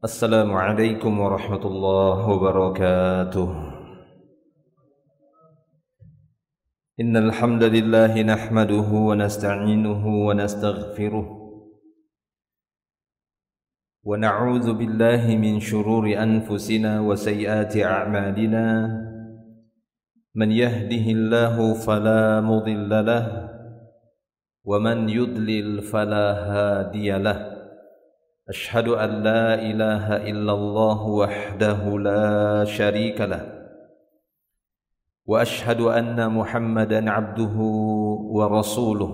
Assalamualaikum warahmatullahi wabarakatuh. Innal hamdalillah nahmaduhu wa nasta'inuhu wa nastaghfiruh wa na'udzu billahi min shururi anfusina wa sayyiati a'malina. Man yahdihillahu fala mudilla lahu wa man yudlil fala hadiya lahu. أشهد أن لا إله إلا الله وحده لا شريك له وأشهد أن محمدا عبده ورسوله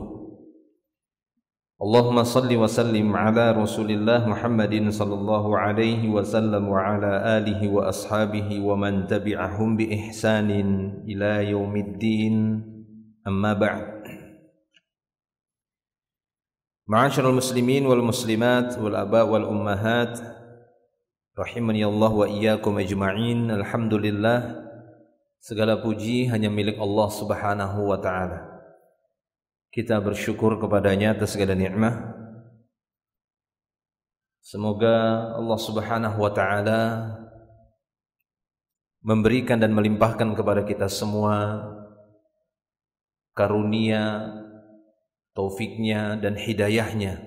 اللهم صل وسلم على رسول الله محمد صلى الله عليه وسلم وعلى آله وأصحابه ومن تبعهم بإحسان إلى يوم الدين أما بعد. Ma'asyiral muslimin wal muslimat wal aba wal ummahat rahimani Allah wa iyyakum ajma'in. Alhamdulillah, segala puji hanya milik Allah Subhanahu wa taala. Kita bersyukur kepadanya atas segala nikmat. Semoga Allah Subhanahu wa taala memberikan dan melimpahkan kepada kita semua karunia, taufiknya dan hidayahnya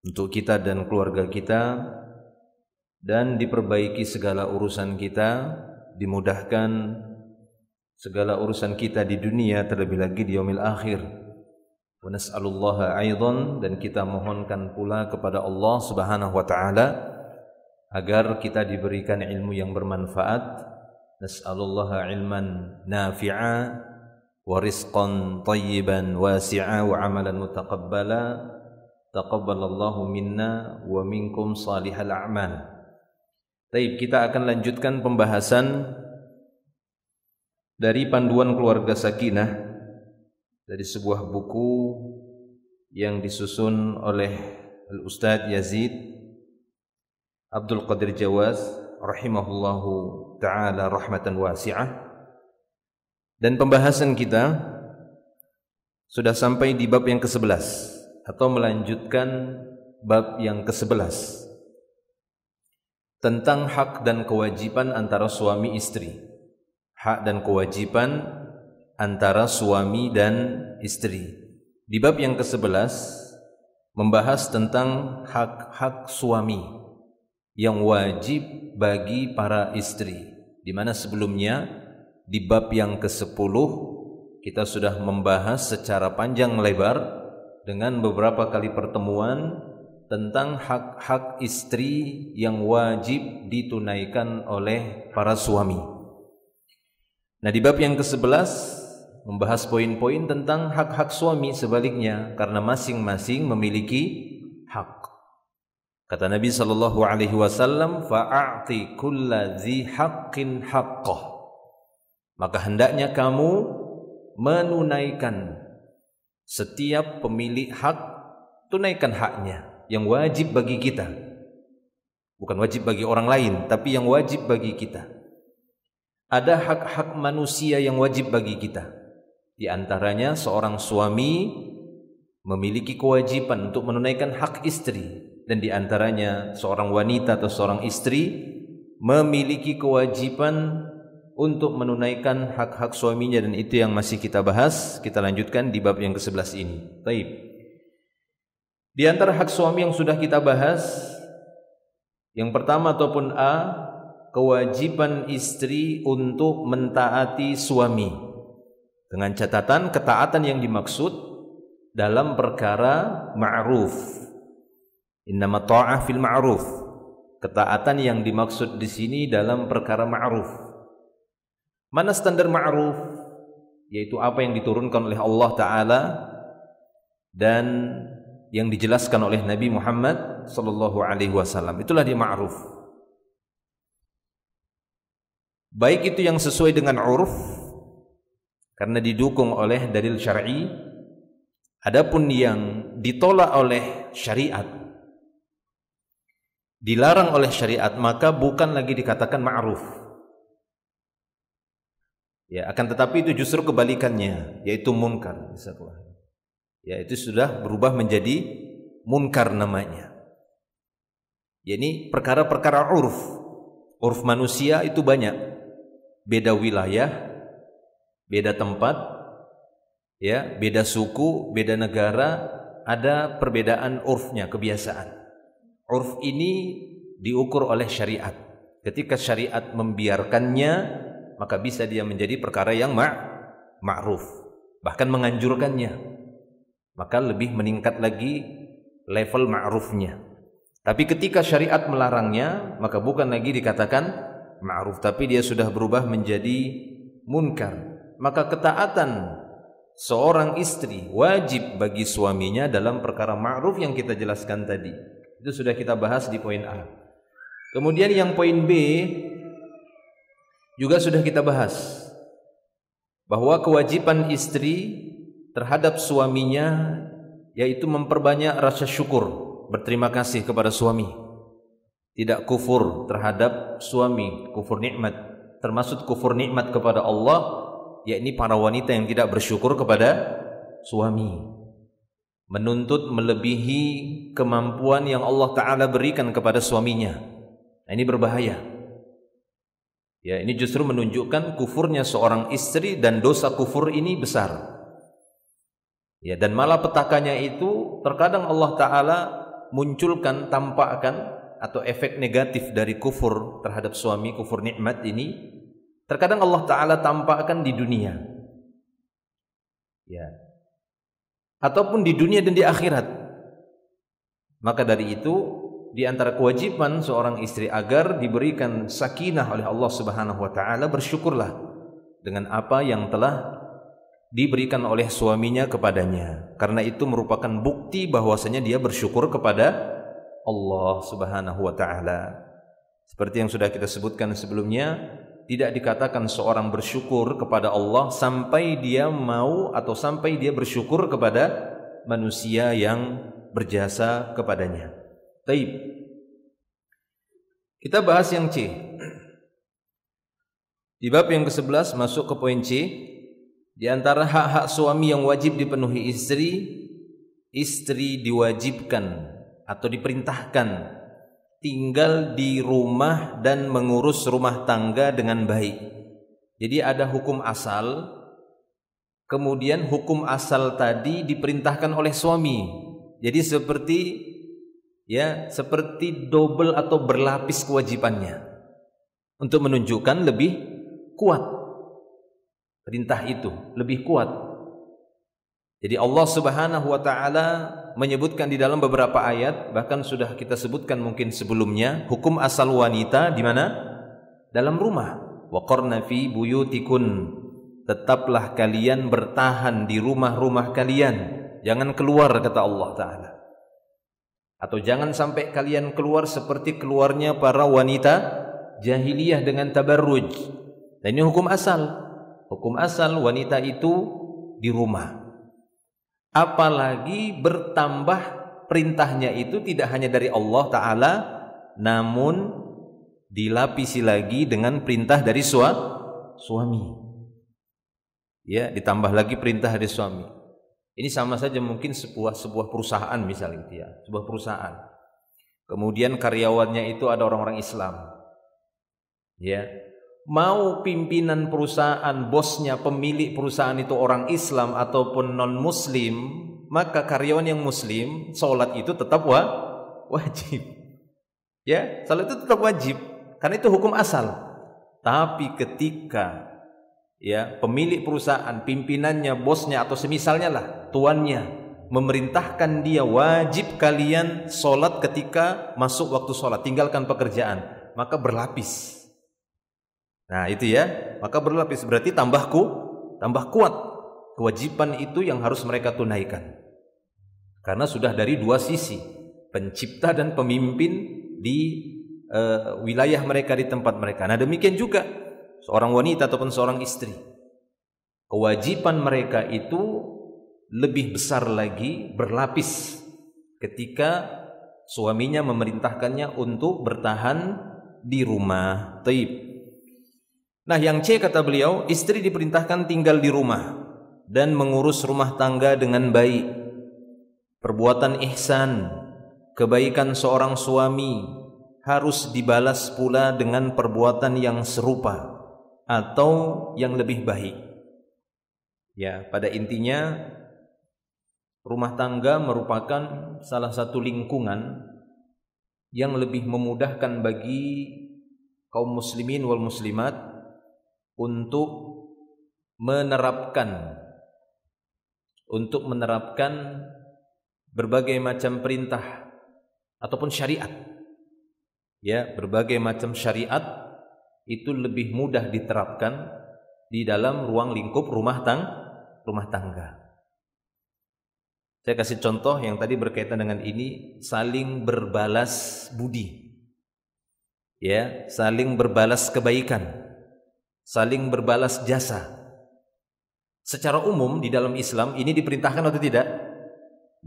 untuk kita dan keluarga kita, dan diperbaiki segala urusan kita, dimudahkan segala urusan kita di dunia, terlebih lagi di yaumil akhir. Wa nas'alullaha aidan, dan kita mohonkan pula kepada Allah Subhanahu wa taala agar kita diberikan ilmu yang bermanfaat. Nas'alullaha ilman nafi'a wa rizqan tayyiban wasi'a wa amalan mutaqabbala. Taqabbalallahu minna wa minkum salihal a'mal. Baik, kita akan lanjutkan pembahasan dari Panduan Keluarga Sakinah, dari sebuah buku yang disusun oleh Al-Ustadz Yazid Abdul Qadir Jawaz rahimahullahu ta'ala rahmatan wasi'ah. Dan pembahasan kita sudah sampai di bab yang ke-11, atau melanjutkan bab yang ke-11 tentang hak dan kewajiban antara suami istri. Hak dan kewajiban antara suami dan istri. Di bab yang ke-11 membahas tentang hak-hak suami yang wajib bagi para istri, di mana sebelumnya di bab yang ke-10 kita sudah membahas secara panjang lebar dengan beberapa kali pertemuan tentang hak-hak istri yang wajib ditunaikan oleh para suami. Nah, di bab yang ke-11 membahas poin-poin tentang hak-hak suami sebaliknya, karena masing-masing memiliki hak. Kata Nabi sallallahu alaihi wasallam, fa'ati kulla dzi haqqin haqqah. Maka hendaknya kamu menunaikan setiap pemilik hak, tunaikan haknya yang wajib bagi kita. Bukan wajib bagi orang lain, tapi yang wajib bagi kita. Ada hak-hak manusia yang wajib bagi kita. Di antaranya seorang suami memiliki kewajiban untuk menunaikan hak istri, dan di antaranya seorang wanita atau seorang istri memiliki kewajiban untuk menunaikan hak-hak suaminya, dan itu yang masih kita bahas. Kita lanjutkan di bab yang ke-11 ini. Baik. Di antara hak suami yang sudah kita bahas, yang pertama ataupun A, kewajiban istri untuk mentaati suami. Dengan catatan ketaatan yang dimaksud dalam perkara ma'ruf. Innama ta'ah fil ma'ruf. Ketaatan yang dimaksud di sini dalam perkara ma'ruf. Mana standar ma'ruf? Yaitu apa yang diturunkan oleh Allah Ta'ala dan yang dijelaskan oleh Nabi Muhammad sallallahu alaihi wasallam. Itulah dia ma'ruf. Baik itu yang sesuai dengan uruf karena didukung oleh dalil syar'i, adapun yang ditolak oleh syariat, dilarang oleh syariat, maka bukan lagi dikatakan ma'ruf. Ya, akan tetapi itu justru kebalikannya, yaitu munkar. Ya, itu sudah berubah menjadi munkar namanya. yakni perkara-perkara urf. Urf manusia itu banyak. Beda wilayah, beda tempat, ya, beda suku, beda negara, ada perbedaan urfnya, kebiasaan. Urf ini diukur oleh syariat. Ketika syariat membiarkannya, maka bisa dia menjadi perkara yang ma'ruf, bahkan menganjurkannya, maka lebih meningkat lagi level ma'rufnya. Tapi ketika syariat melarangnya, maka bukan lagi dikatakan ma'ruf, tapi dia sudah berubah menjadi munkar. Maka ketaatan seorang istri wajib bagi suaminya dalam perkara ma'ruf yang kita jelaskan tadi. Itu sudah kita bahas di poin A. Kemudian yang poin B juga sudah kita bahas, bahwa kewajiban istri terhadap suaminya yaitu memperbanyak rasa syukur, berterima kasih kepada suami, tidak kufur terhadap suami, kufur nikmat, termasuk kufur nikmat kepada Allah, yakni para wanita yang tidak bersyukur kepada suami, menuntut melebihi kemampuan yang Allah Ta'ala berikan kepada suaminya. Nah, ini berbahaya. Ya, ini justru menunjukkan kufurnya seorang istri, dan dosa kufur ini besar. Ya, dan malah petakannya itu terkadang Allah Ta'ala munculkan, tampakkan, atau efek negatif dari kufur terhadap suami, kufur nikmat ini, terkadang Allah Ta'ala tampakkan di dunia, ya, ataupun di dunia dan di akhirat. Maka dari itu, di antara kewajiban seorang istri agar diberikan sakinah oleh Allah Subhanahu wa Ta'ala, bersyukurlah dengan apa yang telah diberikan oleh suaminya kepadanya, karena itu merupakan bukti bahwasanya dia bersyukur kepada Allah Subhanahu wa Ta'ala. Seperti yang sudah kita sebutkan sebelumnya, tidak dikatakan seorang bersyukur kepada Allah sampai dia mau atau sampai dia bersyukur kepada manusia yang berjasa kepadanya. Taib. Kita bahas yang C. Di bab yang ke-11 masuk ke poin C. Di antara hak-hak suami yang wajib dipenuhi istri, istri diwajibkan atau diperintahkan tinggal di rumah dan mengurus rumah tangga dengan baik. Jadi ada hukum asal, kemudian hukum asal tadi diperintahkan oleh suami. Jadi seperti double atau berlapis kewajibannya untuk menunjukkan lebih kuat. Perintah itu lebih kuat. Jadi Allah Subhanahu wa Ta'ala menyebutkan di dalam beberapa ayat, bahkan sudah kita sebutkan mungkin sebelumnya, hukum asal wanita di mana? Dalam rumah. Waqarna fi buyutikun, tetaplah kalian bertahan di rumah-rumah kalian, jangan keluar, kata Allah Ta'ala. Atau jangan sampai kalian keluar seperti keluarnya para wanita jahiliyah dengan tabarruj. Dan ini hukum asal. Hukum asal wanita itu di rumah. Apalagi bertambah perintahnya itu tidak hanya dari Allah Ta'ala, namun dilapisi lagi dengan perintah dari suami. Ya, ditambah lagi perintah dari suami. Ini sama saja mungkin sebuah perusahaan misalnya, ya, sebuah perusahaan. Kemudian karyawannya itu ada orang-orang Islam. Ya. Mau pimpinan perusahaan, bosnya, pemilik perusahaan itu orang Islam ataupun non-Muslim, maka karyawan yang Muslim, sholat itu tetap wajib. Ya, sholat itu tetap wajib, karena itu hukum asal. Tapi ketika ya pemilik perusahaan, pimpinannya, bosnya atau semisalnya lah, tuannya memerintahkan dia wajib kalian sholat ketika masuk waktu sholat, tinggalkan pekerjaan, maka berlapis. Nah itu ya, maka berlapis, berarti tambah kuat kewajiban itu yang harus mereka tunaikan. Karena sudah dari dua sisi, pencipta dan pemimpin di wilayah mereka, di tempat mereka. Nah demikian juga seorang wanita ataupun seorang istri, kewajiban mereka itu lebih besar lagi, berlapis ketika suaminya memerintahkannya untuk bertahan di rumah. Taib. Nah yang C kata beliau, istri diperintahkan tinggal di rumah dan mengurus rumah tangga dengan baik. Perbuatan ihsan, kebaikan seorang suami harus dibalas pula dengan perbuatan yang serupa atau yang lebih baik. Ya, pada intinya rumah tangga merupakan salah satu lingkungan yang lebih memudahkan bagi kaum muslimin wal muslimat untuk menerapkan berbagai macam perintah ataupun syariat. Ya, berbagai macam syariat itu lebih mudah diterapkan di dalam ruang lingkup rumah tangga. Saya kasih contoh yang tadi berkaitan dengan ini, saling berbalas budi. Ya, saling berbalas kebaikan, saling berbalas jasa. Secara umum di dalam Islam ini diperintahkan atau tidak?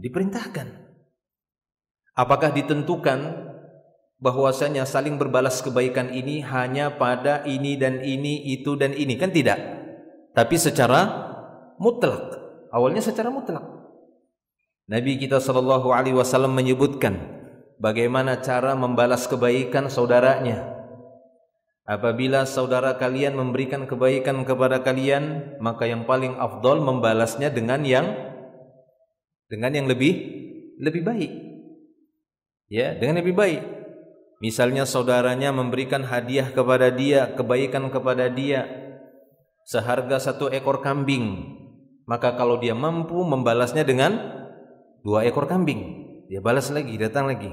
Diperintahkan. Apakah ditentukan bahwasanya saling berbalas kebaikan ini hanya pada ini dan ini, itu dan ini? Kan tidak. Tapi secara mutlak. Awalnya secara mutlak. Nabi kita SAW menyebutkan bagaimana cara membalas kebaikan saudaranya. Apabila saudara kalian memberikan kebaikan kepada kalian, maka yang paling afdol membalasnya dengan yang lebih baik. Ya, dengan lebih baik. Misalnya saudaranya memberikan hadiah kepada dia, kebaikan kepada dia seharga 1 ekor kambing, maka kalau dia mampu membalasnya dengan 2 ekor kambing, dia balas lagi, datang lagi.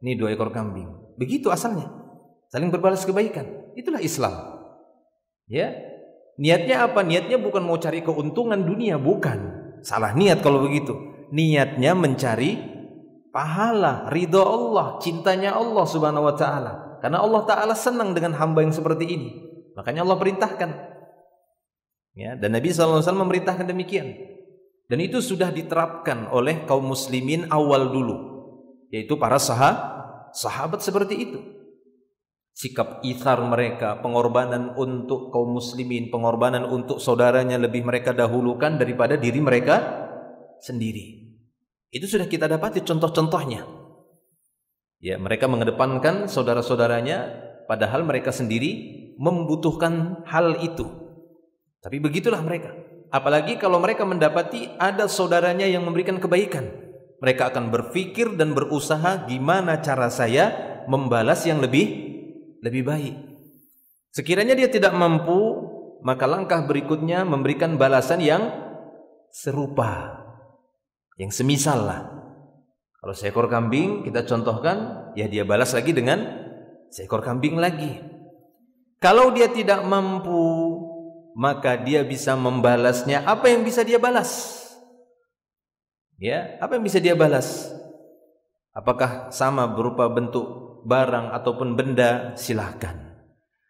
Ini 2 ekor kambing. Begitu asalnya. Saling berbalas kebaikan. Itulah Islam. Ya. Niatnya apa? Niatnya bukan mau cari keuntungan dunia, bukan. Salah niat kalau begitu. Niatnya mencari pahala, ridha Allah, cintanya Allah Subhanahu wa taala. Karena Allah taala senang dengan hamba yang seperti ini. Makanya Allah perintahkan. Ya, dan Nabi SAW memerintahkan demikian. Dan itu sudah diterapkan oleh kaum muslimin awal dulu, yaitu para sahabat seperti itu. Sikap ithar mereka, pengorbanan untuk kaum muslimin, pengorbanan untuk saudaranya lebih mereka dahulukan daripada diri mereka sendiri. Itu sudah kita dapati contoh-contohnya. Ya, mereka mengedepankan saudara-saudaranya padahal mereka sendiri membutuhkan hal itu. Tapi begitulah mereka. Apalagi kalau mereka mendapati ada saudaranya yang memberikan kebaikan, mereka akan berpikir dan berusaha gimana cara saya membalas yang lebih baik. Sekiranya dia tidak mampu, maka langkah berikutnya memberikan balasan yang serupa, yang semisal lah. Kalau seekor kambing kita contohkan, ya dia balas lagi dengan seekor kambing lagi. Kalau dia tidak mampu, maka dia bisa membalasnya. Apa yang bisa dia balas? Ya, apa yang bisa dia balas? Apakah sama berupa bentuk barang ataupun benda? Silahkan.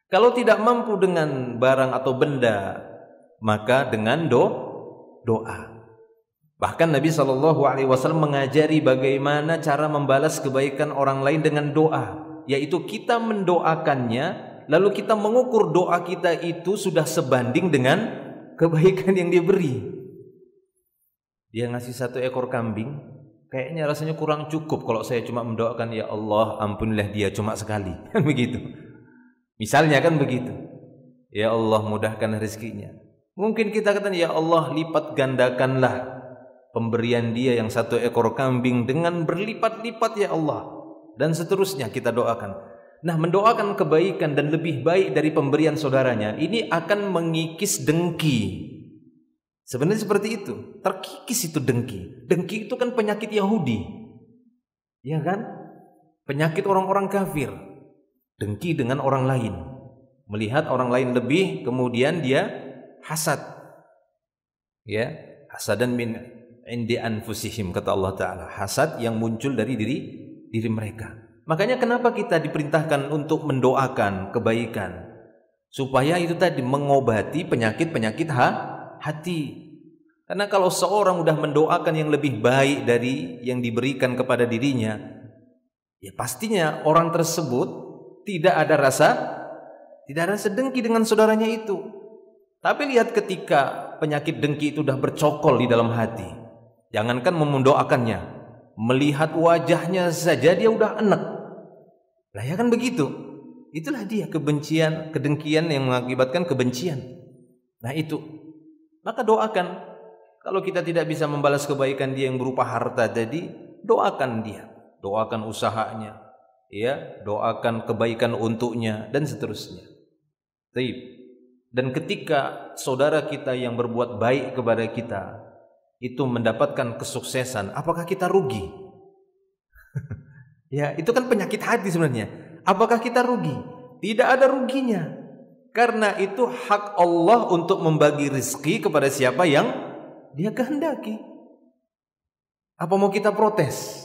Kalau tidak mampu dengan barang atau benda, maka dengan doa. Bahkan Nabi SAW mengajari bagaimana cara membalas kebaikan orang lain dengan doa, yaitu kita mendoakannya, lalu kita mengukur doa kita itu sudah sebanding dengan kebaikan yang dia beri. Dia ngasih 1 ekor kambing, kayaknya rasanya kurang cukup kalau saya cuma mendoakan, ya Allah ampunilah dia cuma sekali, kan begitu. Misalnya kan begitu. Ya Allah mudahkan rezekinya. Mungkin kita katakan, ya Allah lipat gandakanlah pemberian dia yang 1 ekor kambing dengan berlipat-lipat ya Allah, dan seterusnya kita doakan. Nah, mendoakan kebaikan dan lebih baik dari pemberian saudaranya ini akan mengikis dengki. Sebenarnya seperti itu, terkikis itu dengki. Dengki itu kan penyakit Yahudi, ya kan? Penyakit orang-orang kafir. Dengki dengan orang lain, melihat orang lain lebih, kemudian dia hasad. Ya, hasadan min indi anfusihim, kata Allah Ta'ala. Hasad yang muncul dari diri mereka. Makanya kenapa kita diperintahkan untuk mendoakan kebaikan, supaya itu tadi mengobati penyakit-penyakit hati. Karena kalau seorang sudah mendoakan yang lebih baik dari yang diberikan kepada dirinya, ya pastinya orang tersebut tidak ada rasa dengki dengan saudaranya itu. Tapi lihat ketika penyakit dengki itu sudah bercokol di dalam hati, jangankan mendoakannya, melihat wajahnya saja dia udah enek. Lah ya kan begitu. Itulah dia kebencian, kedengkian yang mengakibatkan kebencian. Nah itu. Maka doakan. Kalau kita tidak bisa membalas kebaikan dia yang berupa harta tadi, doakan dia. Doakan usahanya. Ya, doakan kebaikan untuknya dan seterusnya. Baik. Dan ketika saudara kita yang berbuat baik kepada kita itu mendapatkan kesuksesan, apakah kita rugi? Ya, itu kan penyakit hati sebenarnya. Apakah kita rugi? Tidak ada ruginya. Karena itu hak Allah untuk membagi rizki kepada siapa yang Dia kehendaki. Apa mau kita protes?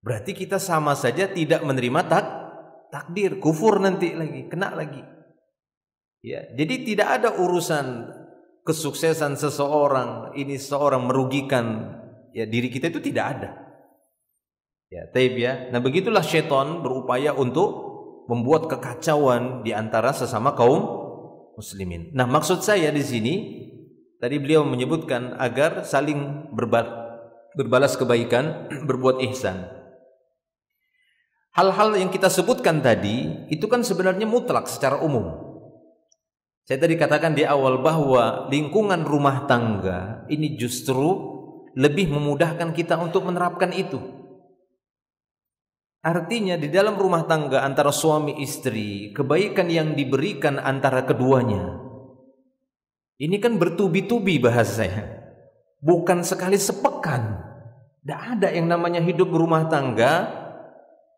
Berarti kita sama saja tidak menerima takdir, kufur nanti lagi, kena lagi. Ya, jadi tidak ada urusan kesuksesan seseorang, ini seseorang merugikan ya diri kita, itu tidak ada. Ya, taib ya. Nah, begitulah syaitan berupaya untuk membuat kekacauan di antara sesama kaum muslimin. Nah, maksud saya di sini tadi beliau menyebutkan agar saling berbalas kebaikan, berbuat ihsan. Hal-hal yang kita sebutkan tadi itu kan sebenarnya mutlak secara umum. Saya tadi katakan di awal bahwa lingkungan rumah tangga ini justru lebih memudahkan kita untuk menerapkan itu. Artinya di dalam rumah tangga antara suami istri, kebaikan yang diberikan antara keduanya ini kan bertubi-tubi bahasa saya. Bukan sekali sepekan. Tidak ada yang namanya hidup berumah tangga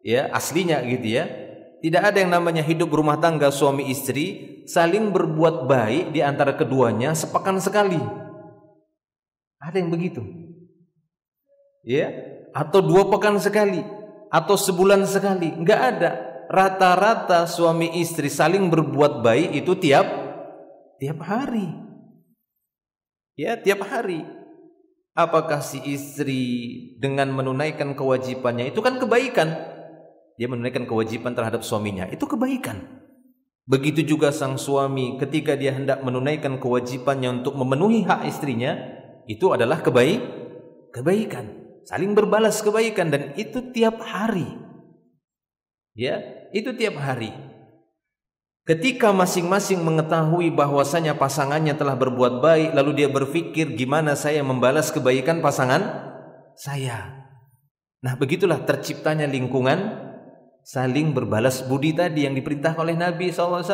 ya aslinya gitu ya. Tidak ada yang namanya hidup berumah tangga suami istri saling berbuat baik di antara keduanya sepekan sekali. Ada yang begitu? Ya, atau 2 pekan sekali, atau sebulan sekali? Enggak ada. Rata-rata suami istri saling berbuat baik itu tiap hari. Ya, tiap hari. Apakah si istri dengan menunaikan kewajibannya itu kan kebaikan? Dia menunaikan kewajiban terhadap suaminya, itu kebaikan. Begitu juga sang suami ketika dia hendak menunaikan kewajibannya untuk memenuhi hak istrinya, itu adalah kebaikan. Saling berbalas kebaikan dan itu tiap hari. Ya, itu tiap hari. Ketika masing-masing mengetahui bahwasanya pasangannya telah berbuat baik, lalu dia berpikir gimana saya membalas kebaikan pasangan saya. Nah, begitulah terciptanya lingkungan saling berbalas budi tadi yang diperintahkan oleh Nabi SAW.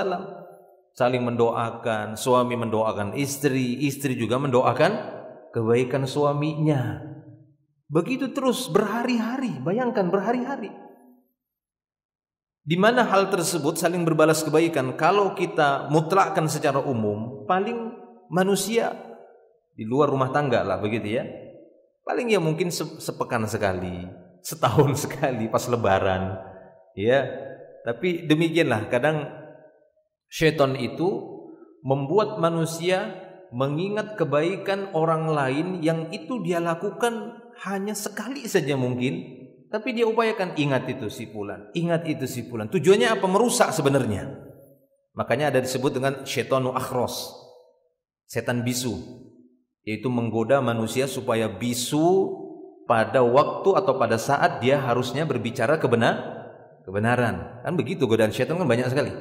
Saling mendoakan, suami mendoakan istri, istri juga mendoakan kebaikan suaminya. Begitu terus berhari-hari, bayangkan berhari-hari. Di mana hal tersebut saling berbalas kebaikan, kalau kita mutlakkan secara umum, paling manusia di luar rumah tangga lah begitu ya. Paling ya mungkin sepekan sekali, setahun sekali pas lebaran. Ya, tapi demikianlah kadang syaitan itu membuat manusia mengingat kebaikan orang lain yang itu dia lakukan hanya sekali saja mungkin, tapi dia upayakan ingat itu si fulan, ingat itu si fulan. Tujuannya apa? Merusak sebenarnya. Makanya ada disebut dengan syaitanu akhros, setan bisu, yaitu menggoda manusia supaya bisu pada waktu atau pada saat dia harusnya berbicara kebenaran. Kan begitu, godaan syaitan kan banyak sekali.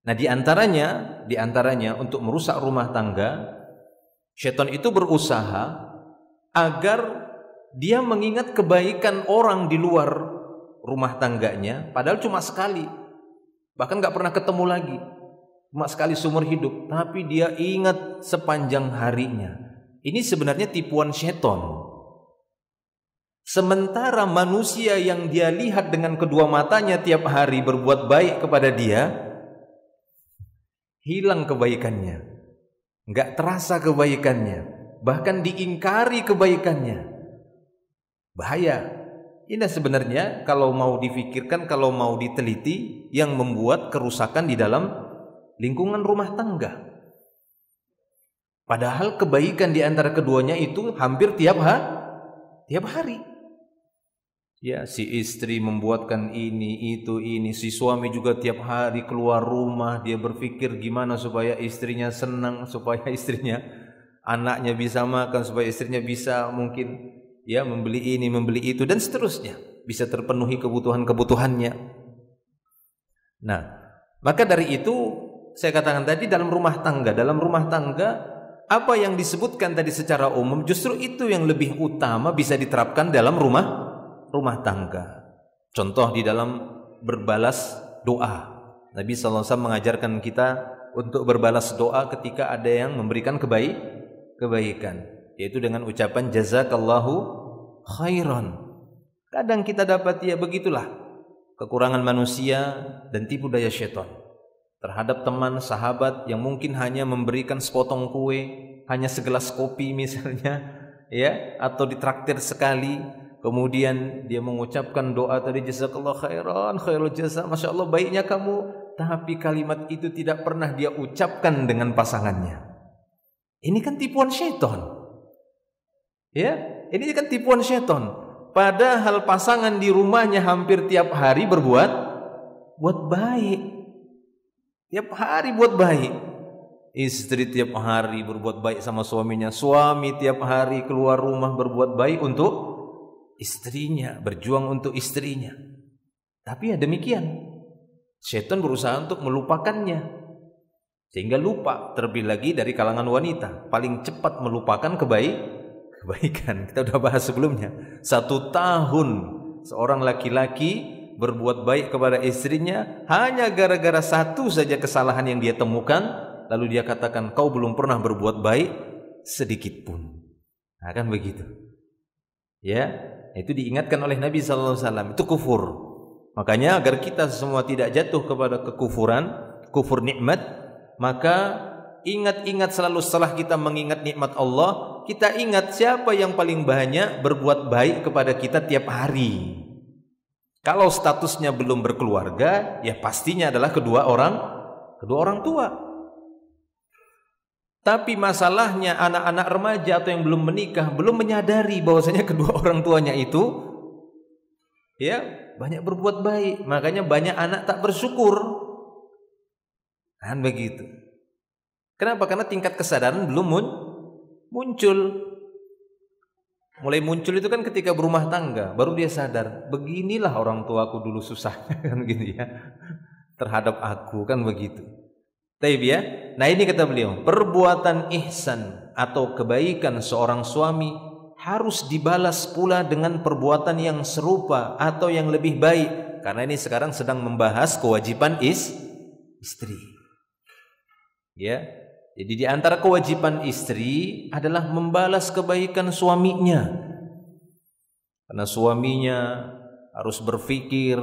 Nah, di antaranya untuk merusak rumah tangga, syaitan itu berusaha agar dia mengingat kebaikan orang di luar rumah tangganya, padahal cuma sekali, bahkan gak pernah ketemu lagi, cuma sekali seumur hidup, tapi dia ingat sepanjang harinya. Ini sebenarnya tipuan syaitan. Sementara manusia yang dia lihat dengan kedua matanya tiap hari berbuat baik kepada dia, hilang kebaikannya, nggak terasa kebaikannya, bahkan diingkari kebaikannya. Bahaya. Ini sebenarnya kalau mau difikirkan, kalau mau diteliti, yang membuat kerusakan di dalam lingkungan rumah tangga. Padahal kebaikan di antara keduanya itu hampir tiap hari. Ya, si istri membuatkan ini, itu, ini. Si suami juga tiap hari keluar rumah, dia berpikir gimana supaya istrinya senang, supaya istrinya, anaknya bisa makan, supaya istrinya bisa mungkin ya membeli ini, membeli itu, dan seterusnya. Bisa terpenuhi kebutuhan-kebutuhannya. Nah, maka dari itu saya katakan tadi dalam rumah tangga apa yang disebutkan tadi secara umum justru itu yang lebih utama bisa diterapkan dalam rumah tangga. Contoh di dalam berbalas doa. Nabi SAW mengajarkan kita untuk berbalas doa ketika ada yang memberikan kebaikan, yaitu dengan ucapan jazakallahu khairan. Kadang kita dapat ya begitulah kekurangan manusia dan tipu daya syaitan terhadap teman, sahabat yang mungkin hanya memberikan sepotong kue, hanya segelas kopi misalnya, ya, atau ditraktir sekali, kemudian dia mengucapkan doa tadi jazakallahu khairan, khairul jaza, masya Allah baiknya kamu, tapi kalimat itu tidak pernah dia ucapkan dengan pasangannya. Ini kan tipuan syaitan, ya, ini kan tipuan syaitan. Padahal pasangan di rumahnya hampir tiap hari buat baik. Tiap hari buat baik. Istri tiap hari berbuat baik sama suaminya. Suami tiap hari keluar rumah berbuat baik untuk istrinya, berjuang untuk istrinya. Tapi ya demikian, syaitan berusaha untuk melupakannya, sehingga lupa. Terlebih lagi dari kalangan wanita, paling cepat melupakan kebaikan. Kita sudah bahas sebelumnya. 1 tahun seorang laki-laki berbuat baik kepada istrinya hanya gara-gara satu saja kesalahan yang dia temukan, lalu dia katakan kau belum pernah berbuat baik sedikit pun. Nah, kan begitu. Ya, itu diingatkan oleh Nabi SAW, itu kufur. Makanya agar kita semua tidak jatuh kepada kekufuran, kufur nikmat, maka ingat-ingat selalu setelah kita mengingat nikmat Allah, kita ingat siapa yang paling banyak berbuat baik kepada kita tiap hari. Kalau statusnya belum berkeluarga, ya pastinya adalah kedua orang tua. Tapi masalahnya anak-anak remaja atau yang belum menikah belum menyadari bahwasanya kedua orang tuanya itu ya banyak berbuat baik, makanya banyak anak tak bersyukur. Kan begitu. Kenapa? Karena tingkat kesadaran belum muncul. Mulai muncul itu kan ketika berumah tangga, baru dia sadar, beginilah orang tuaku dulu susah, kan gitu ya, terhadap aku, kan begitu. Taib ya. Nah ini kata beliau, perbuatan ihsan atau kebaikan seorang suami harus dibalas pula dengan perbuatan yang serupa atau yang lebih baik. Karena ini sekarang sedang membahas kewajiban istri. Ya. Jadi di antara kewajiban istri adalah membalas kebaikan suaminya. Karena suaminya harus berpikir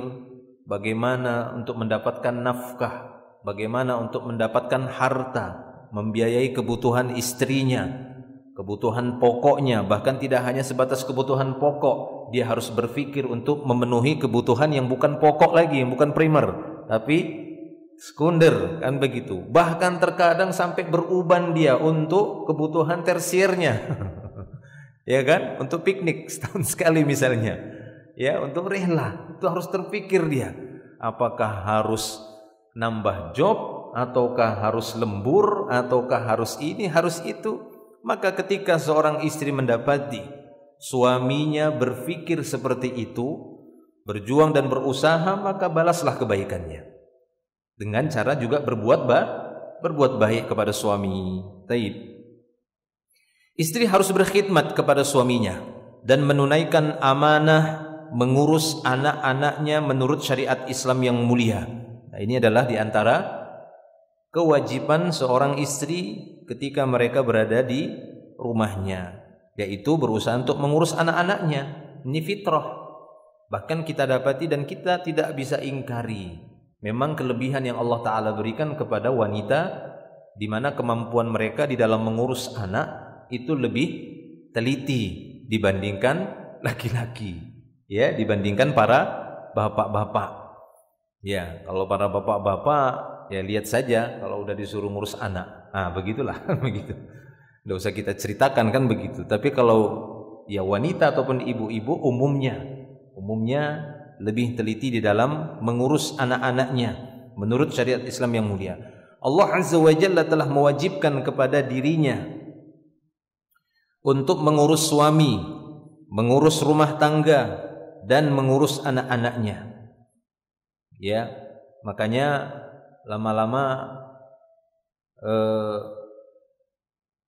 bagaimana untuk mendapatkan nafkah, bagaimana untuk mendapatkan harta, membiayai kebutuhan istrinya, kebutuhan pokoknya, bahkan tidak hanya sebatas kebutuhan pokok, dia harus berpikir untuk memenuhi kebutuhan yang bukan pokok lagi, yang bukan primer, tapi sekunder, kan begitu. Bahkan terkadang sampai beruban dia untuk kebutuhan tersiernya. Ya kan? Untuk piknik setahun sekali misalnya. Ya, untuk rela. Itu harus terpikir dia. Apakah harus nambah job, ataukah harus lembur, ataukah harus ini, harus itu. Maka ketika seorang istri mendapati suaminya berpikir seperti itu, berjuang dan berusaha, maka balaslah kebaikannya dengan cara juga berbuat baik kepada suami. Taib. Istri harus berkhidmat kepada suaminya dan menunaikan amanah mengurus anak-anaknya menurut syariat Islam yang mulia. Nah, ini adalah di antara kewajiban seorang istri ketika mereka berada di rumahnya, yaitu berusaha untuk mengurus anak-anaknya. Ini fitrah. Bahkan kita dapati dan kita tidak bisa ingkari, memang kelebihan yang Allah Ta'ala berikan kepada wanita, di mana kemampuan mereka di dalam mengurus anak itu lebih teliti dibandingkan laki-laki, ya, dibandingkan para bapak-bapak. Ya, kalau para bapak-bapak, ya lihat saja kalau udah disuruh ngurus anak, begitulah, begitu. Nggak usah kita ceritakan, kan begitu. Tapi kalau ya wanita ataupun ibu-ibu umumnya lebih teliti di dalam mengurus anak-anaknya menurut syariat Islam yang mulia. Allah Azza wa Jalla telah mewajibkan kepada dirinya untuk mengurus suami, mengurus rumah tangga, dan mengurus anak-anaknya. Ya, Makanya lama-lama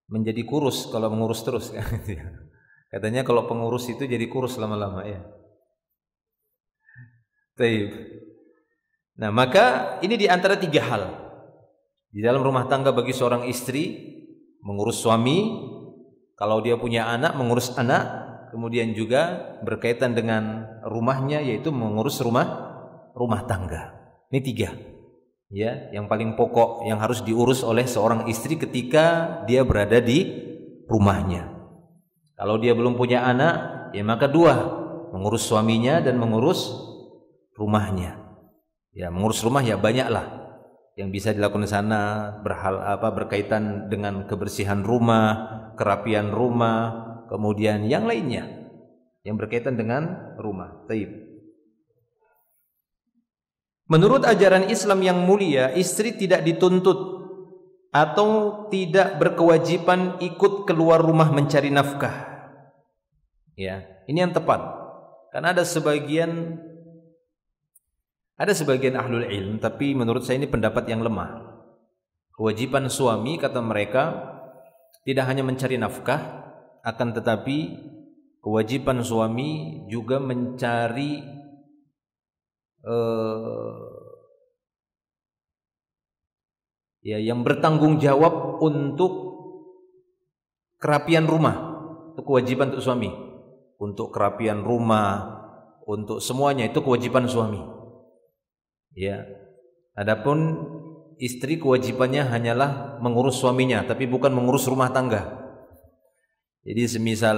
menjadi kurus kalau mengurus terus. Katanya kalau pengurus itu jadi kurus lama-lama ya. Baik. Nah, maka ini di antara 3 hal di dalam rumah tangga bagi seorang istri: mengurus suami, kalau dia punya anak mengurus anak, kemudian juga berkaitan dengan rumahnya yaitu mengurus rumah tangga. Ini 3 ya, yang paling pokok yang harus diurus oleh seorang istri ketika dia berada di rumahnya. Kalau dia belum punya anak, ya maka 2, mengurus suaminya dan mengurus rumahnya. Ya, mengurus rumah ya banyaklah yang bisa dilakukan di sana, berkaitan dengan kebersihan rumah, kerapian rumah, kemudian yang lainnya yang berkaitan dengan rumah. Taib. Menurut ajaran Islam yang mulia, istri tidak dituntut atau tidak berkewajiban ikut keluar rumah mencari nafkah. Ya, ini yang tepat. Karena ada sebagian ahlul ilm, tapi menurut saya ini pendapat yang lemah. Kewajiban suami, kata mereka, tidak hanya mencari nafkah, akan tetapi kewajiban suami juga mencari yang bertanggung jawab untuk kerapian rumah. Itu kewajiban untuk suami. Untuk kerapian rumah, untuk semuanya itu kewajiban suami. Ya. Adapun istri kewajibannya hanyalah mengurus suaminya, tapi bukan mengurus rumah tangga. Jadi semisal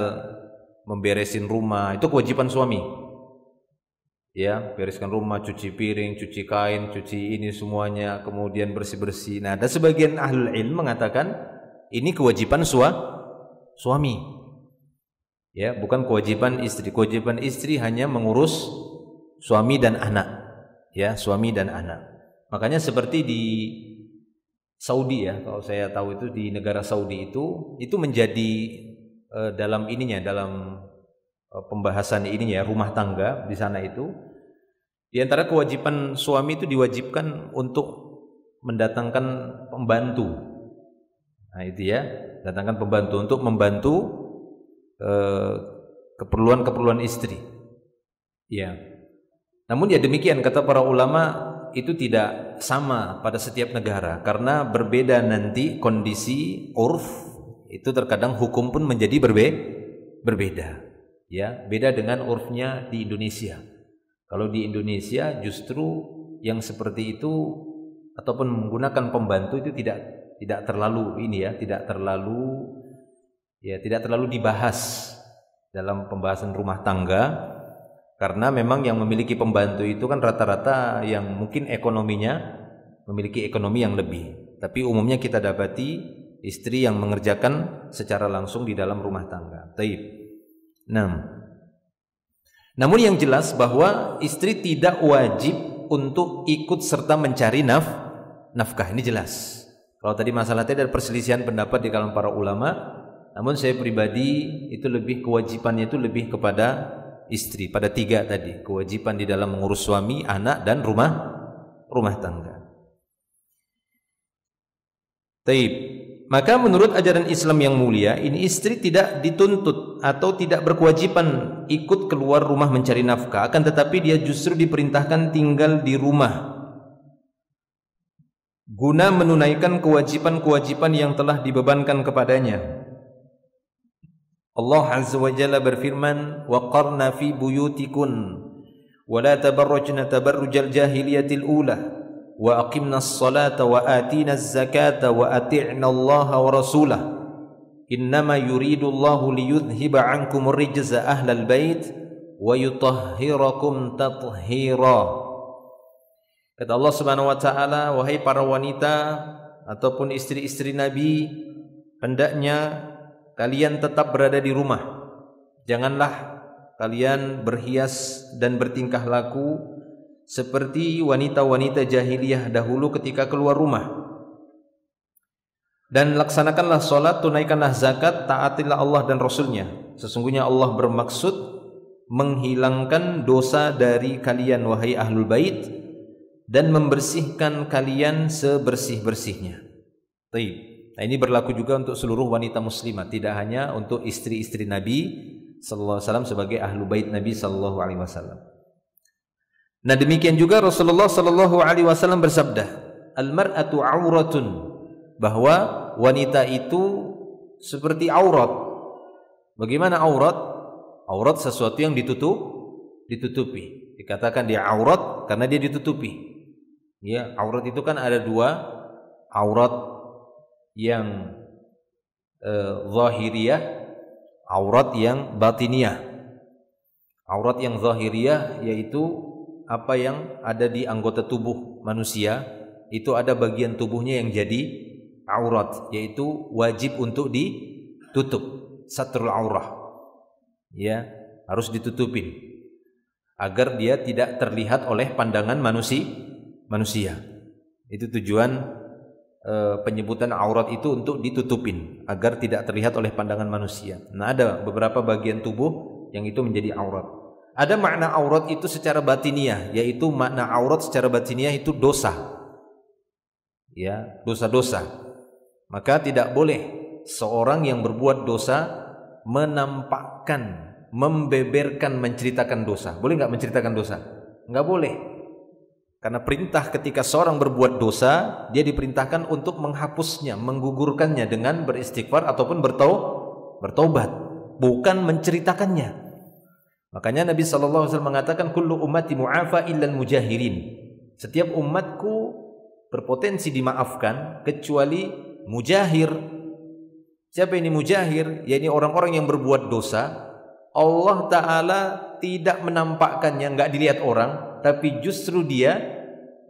memberesin rumah itu kewajiban suami. Ya, bereskan rumah, cuci piring, cuci kain, cuci ini semuanya, kemudian bersih-bersih. Nah, ada sebagian ahlul ilm mengatakan ini kewajiban suami. Ya, bukan kewajiban istri. Kewajiban istri hanya mengurus suami dan anak. Ya, suami dan anak. Makanya seperti di Saudi ya, kalau saya tahu itu di negara Saudi itu menjadi dalam pembahasan ininya rumah tangga di sana itu, di antara kewajiban suami itu diwajibkan untuk mendatangkan pembantu. Nah, itu ya, datangkan pembantu untuk membantu keperluan istri. Ya. Namun ya demikian kata para ulama, itu tidak sama pada setiap negara karena berbeda nanti kondisi urf, itu terkadang hukum pun menjadi berbeda. Ya, beda dengan urfnya di Indonesia. Kalau di Indonesia justru yang seperti itu ataupun menggunakan pembantu itu tidak terlalu tidak terlalu dibahas dalam pembahasan rumah tangga, karena memang yang memiliki pembantu itu kan rata-rata yang mungkin ekonominya memiliki ekonomi yang lebih. Tapi umumnya kita dapati istri yang mengerjakan secara langsung di dalam rumah tangga. Taib. Namun yang jelas bahwa istri tidak wajib untuk ikut serta mencari nafkah. Ini jelas. Kalau tadi masalahnya ada perselisihan pendapat di kalangan para ulama, namun saya pribadi itu kewajibannya itu lebih kepada istri, pada 3 tadi. Kewajiban di dalam mengurus suami, anak, dan rumah tangga. Taib. Maka menurut ajaran Islam yang mulia, ini istri tidak dituntut atau tidak berkewajiban ikut keluar rumah mencari nafkah, akan tetapi dia justru diperintahkan tinggal di rumah guna menunaikan kewajiban-kewajiban yang telah dibebankan kepadanya. Allah Azza wa Jalla berfirman, "Waqarna fi buyutikun wa la tabarrajna tabarrujal jahiliyatil ula." Wa aqimnas salata wa atinaz zakata wa ati'na Allah wa rasulah innama yuridu Allah liyudhhiba 'ankumur rijza ahlal bait wa yutahhirakum tathhira. Kata Allah Subhanahu wa taala, wahai para wanita ataupun istri-istri Nabi, hendaknya kalian tetap berada di rumah. Janganlah kalian berhias dan bertingkah laku seperti wanita-wanita jahiliyah dahulu ketika keluar rumah. Dan laksanakanlah solat, tunaikanlah zakat, taatilah Allah dan Rasulnya. Sesungguhnya Allah bermaksud menghilangkan dosa dari kalian wahai ahlul bait, dan membersihkan kalian sebersih-bersihnya. Baik. Nah, ini berlaku juga untuk seluruh wanita muslimah, tidak hanya untuk istri-istri Nabi sallallahu alaihi wasallam sebagai ahlu bait Nabi sallallahu alaihi wasallam. Nah, demikian juga Rasulullah sallallahu alaihi wasallam bersabda, "Al-mar'atu 'auratun," bahwa wanita itu seperti aurat. Bagaimana aurat? Aurat sesuatu yang ditutupi. Dikatakan dia aurat karena dia ditutupi. Ya, aurat itu kan ada dua, aurat yang zahiriyah, aurat yang batiniyah. Aurat yang zahiriyah yaitu apa yang ada di anggota tubuh manusia, itu ada bagian tubuhnya yang jadi aurat, yaitu wajib untuk ditutup. Satrul aurah, ya, harus ditutupin agar dia tidak terlihat oleh pandangan manusia. Itu tujuan penyebutan aurat itu, untuk ditutupin agar tidak terlihat oleh pandangan manusia. Nah, ada beberapa bagian tubuh yang itu menjadi aurat. Ada makna aurat itu secara batiniah, yaitu makna aurat secara batiniah itu dosa, ya, dosa-dosa. Maka tidak boleh seorang yang berbuat dosa menampakkan, membeberkan, menceritakan dosa. Boleh nggak menceritakan dosa? Nggak boleh. Karena perintah ketika seorang berbuat dosa, dia diperintahkan untuk menghapusnya, menggugurkannya dengan beristighfar ataupun bertaubat, bukan menceritakannya. Makanya Nabi SAW mengatakan, "Kullu ummati mu'afa illal mujahirin." Setiap umatku berpotensi dimaafkan kecuali mujahir. Siapa ini mujahir? Yakni orang-orang yang berbuat dosa, Allah Ta'ala tidak menampakkannya, enggak dilihat orang, tapi justru dia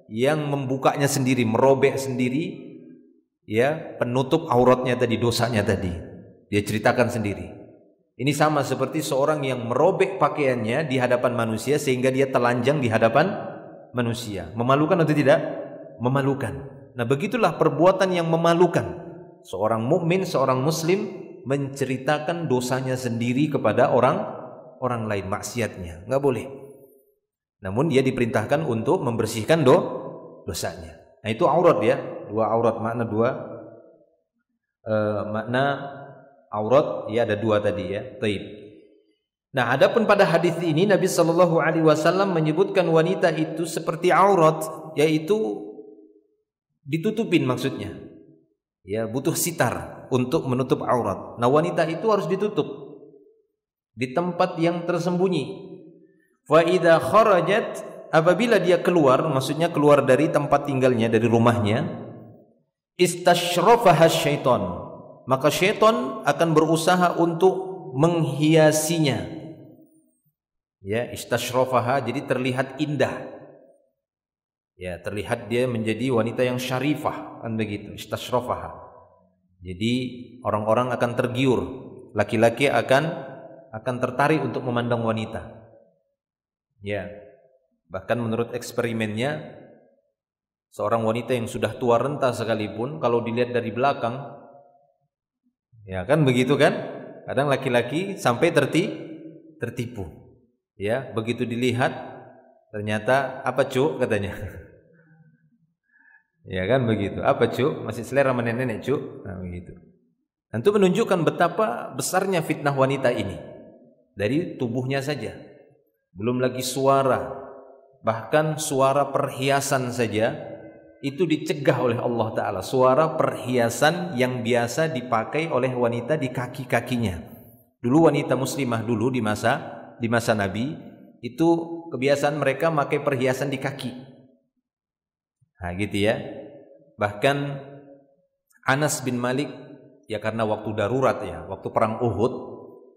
yang membukanya sendiri, merobek sendiri, ya, penutup auratnya tadi, dosanya tadi, dia ceritakan sendiri. Ini sama seperti seorang yang merobek pakaiannya di hadapan manusia sehingga dia telanjang di hadapan manusia. Memalukan atau tidak? Memalukan. Nah, begitulah perbuatan yang memalukan. Seorang mukmin, seorang muslim menceritakan dosanya sendiri kepada orang lain, maksiatnya, nggak boleh. Namun dia diperintahkan untuk membersihkan dosanya. Nah, itu aurat, ya, dua aurat, makna dua, makna aurat, ya, ada dua tadi, ya. Taib. Nah, adapun pada hadis ini Nabi Shallallahu Alaihi Wasallam menyebutkan wanita itu seperti aurat, yaitu ditutupin maksudnya. Ya, butuh sitar untuk menutup aurat. Nah, wanita itu harus ditutup di tempat yang tersembunyi. Fa idza kharajat, apabila dia keluar, maksudnya keluar dari tempat tinggalnya, dari rumahnya, istashrafaha syaitan, maka syaitan akan berusaha untuk menghiasinya. Ya, istashrafaha, jadi terlihat indah. Ya, terlihat dia menjadi wanita yang syarifah, kan begitu, istashrafaha. Jadi orang-orang akan tergiur, laki-laki akan tertarik untuk memandang wanita. Ya, bahkan menurut eksperimennya, seorang wanita yang sudah tua renta sekalipun, kalau dilihat dari belakang, ya kan begitu kan? Kadang laki-laki sampai tertipu. Ya, begitu dilihat, ternyata apa cuk katanya. Ya kan begitu. Apa cuk? Masih selera nenek-nenek cuk. Nah, begitu. Tentu menunjukkan betapa besarnya fitnah wanita ini. Dari tubuhnya saja. Belum lagi suara. Bahkan suara perhiasan saja itu dicegah oleh Allah Ta'ala. Suara perhiasan yang biasa dipakai oleh wanita di kaki-kakinya. Dulu wanita muslimah dulu di masa Nabi, itu kebiasaan mereka pakai perhiasan di kaki. Nah, gitu ya. Bahkan Anas bin Malik, ya, karena waktu darurat, ya, waktu perang Uhud,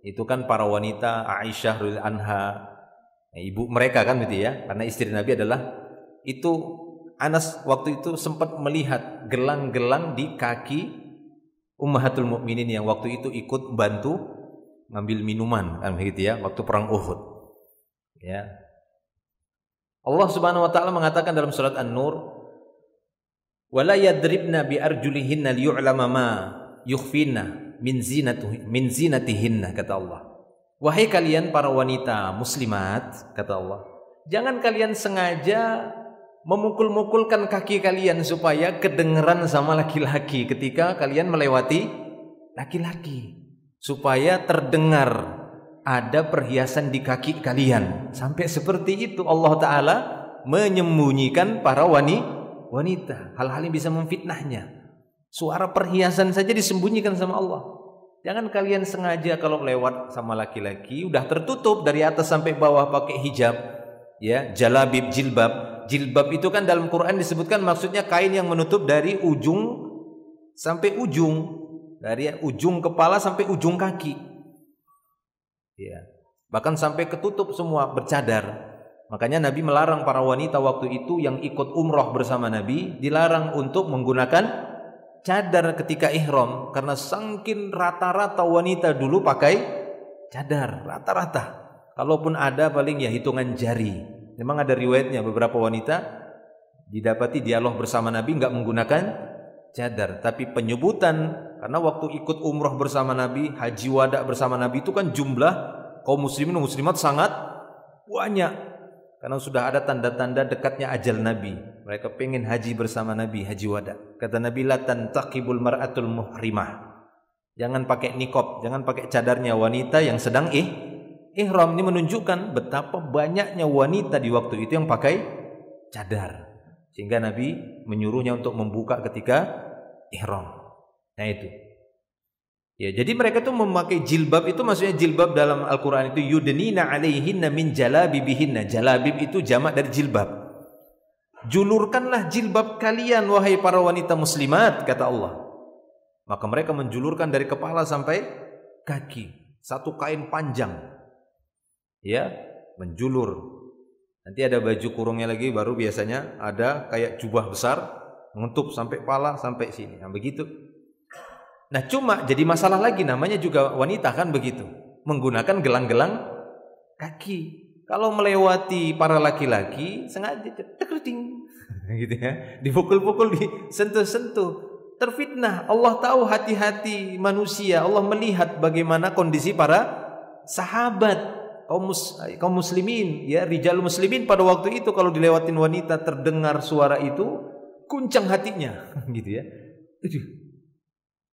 itu kan para wanita, Aisyah radhiyallahu anha, ibu mereka kan gitu ya, karena istri Nabi adalah itu. Anas waktu itu sempat melihat gelang-gelang di kaki Ummahatul Mukminin yang waktu itu ikut bantu ngambil minuman, kan begitu ya, waktu perang Uhud. Ya. Allah Subhanahu wa taala mengatakan dalam surat An-Nur, wala yadribna bi arjulihinna liyu'lama ma yukhfinna min zinatihinna, kata Allah. Wahai kalian para wanita muslimat, kata Allah, jangan kalian sengaja memukul-mukulkan kaki kalian supaya kedengeran sama laki-laki ketika kalian melewati laki-laki, supaya terdengar ada perhiasan di kaki kalian. Sampai seperti itu Allah Ta'ala menyembunyikan para wanita, hal-hal yang bisa memfitnahnya. Suara perhiasan saja disembunyikan sama Allah. Jangan kalian sengaja kalau lewat sama laki-laki udah tertutup dari atas sampai bawah pakai hijab, ya, jalabib, jilbab. Jilbab itu kan dalam Quran disebutkan maksudnya kain yang menutup dari ujung sampai ujung, dari ujung kepala sampai ujung kaki. Ya. Bahkan sampai ketutup semua, bercadar. Makanya Nabi melarang para wanita waktu itu yang ikut umroh bersama Nabi, dilarang untuk menggunakan cadar ketika ihram, karena saking rata-rata wanita dulu pakai cadar, rata-rata. Kalaupun ada paling ya hitungan jari. Memang ada riwayatnya beberapa wanita didapati dialog bersama Nabi enggak menggunakan cadar, tapi penyebutan karena waktu ikut umrah bersama Nabi, haji wada bersama Nabi itu kan jumlah kaum muslimin dan muslimat sangat banyak. Karena sudah ada tanda-tanda dekatnya ajal Nabi. Mereka pengen haji bersama Nabi, haji wada. Kata Nabi, la tantaqibul mar'atul muhrimah. Jangan pakai niqab, jangan pakai cadarnya wanita yang sedang ihram. Ini menunjukkan betapa banyaknya wanita di waktu itu yang pakai cadar. Sehingga Nabi menyuruhnya untuk membuka ketika ihram. Nah itu. Ya, jadi mereka tuh memakai jilbab itu maksudnya jilbab dalam Al-Qur'an itu yudnina 'alaihinna min jalabibihinna. Jalabib itu jamak dari jilbab. Julurkanlah jilbab kalian wahai para wanita muslimat, kata Allah. Maka mereka menjulurkan dari kepala sampai kaki, satu kain panjang. Ya, menjulur. Nanti ada baju kurungnya lagi, baru biasanya ada kayak jubah besar menutup sampai kepala sampai sini. Nah, begitu. Nah, cuma jadi masalah lagi, namanya juga wanita kan begitu, menggunakan gelang-gelang kaki. Kalau melewati para laki-laki sengaja tekriting gitu ya, dipukul-pukul, disentuh-sentuh, terfitnah. Allah tahu hati-hati manusia, Allah melihat bagaimana kondisi para sahabat kaum muslimin, ya, rijal muslimin pada waktu itu. Kalau dilewatin wanita terdengar suara itu, guncang hatinya gitu ya.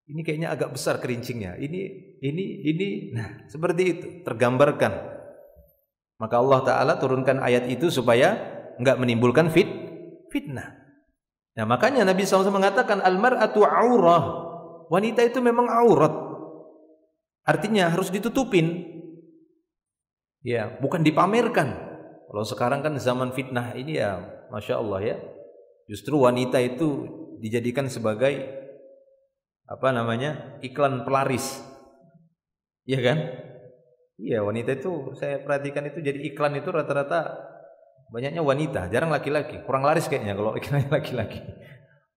Ini kayaknya agak besar kerincingnya. Ini. Nah, seperti itu tergambarkan. Maka Allah Ta'ala turunkan ayat itu supaya enggak menimbulkan fitnah. Nah, makanya Nabi SAW mengatakan al-mar'atu aurah. Wanita itu memang aurat. Artinya harus ditutupin. Ya, bukan dipamerkan. Kalau sekarang kan zaman fitnah ini ya, Masya Allah ya. Justru wanita itu dijadikan sebagai iklan pelaris, iya kan? Iya, wanita itu saya perhatikan itu jadi iklan itu rata-rata banyaknya wanita, jarang laki-laki. Kurang laris kayaknya kalau iklannya laki-laki.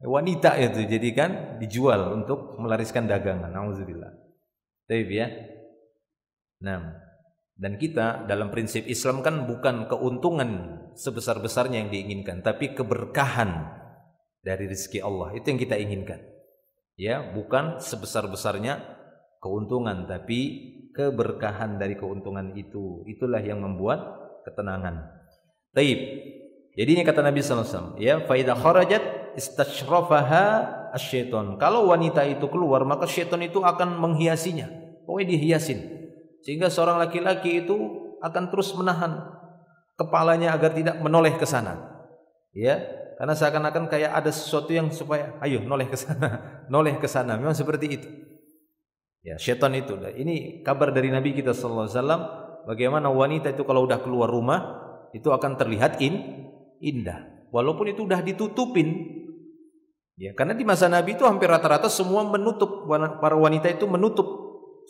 Wanita itu jadi kan dijual untuk melariskan dagangan. Nauzubillah. Baik ya. Nah, dan kita dalam prinsip Islam kan bukan keuntungan sebesar-besarnya yang diinginkan, tapi keberkahan dari rezeki Allah. Itu yang kita inginkan. Ya, bukan sebesar-besarnya keuntungan, tapi keberkahan dari keuntungan itu. Itulah yang membuat ketenangan. Taib. Jadi ini kata Nabi sallallahu alaihi wasallam, ya, fa idza kharajat istashrafaha asyaiton. Kalau wanita itu keluar, maka syaitan itu akan menghiasinya. Pokoknya dihiasin. Sehingga seorang laki-laki itu akan terus menahan kepalanya agar tidak menoleh ke sana. Ya. Karena seakan-akan kayak ada sesuatu yang supaya ayo noleh ke sana, noleh ke sana. Memang seperti itu. Ya, syaitan itu. Ini kabar dari Nabi kita sallallahu alaihi wasallam bagaimana wanita itu kalau udah keluar rumah itu akan terlihat indah. Walaupun itu udah ditutupin. Ya, karena di masa Nabi itu hampir rata-rata semua menutup, para wanita itu menutup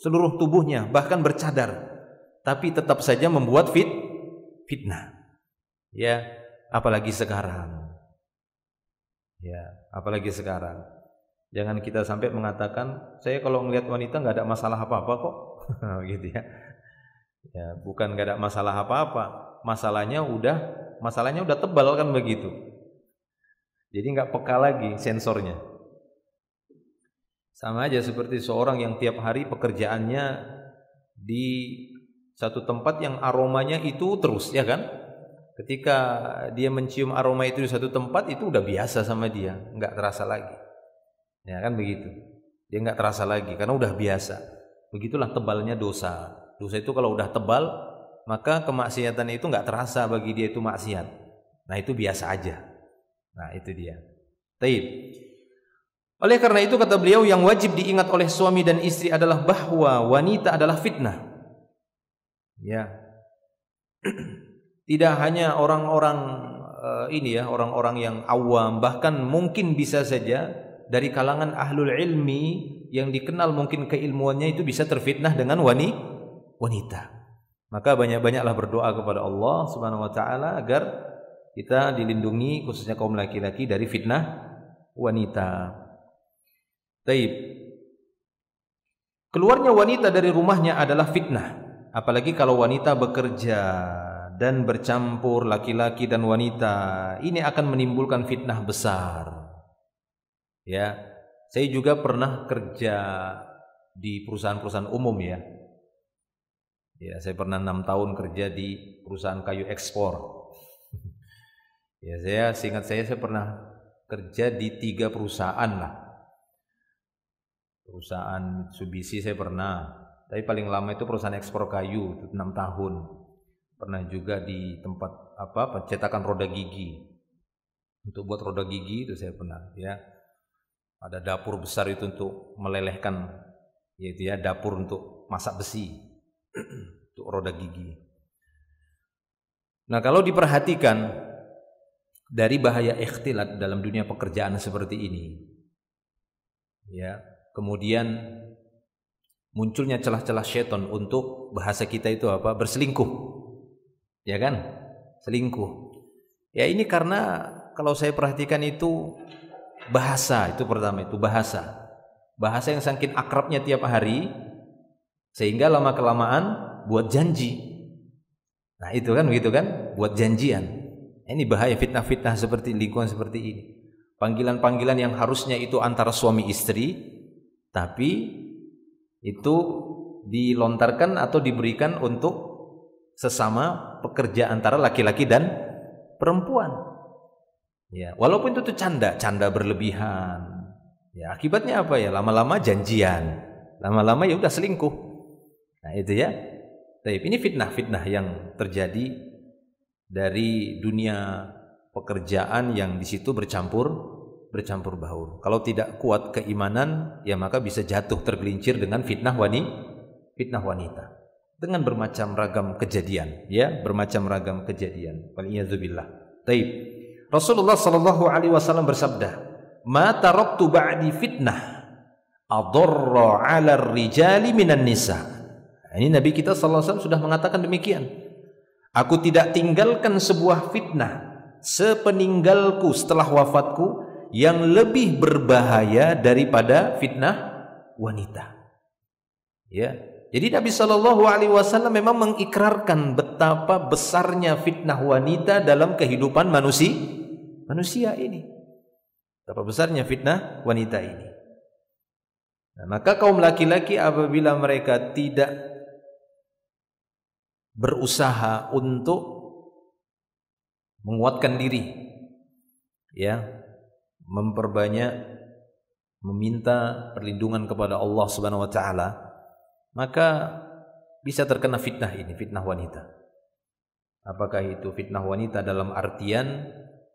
seluruh tubuhnya, bahkan bercadar. Tapi tetap saja membuat fitnah. Ya, apalagi sekarang. Ya, apalagi sekarang. Jangan kita sampai mengatakan, saya kalau melihat wanita nggak ada masalah apa-apa kok, gitu ya. Ya, bukan nggak ada masalah apa-apa, masalahnya udah tebal kan begitu. Jadi nggak peka lagi sensornya. Sama aja seperti seorang yang tiap hari pekerjaannya di satu tempat yang aromanya itu terus, ya kan? Ketika dia mencium aroma itu di satu tempat, itu udah biasa sama dia, nggak terasa lagi. Ya kan begitu. Dia nggak terasa lagi karena udah biasa. Begitulah tebalnya dosa. Dosa itu kalau udah tebal, maka kemaksiatan itu nggak terasa bagi dia itu maksiat. Nah itu biasa aja. Nah itu dia. Taib. Oleh karena itu kata beliau, yang wajib diingat oleh suami dan istri adalah bahwa wanita adalah fitnah. Ya. Tidak hanya orang-orang orang-orang yang awam, bahkan mungkin bisa saja dari kalangan ahlul ilmi yang dikenal mungkin keilmuannya itu bisa terfitnah dengan wanita. Maka banyak-banyaklah berdoa kepada Allah Subhanahu wa taala agar kita dilindungi khususnya kaum laki-laki dari fitnah wanita. Taib. Keluarnya wanita dari rumahnya adalah fitnah, apalagi kalau wanita bekerja dan bercampur laki-laki dan wanita. Ini akan menimbulkan fitnah besar. Ya, saya juga pernah kerja di perusahaan-perusahaan umum ya. Ya, saya pernah 6 tahun kerja di perusahaan kayu ekspor. Ya, seingat saya pernah kerja di 3 perusahaan lah. Perusahaan Mitsubishi saya pernah, tapi paling lama itu perusahaan ekspor kayu, itu 6 tahun. Pernah juga di tempat pencetakan roda gigi. Untuk buat roda gigi itu saya pernah ya. Ada dapur besar itu untuk melelehkan, yaitu ya dapur untuk masak besi untuk roda gigi. Nah, kalau diperhatikan dari bahaya ikhtilat dalam dunia pekerjaan seperti ini, ya, kemudian munculnya celah-celah syaitan untuk bahasa kita itu apa? Berselingkuh. Ya kan? Selingkuh. Ya ini karena kalau saya perhatikan itu bahasa, itu pertama itu bahasa. Bahasa yang saking akrabnya tiap hari sehingga lama-kelamaan buat janji. Nah, itu kan begitu kan? Buat janjian. Ini bahaya fitnah-fitnah seperti lingkungan seperti ini. Panggilan-panggilan yang harusnya itu antara suami istri, tapi itu dilontarkan atau diberikan untuk sesama pekerja antara laki-laki dan perempuan. Ya, walaupun itu canda berlebihan. Ya, akibatnya apa ya? Lama-lama janjian. Lama-lama ya udah selingkuh. Nah, itu ya. Tapi ini fitnah-fitnah yang terjadi dari dunia pekerjaan yang di situ bercampur baur. Kalau tidak kuat keimanan, ya maka bisa jatuh tergelincir dengan fitnah wanita. Dengan bermacam ragam kejadian, ya, bermacam ragam kejadian. Waliyadzubillah. Taib. Rasulullah sallallahu alaihi wasallam bersabda, "Ma taraktu ba'di fitnah adarra 'ala ar-rijali minan nisa." Ini Nabi kita sallallahu alaihi wasallam sudah mengatakan demikian. Aku tidak tinggalkan sebuah fitnah sepeninggalku setelah wafatku yang lebih berbahaya daripada fitnah wanita. Ya. Jadi Nabi Shallallahu Alaihi Wasallam memang mengikrarkan betapa besarnya fitnah wanita dalam kehidupan manusia ini. Betapa besarnya fitnah wanita ini. Nah, maka kaum laki-laki apabila mereka tidak berusaha untuk menguatkan diri, ya, memperbanyak meminta perlindungan kepada Allah Subhanahu wa taala, maka bisa terkena fitnah ini, fitnah wanita. Apakah itu fitnah wanita dalam artian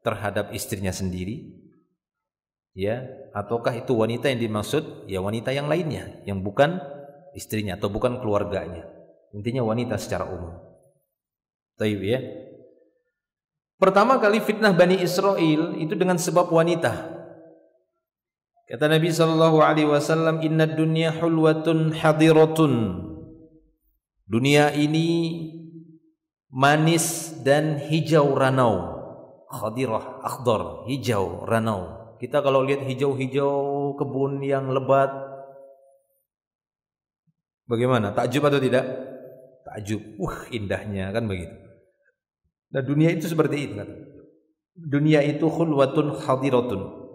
terhadap istrinya sendiri, ya, ataukah itu wanita yang dimaksud ya wanita yang lainnya yang bukan istrinya atau bukan keluarganya. Intinya wanita secara umum. Taib ya. Pertama kali fitnah Bani Israel itu dengan sebab wanita. Kata Nabi sallallahu alaihi wasallam, "Innad dunya hulwatun hadiratun." Dunia ini manis dan hijau ranau. Khadirah, akhdar, hijau ranau. Kita kalau lihat hijau-hijau kebun yang lebat, bagaimana? Takjub atau tidak? Takjub. Indahnya kan begitu. Nah, dunia itu seperti itu kan. Dunia itu khulwatun hadiratun.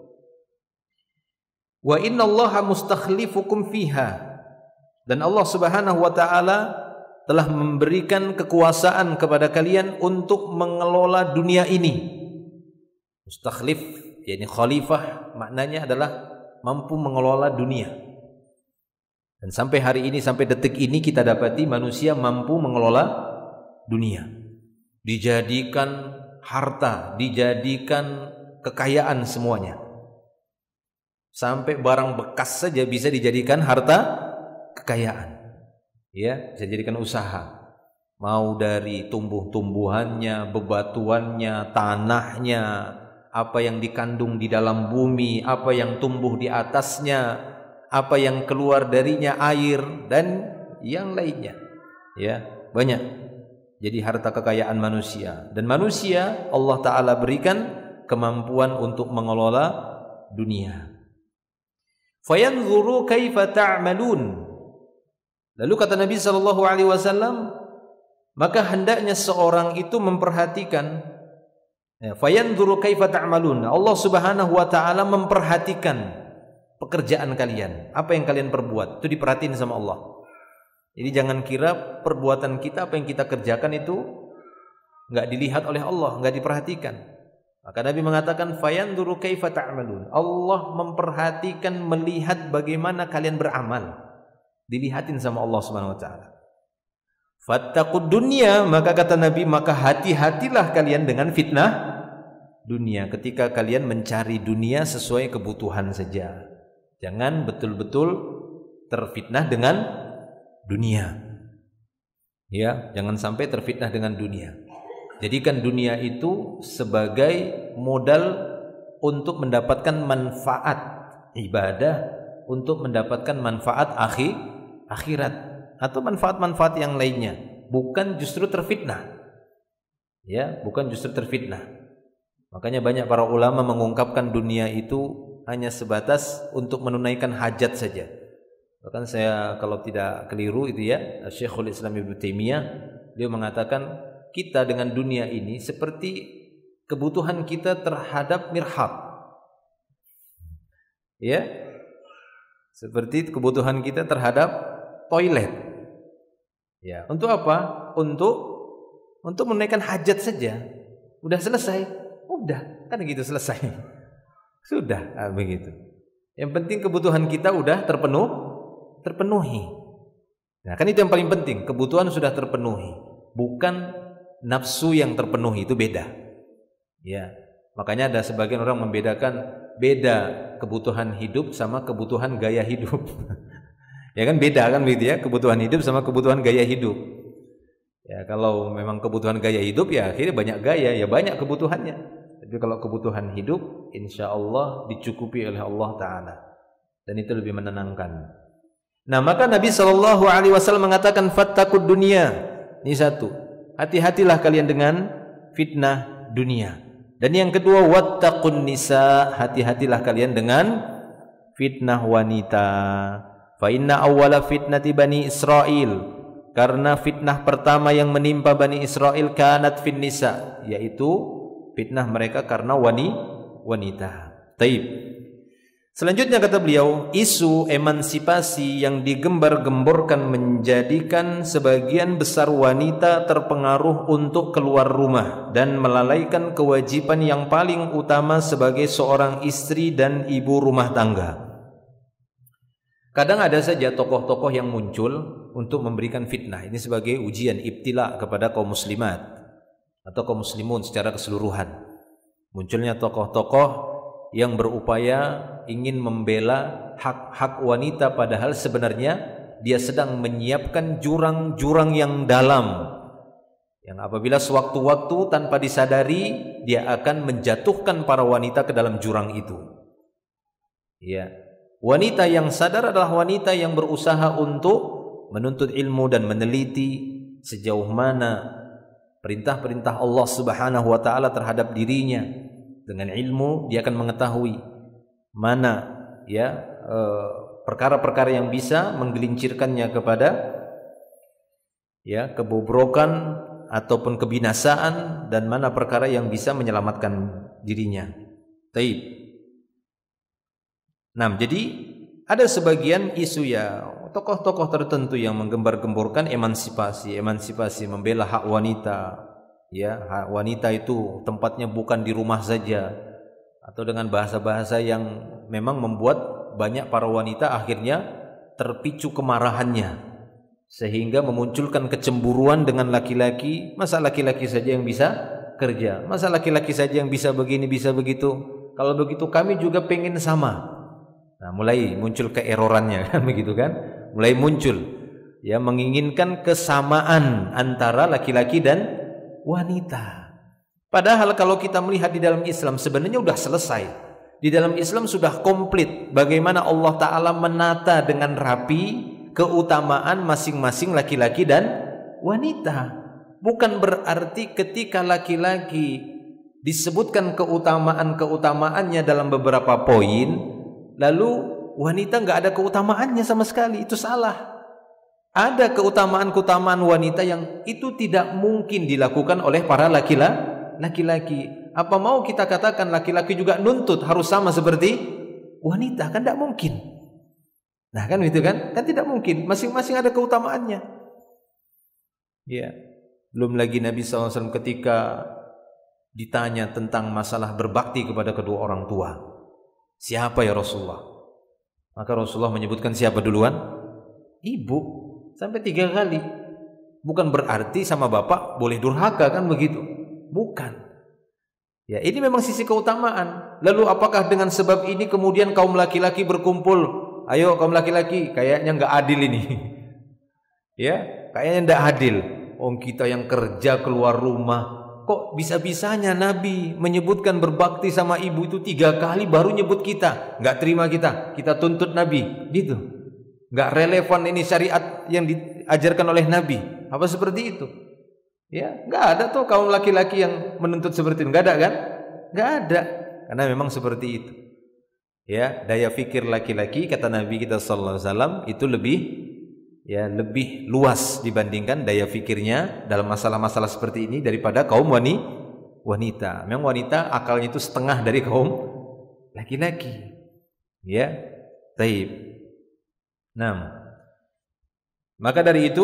Wa innallaha mustakhlifukum fiha. Dan Allah Subhanahu wa taala telah memberikan kekuasaan kepada kalian untuk mengelola dunia ini. Mustakhlif, yakni khalifah, maknanya adalah mampu mengelola dunia. Dan sampai hari ini, sampai detik ini kita dapati manusia mampu mengelola dunia. Dijadikan harta, dijadikan kekayaan semuanya. Sampai barang bekas saja bisa dijadikan harta kekayaan. Ya, bisa dijadikan usaha. Mau dari tumbuh-tumbuhannya, bebatuannya, tanahnya, apa yang dikandung di dalam bumi, apa yang tumbuh di atasnya, apa yang keluar darinya, air dan yang lainnya. Ya, banyak. Jadi harta kekayaan manusia, dan manusia Allah Ta'ala berikan kemampuan untuk mengelola dunia. Fayanzuru kaifa ta'malun. Lalu kata Nabi SAW, maka hendaknya seorang itu memperhatikan. Fayanzuru kaifa ta'malun. Allah Subhanahu wa taala memperhatikan pekerjaan kalian. Apa yang kalian perbuat itu diperhatiin sama Allah. Jadi jangan kira perbuatan kita, apa yang kita kerjakan itu enggak dilihat oleh Allah, enggak diperhatikan. Maka Nabi mengatakan fayanzuru kaifa ta'malun. Allah memperhatikan, melihat bagaimana kalian beramal. Dilihatin sama Allah Subhanahu wa taala. Fattaqud dunya, maka kata Nabi, maka hati-hatilah kalian dengan fitnah dunia. Ketika kalian mencari dunia sesuai kebutuhan saja, jangan betul-betul terfitnah dengan dunia. Ya, jangan sampai terfitnah dengan dunia. Jadikan dunia itu sebagai modal untuk mendapatkan manfaat ibadah, untuk mendapatkan manfaat akhirat, atau manfaat-manfaat yang lainnya, bukan justru terfitnah. Ya, bukan justru terfitnah. Makanya banyak para ulama mengungkapkan dunia itu hanya sebatas untuk menunaikan hajat saja. Bahkan saya kalau tidak keliru itu ya, Syekhul Islam Ibnu Taimiyah, dia mengatakan kita dengan dunia ini seperti kebutuhan kita terhadap mirhab. Ya. Seperti kebutuhan kita terhadap toilet. Ya, untuk apa? Untuk menunaikan hajat saja. Udah selesai. Udah, kan gitu selesai. Sudah, begitu. Yang penting kebutuhan kita udah terpenuhi. Nah, kan itu yang paling penting, kebutuhan sudah terpenuhi. Bukan nafsu yang terpenuhi, itu beda. Ya. Makanya ada sebagian orang membedakan beda kebutuhan hidup sama kebutuhan gaya hidup. Ya kan beda kan begitu ya, kebutuhan hidup sama kebutuhan gaya hidup. Ya, kalau memang kebutuhan gaya hidup ya akhirnya banyak gaya, ya banyak kebutuhannya. Tapi kalau kebutuhan hidup insya Allah dicukupi oleh Allah Ta'ala, dan itu lebih menenangkan. Nah, maka Nabi SAW mengatakan fattaqud dunya. Ini satu, hati-hatilah kalian dengan fitnah dunia. Dan yang kedua, wattaqun nisa, hati-hatilah kalian dengan fitnah wanita. Fa inna awwala fitnati Bani Israil, karena fitnah pertama yang menimpa Bani Israil kanat fin nisa, yaitu fitnah mereka karena wanita. Taib. Selanjutnya kata beliau, isu emansipasi yang digembar-gemborkan menjadikan sebagian besar wanita terpengaruh untuk keluar rumah dan melalaikan kewajiban yang paling utama sebagai seorang istri dan ibu rumah tangga. Kadang ada saja tokoh-tokoh yang muncul untuk memberikan fitnah. Ini sebagai ujian, ibtila kepada kaum muslimat atau kaum muslimun secara keseluruhan. Munculnya tokoh-tokoh yang berupaya ingin membela hak-hak wanita, padahal sebenarnya dia sedang menyiapkan jurang-jurang yang dalam, yang apabila sewaktu-waktu tanpa disadari dia akan menjatuhkan para wanita ke dalam jurang itu. Ya, wanita yang sadar adalah wanita yang berusaha untuk menuntut ilmu dan meneliti sejauh mana perintah-perintah Allah Subhanahu wa taala terhadap dirinya. Dengan ilmu dia akan mengetahui mana ya perkara-perkara yang bisa menggelincirkannya kepada ya kebobrokan ataupun kebinasaan, dan mana perkara yang bisa menyelamatkan dirinya. Taib. Nah, jadi ada sebagian isu ya tokoh-tokoh tertentu yang menggembar-gemborkan emansipasi, membela hak wanita. Ya, hak wanita itu tempatnya bukan di rumah saja, atau dengan bahasa-bahasa yang memang membuat banyak para wanita akhirnya terpicu kemarahannya, sehingga memunculkan kecemburuan dengan laki-laki. Masa laki-laki saja yang bisa kerja? Masa laki-laki saja yang bisa begini, bisa begitu? Kalau begitu kami juga pengen sama. Nah, mulai muncul keerorannya kan begitu kan? Mulai muncul ya, menginginkan kesamaan antara laki-laki dan wanita. Padahal kalau kita melihat di dalam Islam sebenarnya sudah selesai. Di dalam Islam sudah komplit bagaimana Allah Ta'ala menata dengan rapi keutamaan masing-masing laki-laki dan wanita. Bukan berarti ketika laki-laki disebutkan keutamaan-keutamaannya dalam beberapa poin, lalu wanita nggak ada keutamaannya sama sekali. Itu salah. Ada keutamaan-keutamaan wanita yang itu tidak mungkin dilakukan oleh para laki-laki. Apa mau kita katakan laki-laki juga nuntut harus sama seperti wanita? Kan tidak mungkin. Nah kan itu kan tidak mungkin. Masing-masing ada keutamaannya. Ya, belum lagi Nabi SAW ketika ditanya tentang masalah berbakti kepada kedua orang tua, siapa ya Rasulullah? Maka Rasulullah menyebutkan siapa duluan? Ibu. Sampai 3 kali. Bukan berarti sama bapak boleh durhaka kan begitu. Bukan. Ya, ini memang sisi keutamaan. Lalu apakah dengan sebab ini kemudian kaum laki-laki berkumpul? Ayo kaum laki-laki, kayaknya nggak adil ini. Ya, kayaknya nggak adil. Kita yang kerja keluar rumah, kok bisa-bisanya Nabi menyebutkan berbakti sama ibu itu 3 kali baru nyebut kita. Nggak terima kita tuntut Nabi, gitu. Nggak relevan ini syariat yang diajarkan oleh Nabi. Apa seperti itu? Ya, nggak ada tuh kaum laki-laki yang menuntut seperti itu. Nggak ada kan? Nggak ada. Karena memang seperti itu. Ya, daya fikir laki-laki kata Nabi kita sallallahu alaihi wasallam itu lebih luas dibandingkan daya fikirnya dalam masalah-masalah seperti ini daripada kaum wanita. Memang wanita akalnya itu setengah dari kaum laki-laki. Ya, taib. Nah, maka dari itu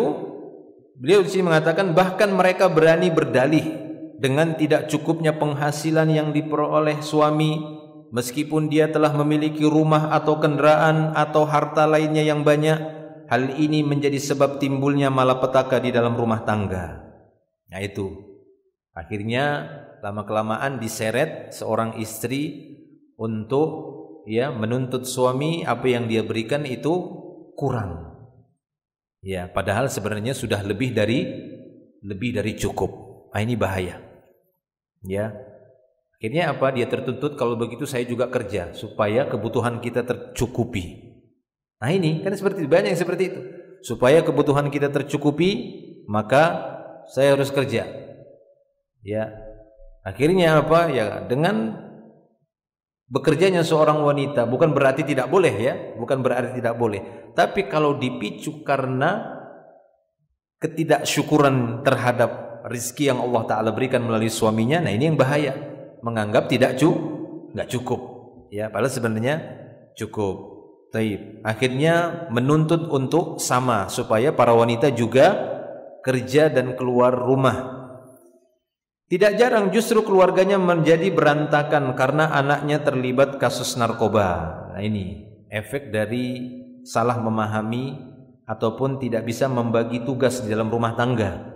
beliau di sini mengatakan bahkan mereka berani berdalih dengan tidak cukupnya penghasilan yang diperoleh suami meskipun dia telah memiliki rumah atau kendaraan atau harta lainnya yang banyak. Hal ini menjadi sebab timbulnya malapetaka di dalam rumah tangga. Nah itu akhirnya lama-kelamaan diseret seorang istri untuk menuntut suami apa yang dia berikan itu kurang. Ya, padahal sebenarnya sudah lebih dari cukup. Nah, ini bahaya. Ya. Akhirnya apa? Dia tertuntut kalau begitu saya juga kerja supaya kebutuhan kita tercukupi. Nah, ini kan seperti banyak yang seperti itu. Supaya kebutuhan kita tercukupi, maka saya harus kerja. Ya. Akhirnya apa? Ya, dengan bekerjanya seorang wanita bukan berarti tidak boleh ya, bukan berarti tidak boleh. Tapi kalau dipicu karena ketidaksyukuran terhadap rezeki yang Allah Ta'ala berikan melalui suaminya, nah ini yang bahaya. Menganggap nggak cukup. Ya, padahal sebenarnya cukup. Taib. Akhirnya menuntut untuk sama supaya para wanita juga kerja dan keluar rumah. Tidak jarang justru keluarganya menjadi berantakan karena anaknya terlibat kasus narkoba. Nah ini efek dari salah memahami ataupun tidak bisa membagi tugas di dalam rumah tangga.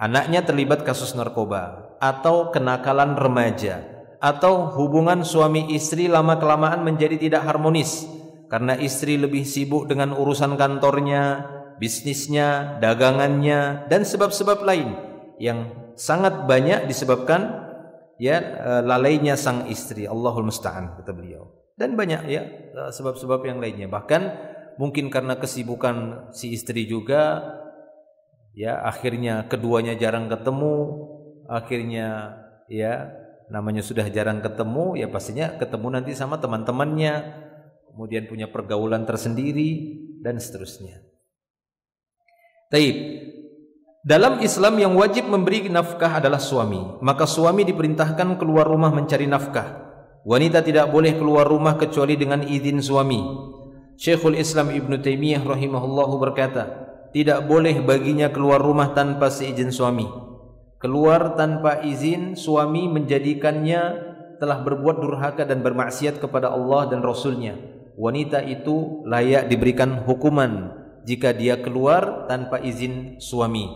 Anaknya terlibat kasus narkoba atau kenakalan remaja atau hubungan suami istri lama-kelamaan menjadi tidak harmonis karena istri lebih sibuk dengan urusan kantornya, bisnisnya, dagangannya dan sebab-sebab lain yang sangat banyak disebabkan lalainya sang istri. Allahul musta'an kata beliau. Dan banyak sebab-sebab yang lainnya. Bahkan mungkin karena kesibukan si istri juga, akhirnya keduanya jarang ketemu. Akhirnya namanya sudah jarang ketemu, pastinya ketemu nanti sama teman-temannya, kemudian punya pergaulan tersendiri dan seterusnya. Taib. Dalam Islam yang wajib memberi nafkah adalah suami. Maka suami diperintahkan keluar rumah mencari nafkah. Wanita tidak boleh keluar rumah kecuali dengan izin suami. Syekhul Islam Ibnu Taimiyah rahimahullahu berkata, tidak boleh baginya keluar rumah tanpa seizin suami. Keluar tanpa izin suami menjadikannya telah berbuat durhaka dan bermaksiat kepada Allah dan Rasulnya. Wanita itu layak diberikan hukuman jika dia keluar tanpa izin suami.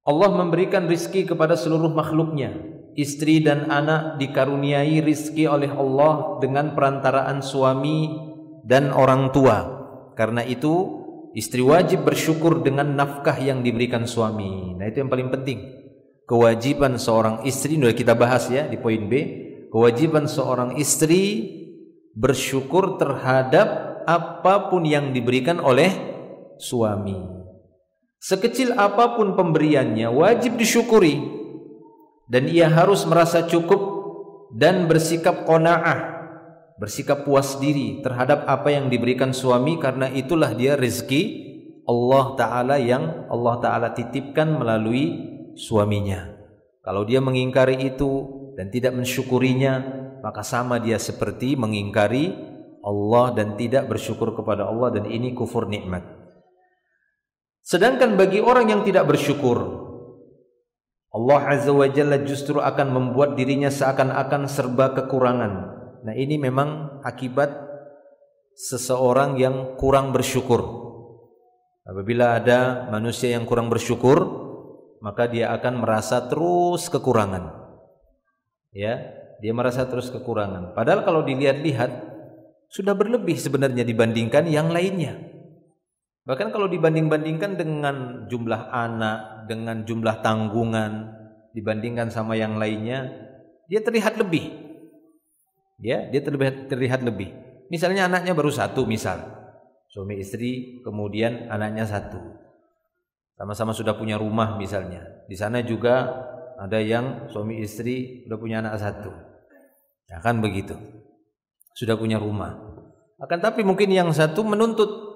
Allah memberikan rizki kepada seluruh makhluknya. Istri dan anak dikaruniai rizki oleh Allah dengan perantaraan suami dan orang tua. Karena itu istri wajib bersyukur dengan nafkah yang diberikan suami. Nah, itu yang paling penting. Kewajiban seorang istri, sudah kita bahas ya di poin B. Kewajiban seorang istri bersyukur terhadap apapun yang diberikan oleh suami. Sekecil apapun pemberiannya wajib disyukuri, dan ia harus merasa cukup dan bersikap qanaah, bersikap puas diri terhadap apa yang diberikan suami, karena itulah dia rezeki Allah Ta'ala yang Allah Ta'ala titipkan melalui suaminya. Kalau dia mengingkari itu dan tidak mensyukurinya, maka sama dia seperti mengingkari Allah dan tidak bersyukur kepada Allah, dan ini kufur nikmat. Sedangkan bagi orang yang tidak bersyukur, Allah Azza wa Jalla justru akan membuat dirinya seakan-akan serba kekurangan. Nah, ini memang akibat seseorang yang kurang bersyukur. Apabila ada manusia yang kurang bersyukur, maka dia akan merasa terus kekurangan. Ya, dia merasa terus kekurangan. Padahal kalau dilihat-lihat sudah berlebih sebenarnya dibandingkan yang lainnya. Bahkan kalau dibanding-bandingkan dengan jumlah anak, dengan jumlah tanggungan, dibandingkan sama yang lainnya, dia terlihat lebih. Ya, dia terlihat lebih. Misalnya anaknya baru satu, misal suami istri, kemudian anaknya satu, sama-sama sudah punya rumah misalnya. Di sana juga ada yang suami istri sudah punya anak satu, ya kan begitu, sudah punya rumah. Akan tapi mungkin yang satu menuntut.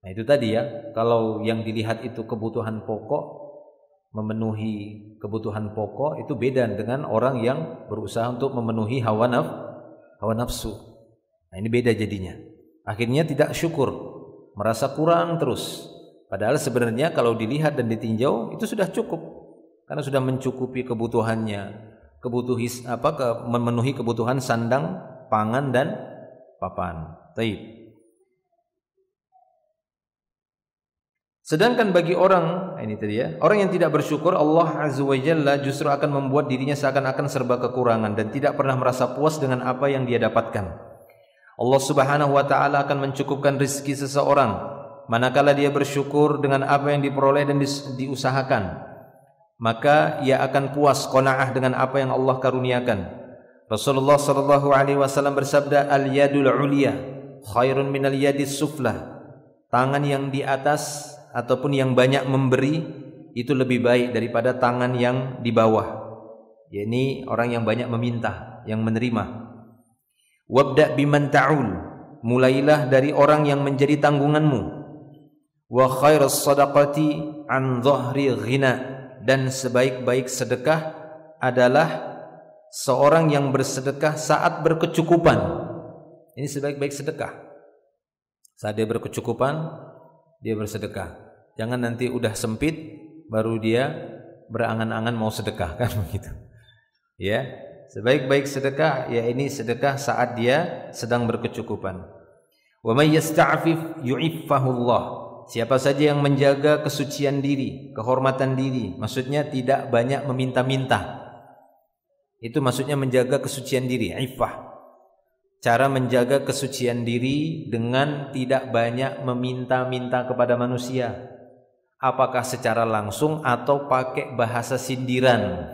Nah, itu tadi ya, kalau yang dilihat itu kebutuhan pokok, memenuhi kebutuhan pokok, itu beda dengan orang yang berusaha untuk memenuhi hawa nafsu. Nah, ini beda jadinya. Akhirnya tidak syukur, merasa kurang terus. Padahal sebenarnya kalau dilihat dan ditinjau itu sudah cukup, karena sudah mencukupi kebutuhannya, memenuhi kebutuhan sandang, pangan dan papan. Taib. Sedangkan bagi orang, ini tadi ya, orang yang tidak bersyukur, Allah Azza wa Jalla justru akan membuat dirinya seakan-akan serba kekurangan dan tidak pernah merasa puas dengan apa yang dia dapatkan. Allah Subhanahu wa taala akan mencukupkan rezeki seseorang manakala dia bersyukur dengan apa yang diperoleh dan diusahakan. Maka ia akan puas, qanaah dengan apa yang Allah karuniakan. Rasulullah sallallahu alaihi wasallam bersabda, al-yadul ulya khairun minal yadis suflah. Tangan yang di atas ataupun yang banyak memberi itu lebih baik daripada tangan yang di bawah. Yakni orang yang banyak meminta, yang menerima. Wabda biman ta'ul, mulailah dari orang yang menjadi tanggunganmu. Wa khairus sadaqati an dhahri ghina, dan sebaik-baik sedekah adalah seorang yang bersedekah saat berkecukupan. Ini sebaik-baik sedekah. Saat dia berkecukupan, dia bersedekah. Jangan nanti udah sempit baru dia berangan-angan mau sedekah, kan begitu. Ya, sebaik-baik sedekah ya ini sedekah saat dia sedang berkecukupan. Wa may yasta'fif yu'iffahullah. Siapa saja yang menjaga kesucian diri, kehormatan diri, maksudnya tidak banyak meminta-minta. Itu maksudnya menjaga kesucian diri, iffah. Cara menjaga kesucian diri dengan tidak banyak meminta-minta kepada manusia. Apakah secara langsung atau pakai bahasa sindiran.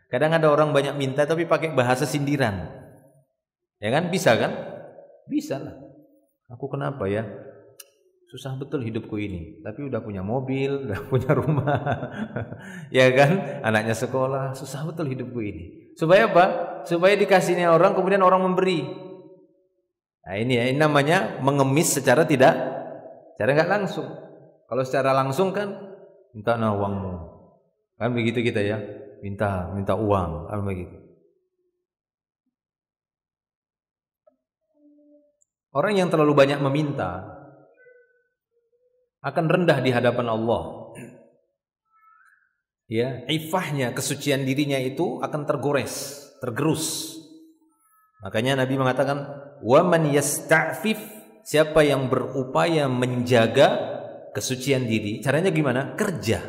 Kadang ada orang banyak minta tapi pakai bahasa sindiran. Ya kan? Bisa kan? Bisa lah. Aku kenapa ya? Susah betul hidupku ini. Tapi udah punya mobil, udah punya rumah. Ya kan? Anaknya sekolah. Susah betul hidupku ini. Supaya apa? Supaya dikasihnya orang, kemudian orang memberi. Nah ini ya, ini namanya mengemis secara nggak langsung. Kalau secara langsung kan minta uangmu, kan begitu kita ya, minta uang, kan begitu. Orang yang terlalu banyak meminta akan rendah di hadapan Allah. Ya, ifahnya, kesucian dirinya itu akan tergores, tergerus. Makanya Nabi mengatakan, "Wa man yasta'fif," siapa yang berupaya menjaga kesucian diri, caranya gimana? Kerja.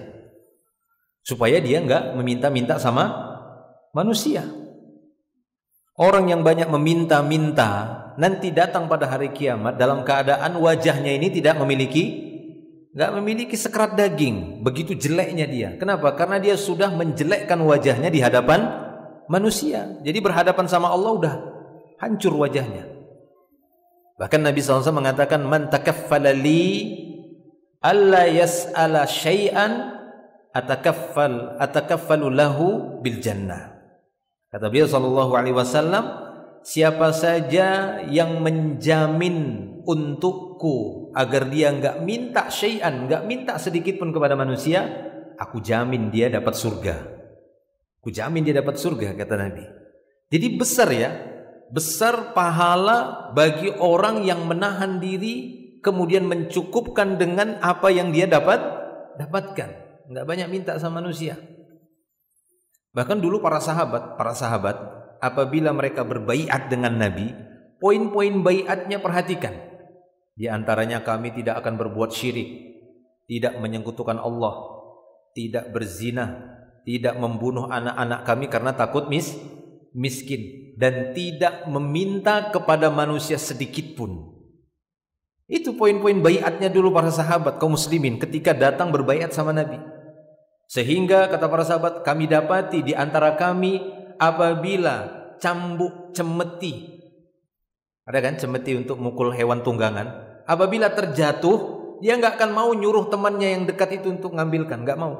Supaya dia enggak meminta-minta sama manusia. Orang yang banyak meminta-minta nanti datang pada hari kiamat dalam keadaan wajahnya ini enggak memiliki sekerat daging. Begitu jeleknya dia. Kenapa? Karena dia sudah menjelekkan wajahnya di hadapan manusia. Jadi berhadapan sama Allah udah hancur wajahnya. Bahkan Nabi SAW mengatakan, "Man takaffala li alla yas'ala syai'an atakaffalu lahu bil jannah." Kata beliau sallallahu alaihi wasallam, siapa saja yang menjamin untukku agar dia enggak minta syai'an, enggak minta sedikit pun kepada manusia, aku jamin dia dapat surga. Aku jamin dia dapat surga, kata Nabi. Jadi besar ya, besar pahala bagi orang yang menahan diri kemudian mencukupkan dengan apa yang dia dapatkan. Enggak banyak minta sama manusia. Bahkan dulu para sahabat apabila mereka berbaiat dengan Nabi, poin-poin baiatnya perhatikan. Di antaranya, kami tidak akan berbuat syirik, tidak menyekutukan Allah, tidak berzina, tidak membunuh anak-anak kami karena takut miskin, dan tidak meminta kepada manusia sedikit pun. Itu poin-poin baiatnya dulu para sahabat kaum muslimin ketika datang berbaiat sama Nabi. Sehingga kata para sahabat, kami dapati di antara kami apabila cambuk cemeti, ada kan cemeti untuk mukul hewan tunggangan, apabila terjatuh dia nggak akan mau nyuruh temannya yang dekat itu untuk ngambilkan, nggak mau.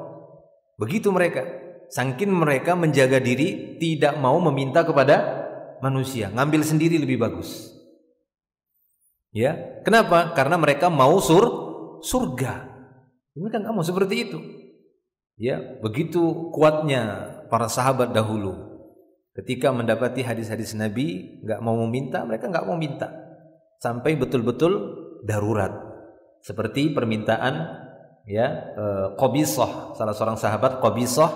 Begitu mereka, saking mereka menjaga diri, tidak mau meminta kepada manusia, ngambil sendiri lebih bagus. Ya, kenapa? Karena mereka mau surga. Mereka nggak mau seperti itu. Ya, begitu kuatnya para sahabat dahulu. Ketika mendapati hadis-hadis Nabi, nggak mau meminta, mereka nggak mau minta. Sampai betul-betul darurat. Seperti permintaan ya Qabisah, salah seorang sahabat Qabisah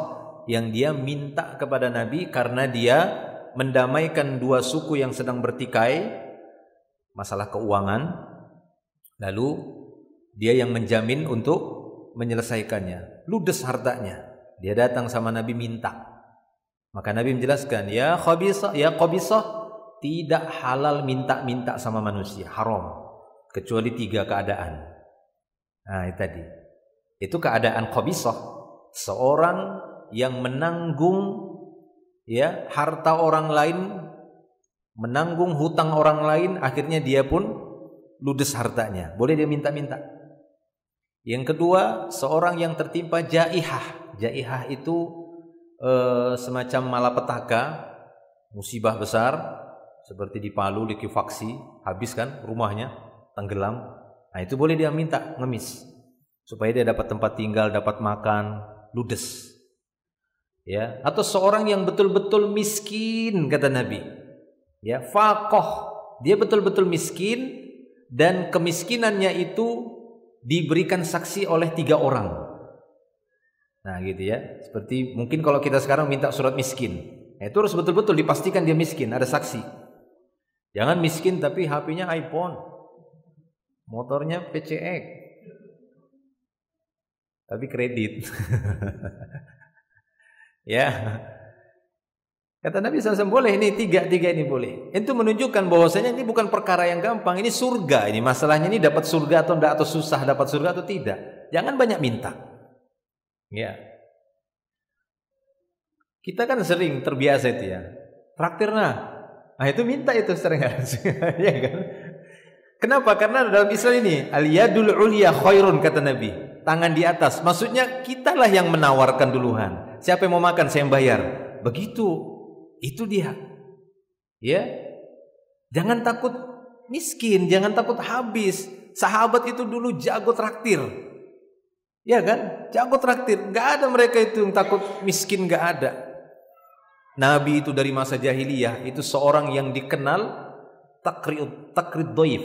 yang dia minta kepada Nabi karena dia mendamaikan dua suku yang sedang bertikai masalah keuangan. Lalu dia yang menjamin untuk menyelesaikannya, ludes hartanya. Dia datang sama Nabi minta. Maka Nabi menjelaskan, ya Qabisah, tidak halal minta-minta sama manusia, haram, kecuali 3 keadaan. Nah, itu tadi. Itu keadaan Qabisah, seorang yang menanggung ya harta orang lain, menanggung hutang orang lain, akhirnya dia pun ludes hartanya. Boleh dia minta-minta. Yang kedua, seorang yang tertimpa jaihah. Jaihah itu semacam malapetaka, musibah besar, seperti di Palu, likuifaksi, habis kan rumahnya, tenggelam. Nah, itu boleh dia minta ngemis, supaya dia dapat tempat tinggal, dapat makan, ludes. Ya, atau seorang yang betul-betul miskin, kata Nabi. Ya, faqah, dia betul-betul miskin dan kemiskinannya itu diberikan saksi oleh 3 orang. Nah, gitu ya. Seperti mungkin kalau kita sekarang minta surat miskin, itu harus betul-betul dipastikan dia miskin, ada saksi. Jangan miskin tapi HP-nya iPhone, motornya PCX, tapi kredit. Ya. Kata Nabi SAW, boleh ini tiga ini boleh. Itu menunjukkan bahwasanya ini bukan perkara yang gampang, ini surga. Ini masalahnya ini dapat surga atau enggak, atau susah dapat surga atau tidak. Jangan banyak minta. Ya. Kita kan sering terbiasa itu ya. Traktir nah itu minta itu sering. Ya kan? Kenapa? Karena dalam Islam ini al-yadul ulya khairun, kata Nabi. Tangan di atas. Maksudnya kitalah yang menawarkan duluan. Siapa yang mau makan saya yang bayar. Begitu. Itu dia. Ya. Jangan takut miskin, jangan takut habis. Sahabat itu dulu jago traktir. Ya kan? Jago traktir. Enggak ada mereka itu yang takut miskin, enggak ada. Nabi itu dari masa jahiliyah itu seorang yang dikenal takrid dhaif.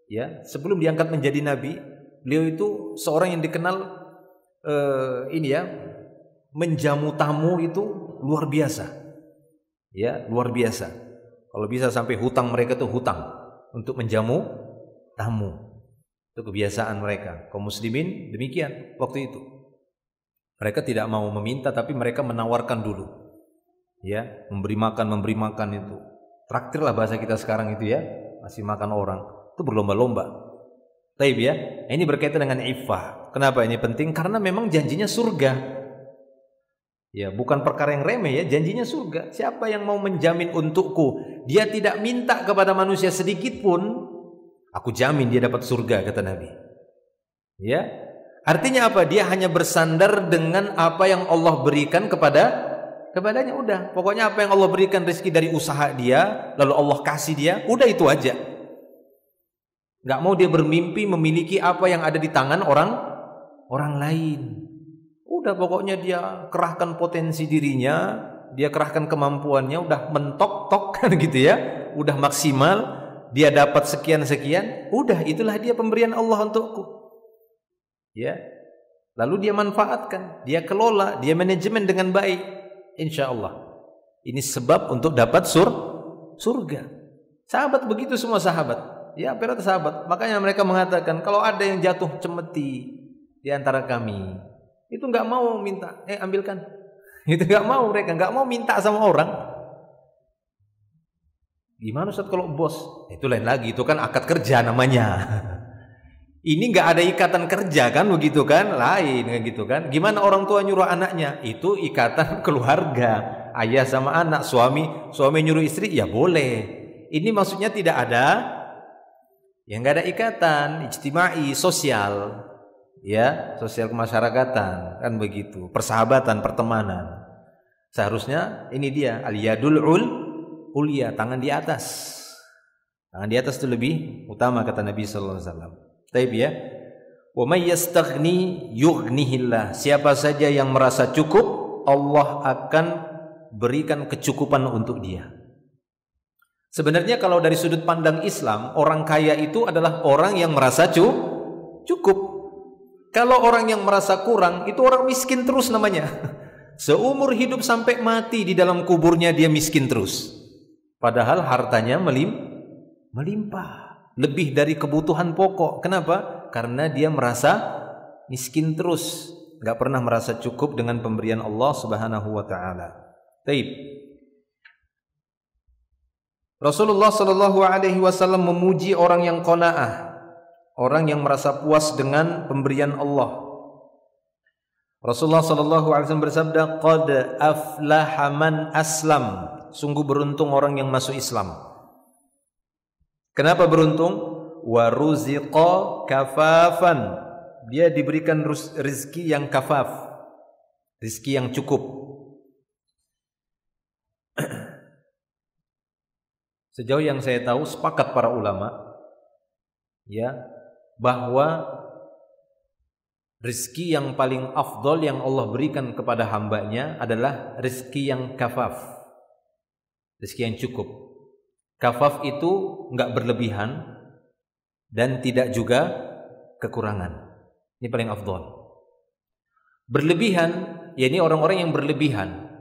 Ya, sebelum diangkat menjadi nabi, beliau itu seorang yang dikenal menjamu tamu itu luar biasa. Ya, luar biasa. Kalau bisa sampai hutang mereka tuh hutang untuk menjamu tamu. Itu kebiasaan mereka. Kaum muslimin demikian waktu itu. Mereka tidak mau meminta tapi mereka menawarkan dulu. Ya, memberi makan itu. Traktir lah bahasa kita sekarang itu ya, masih makan orang. Itu berlomba-lomba. Taib ya. Ini berkaitan dengan iffah. Kenapa ini penting? Karena memang janjinya surga. Ya, bukan perkara yang remeh ya, janjinya surga. Siapa yang mau menjamin untukku, dia tidak minta kepada manusia sedikit pun, aku jamin dia dapat surga, kata Nabi. Ya. Artinya apa? Dia hanya bersandar dengan apa yang Allah berikan kepadanya. Udah, pokoknya apa yang Allah berikan rezeki dari usaha dia, lalu Allah kasih dia, udah itu aja. Gak mau dia bermimpi memiliki apa yang ada di tangan orang lain. Udah pokoknya dia kerahkan potensi dirinya, dia kerahkan kemampuannya, udah mentok-tok kan gitu ya, udah maksimal, dia dapat sekian-sekian, udah itulah dia pemberian Allah untukku. Ya. Lalu dia manfaatkan, dia kelola, dia manajemen dengan baik. Insya Allah. Ini sebab untuk dapat surga. Sahabat begitu semua sahabat. Ya, para sahabat. Makanya mereka mengatakan kalau ada yang jatuh cemeti di antara kami, itu nggak mau minta, ambilkan. Itu nggak mau, mereka nggak mau minta sama orang. Gimana Ustaz kalau bos? Itu lain lagi, itu kan akad kerja namanya. Ini nggak ada ikatan kerja kan, begitu kan? Lain kan gitu kan? Gimana orang tua nyuruh anaknya? Itu ikatan keluarga, ayah sama anak, suami nyuruh istri, ya boleh. Ini maksudnya tidak ada, ya nggak ada ikatan ijtimai, sosial. Ya, sosial kemasyarakatan kan begitu, persahabatan, pertemanan. Seharusnya ini dia al-yadul ulya, tangan di atas. Tangan di atas itu lebih utama kata Nabi sallallahu alaihi wasallam. Taib ya. Wa may yastaghni yughnihillah. Siapa saja yang merasa cukup, Allah akan berikan kecukupan untuk dia. Sebenarnya kalau dari sudut pandang Islam, orang kaya itu adalah orang yang merasa cukup. Kalau orang yang merasa kurang, itu orang miskin terus namanya. Seumur hidup sampai mati di dalam kuburnya dia miskin terus. Padahal hartanya melimpah. Lebih dari kebutuhan pokok. Kenapa? Karena dia merasa miskin terus. Gak pernah merasa cukup dengan pemberian Allah Subhanahu wa ta'ala. Taib. Rasulullah sallallahu alaihi wasallam memuji orang yang qanaah. Orang yang merasa puas dengan pemberian Allah. Rasulullah sallallahu alaihi wasallam bersabda, "Qad aflaha man aslam." Sungguh beruntung orang yang masuk Islam. Kenapa beruntung? Wa ruziqa kafafan. Dia diberikan rezeki yang kafaf. Rezeki yang cukup. Sejauh yang saya tahu sepakat para ulama ya bahwa rezeki yang paling afdol yang Allah berikan kepada hambanya adalah rezeki yang kafaf, rezeki yang cukup. Kafaf itu enggak berlebihan dan tidak juga kekurangan. Ini paling afdol. Berlebihan, ya ini orang-orang yang berlebihan,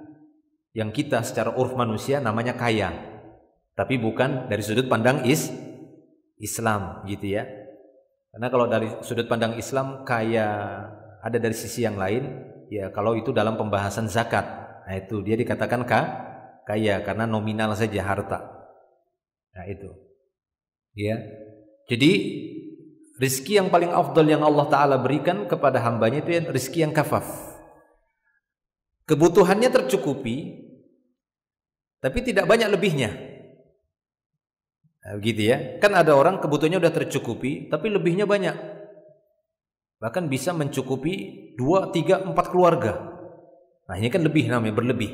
yang kita secara urf manusia namanya kaya, tapi bukan dari sudut pandang Islam gitu ya. Karena kalau dari sudut pandang Islam kaya ada dari sisi yang lain, ya kalau itu dalam pembahasan zakat, nah itu dia dikatakan kaya karena nominal saja harta. Nah itu. Ya. Jadi rezeki yang paling afdal yang Allah Ta'ala berikan kepada hambanya itu rezeki yang kafaf. Kebutuhannya tercukupi, tapi tidak banyak lebihnya. Nah, begitu ya. Kan ada orang kebutuhannya udah tercukupi, tapi lebihnya banyak. Bahkan bisa mencukupi 2, 3, 4 keluarga. Nah ini kan lebih namanya, berlebih.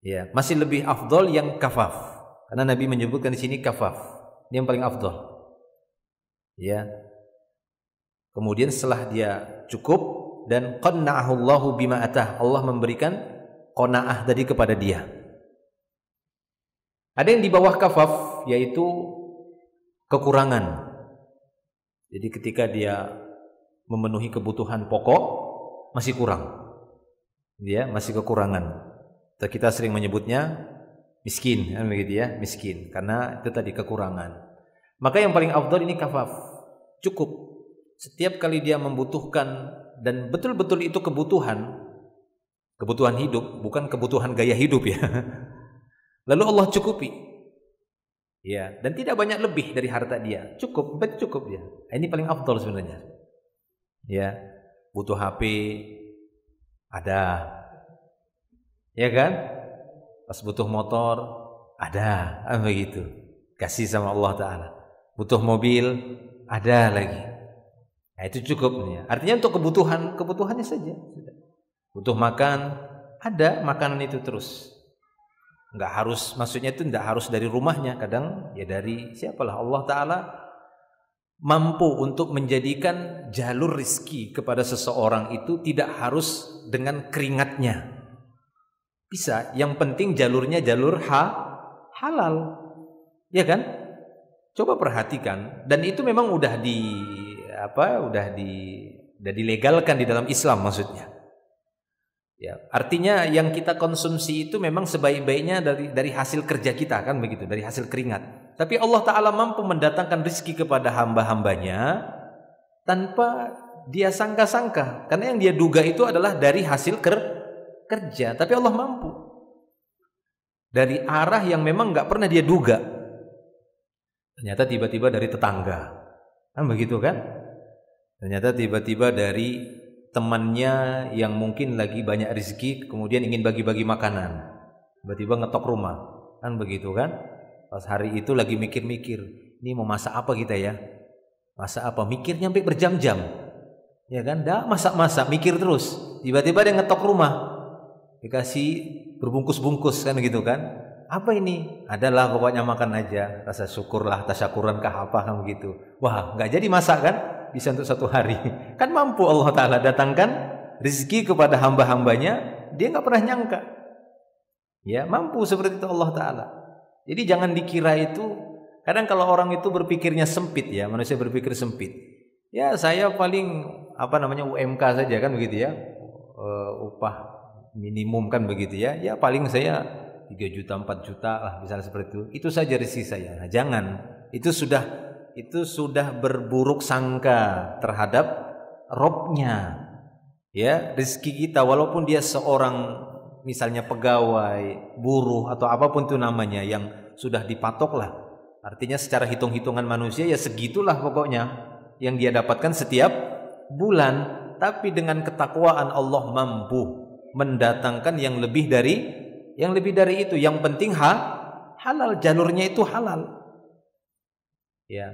Ya, masih lebih afdal yang kafaf. Karena Nabi menyebutkan di sini kafaf. Ini yang paling afdal. Ya. Kemudian setelah dia cukup dan qanna'ahu Allahu bima atah, Allah memberikan qanaah tadi kepada dia. Ada yang di bawah kafaf, yaitu kekurangan. Jadi ketika dia memenuhi kebutuhan pokok masih kurang, dia masih kekurangan. Kita sering menyebutnya miskin, kan begitu ya, miskin, karena itu tadi kekurangan. Maka yang paling afdal ini kafaf, cukup. Setiap kali dia membutuhkan dan betul-betul itu kebutuhan hidup, bukan kebutuhan gaya hidup ya. Lalu Allah cukupi. Ya, dan tidak banyak lebih dari harta dia. Cukup, betul cukup dia. Ini paling afdal sebenarnya. Ya, butuh HP ada. Ya kan? Pas butuh motor ada, begitu. Kasih sama Allah Ta'ala. Butuh mobil ada lagi. Nah, itu cukup ya. Artinya untuk kebutuhannya saja. Butuh makan ada makanan itu terus. Enggak harus, maksudnya itu enggak harus dari rumahnya, kadang ya dari siapalah. Allah Ta'ala mampu untuk menjadikan jalur rizki kepada seseorang itu tidak harus dengan keringatnya. Bisa, yang penting jalurnya jalur halal. Ya kan? Coba perhatikan, dan itu memang udah dilegalkan di dalam Islam maksudnya. Ya, artinya yang kita konsumsi itu memang sebaik-baiknya dari hasil kerja kita, kan begitu, dari hasil keringat. Tapi Allah Ta'ala mampu mendatangkan rizki kepada hamba-hambanya tanpa dia sangka-sangka, karena yang dia duga itu adalah dari hasil kerja. Tapi Allah mampu dari arah yang memang nggak pernah dia duga. Ternyata tiba-tiba dari tetangga, kan begitu kan? Ternyata tiba-tiba dari temannya yang mungkin lagi banyak rezeki, kemudian ingin bagi-bagi makanan, tiba-tiba ngetok rumah, kan begitu kan? Pas hari itu lagi mikir-mikir, ini mau masak apa kita ya? Masak apa? Mikirnya sampai berjam-jam, ya kan? Dah masak-masak, mikir terus. Tiba-tiba dia ngetok rumah, dikasih berbungkus-bungkus, kan gitu kan? Apa ini? Adalah pokoknya makan aja, rasa syukurlah, tasyakuran kah apa, kan begitu. Wah, nggak jadi masak kan? Bisa untuk satu hari. Kan mampu Allah Ta'ala datangkan rezeki kepada hamba-hambanya, dia nggak pernah nyangka. Ya, mampu seperti itu Allah Ta'ala. Jadi jangan dikira itu, kadang kalau orang itu berpikirnya sempit ya, manusia berpikir sempit. Ya saya paling UMK saja, kan begitu ya, upah minimum, kan begitu ya. Ya paling saya 3 juta 4 juta lah, misalnya seperti itu. Itu saja rezeki saya. Nah, jangan. Itu sudah berburuk sangka terhadap Robnya. Ya, rezeki kita walaupun dia seorang misalnya pegawai, buruh atau apapun itu namanya yang sudah dipatok lah. Artinya secara hitung-hitungan manusia ya segitulah pokoknya yang dia dapatkan setiap bulan. Tapi dengan ketakwaan Allah mampu mendatangkan yang lebih dari itu. Yang penting halal, jalurnya itu halal. Ya,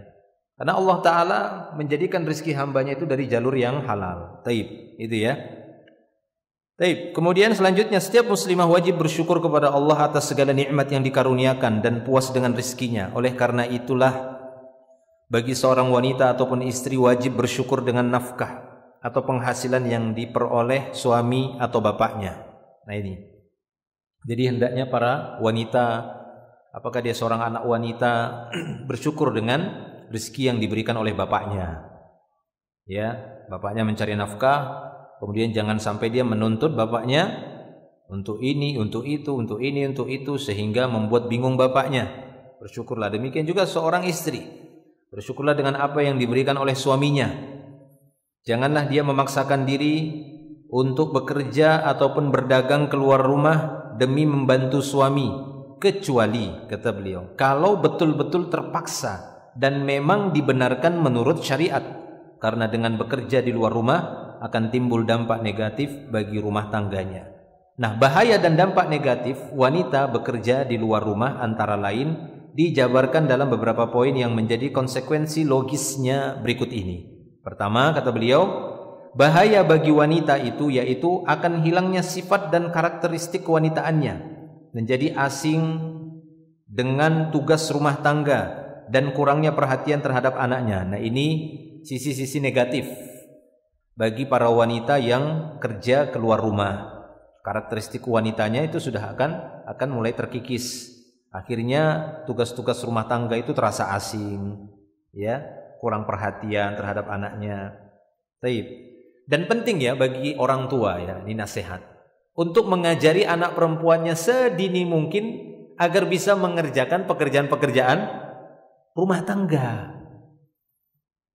karena Allah Ta'ala menjadikan rezeki hambanya itu dari jalur yang halal. Taib, itu ya. Taib. Kemudian selanjutnya, setiap muslimah wajib bersyukur kepada Allah atas segala nikmat yang dikaruniakan dan puas dengan rezekinya. Oleh karena itulah bagi seorang wanita ataupun istri wajib bersyukur dengan nafkah atau penghasilan yang diperoleh suami atau bapaknya. Nah ini. Jadi hendaknya para wanita, apakah dia seorang anak wanita, bersyukur dengan rezeki yang diberikan oleh bapaknya. Ya, bapaknya mencari nafkah, kemudian jangan sampai dia menuntut bapaknya untuk ini, untuk itu, untuk ini, untuk itu, sehingga membuat bingung bapaknya. Bersyukurlah. Demikian juga seorang istri, bersyukurlah dengan apa yang diberikan oleh suaminya. Janganlah dia memaksakan diri untuk bekerja ataupun berdagang keluar rumah demi membantu suami, kecuali, kata beliau, kalau betul-betul terpaksa dan memang dibenarkan menurut syariat, karena dengan bekerja di luar rumah akan timbul dampak negatif bagi rumah tangganya. Nah, bahaya dan dampak negatif wanita bekerja di luar rumah antara lain dijabarkan dalam beberapa poin yang menjadi konsekuensi logisnya berikut ini. Pertama, kata beliau, bahaya bagi wanita itu yaitu akan hilangnya sifat dan karakteristik kewanitaannya, menjadi asing dengan tugas rumah tangga dan kurangnya perhatian terhadap anaknya. Nah, ini sisi-sisi negatif bagi para wanita yang kerja keluar rumah. Karakteristik wanitanya itu sudah akan mulai terkikis. Akhirnya tugas-tugas rumah tangga itu terasa asing, ya, kurang perhatian terhadap anaknya. Taib. Dan penting ya bagi orang tua ya, ini nasihat, untuk mengajari anak perempuannya sedini mungkin agar bisa mengerjakan pekerjaan-pekerjaan rumah tangga.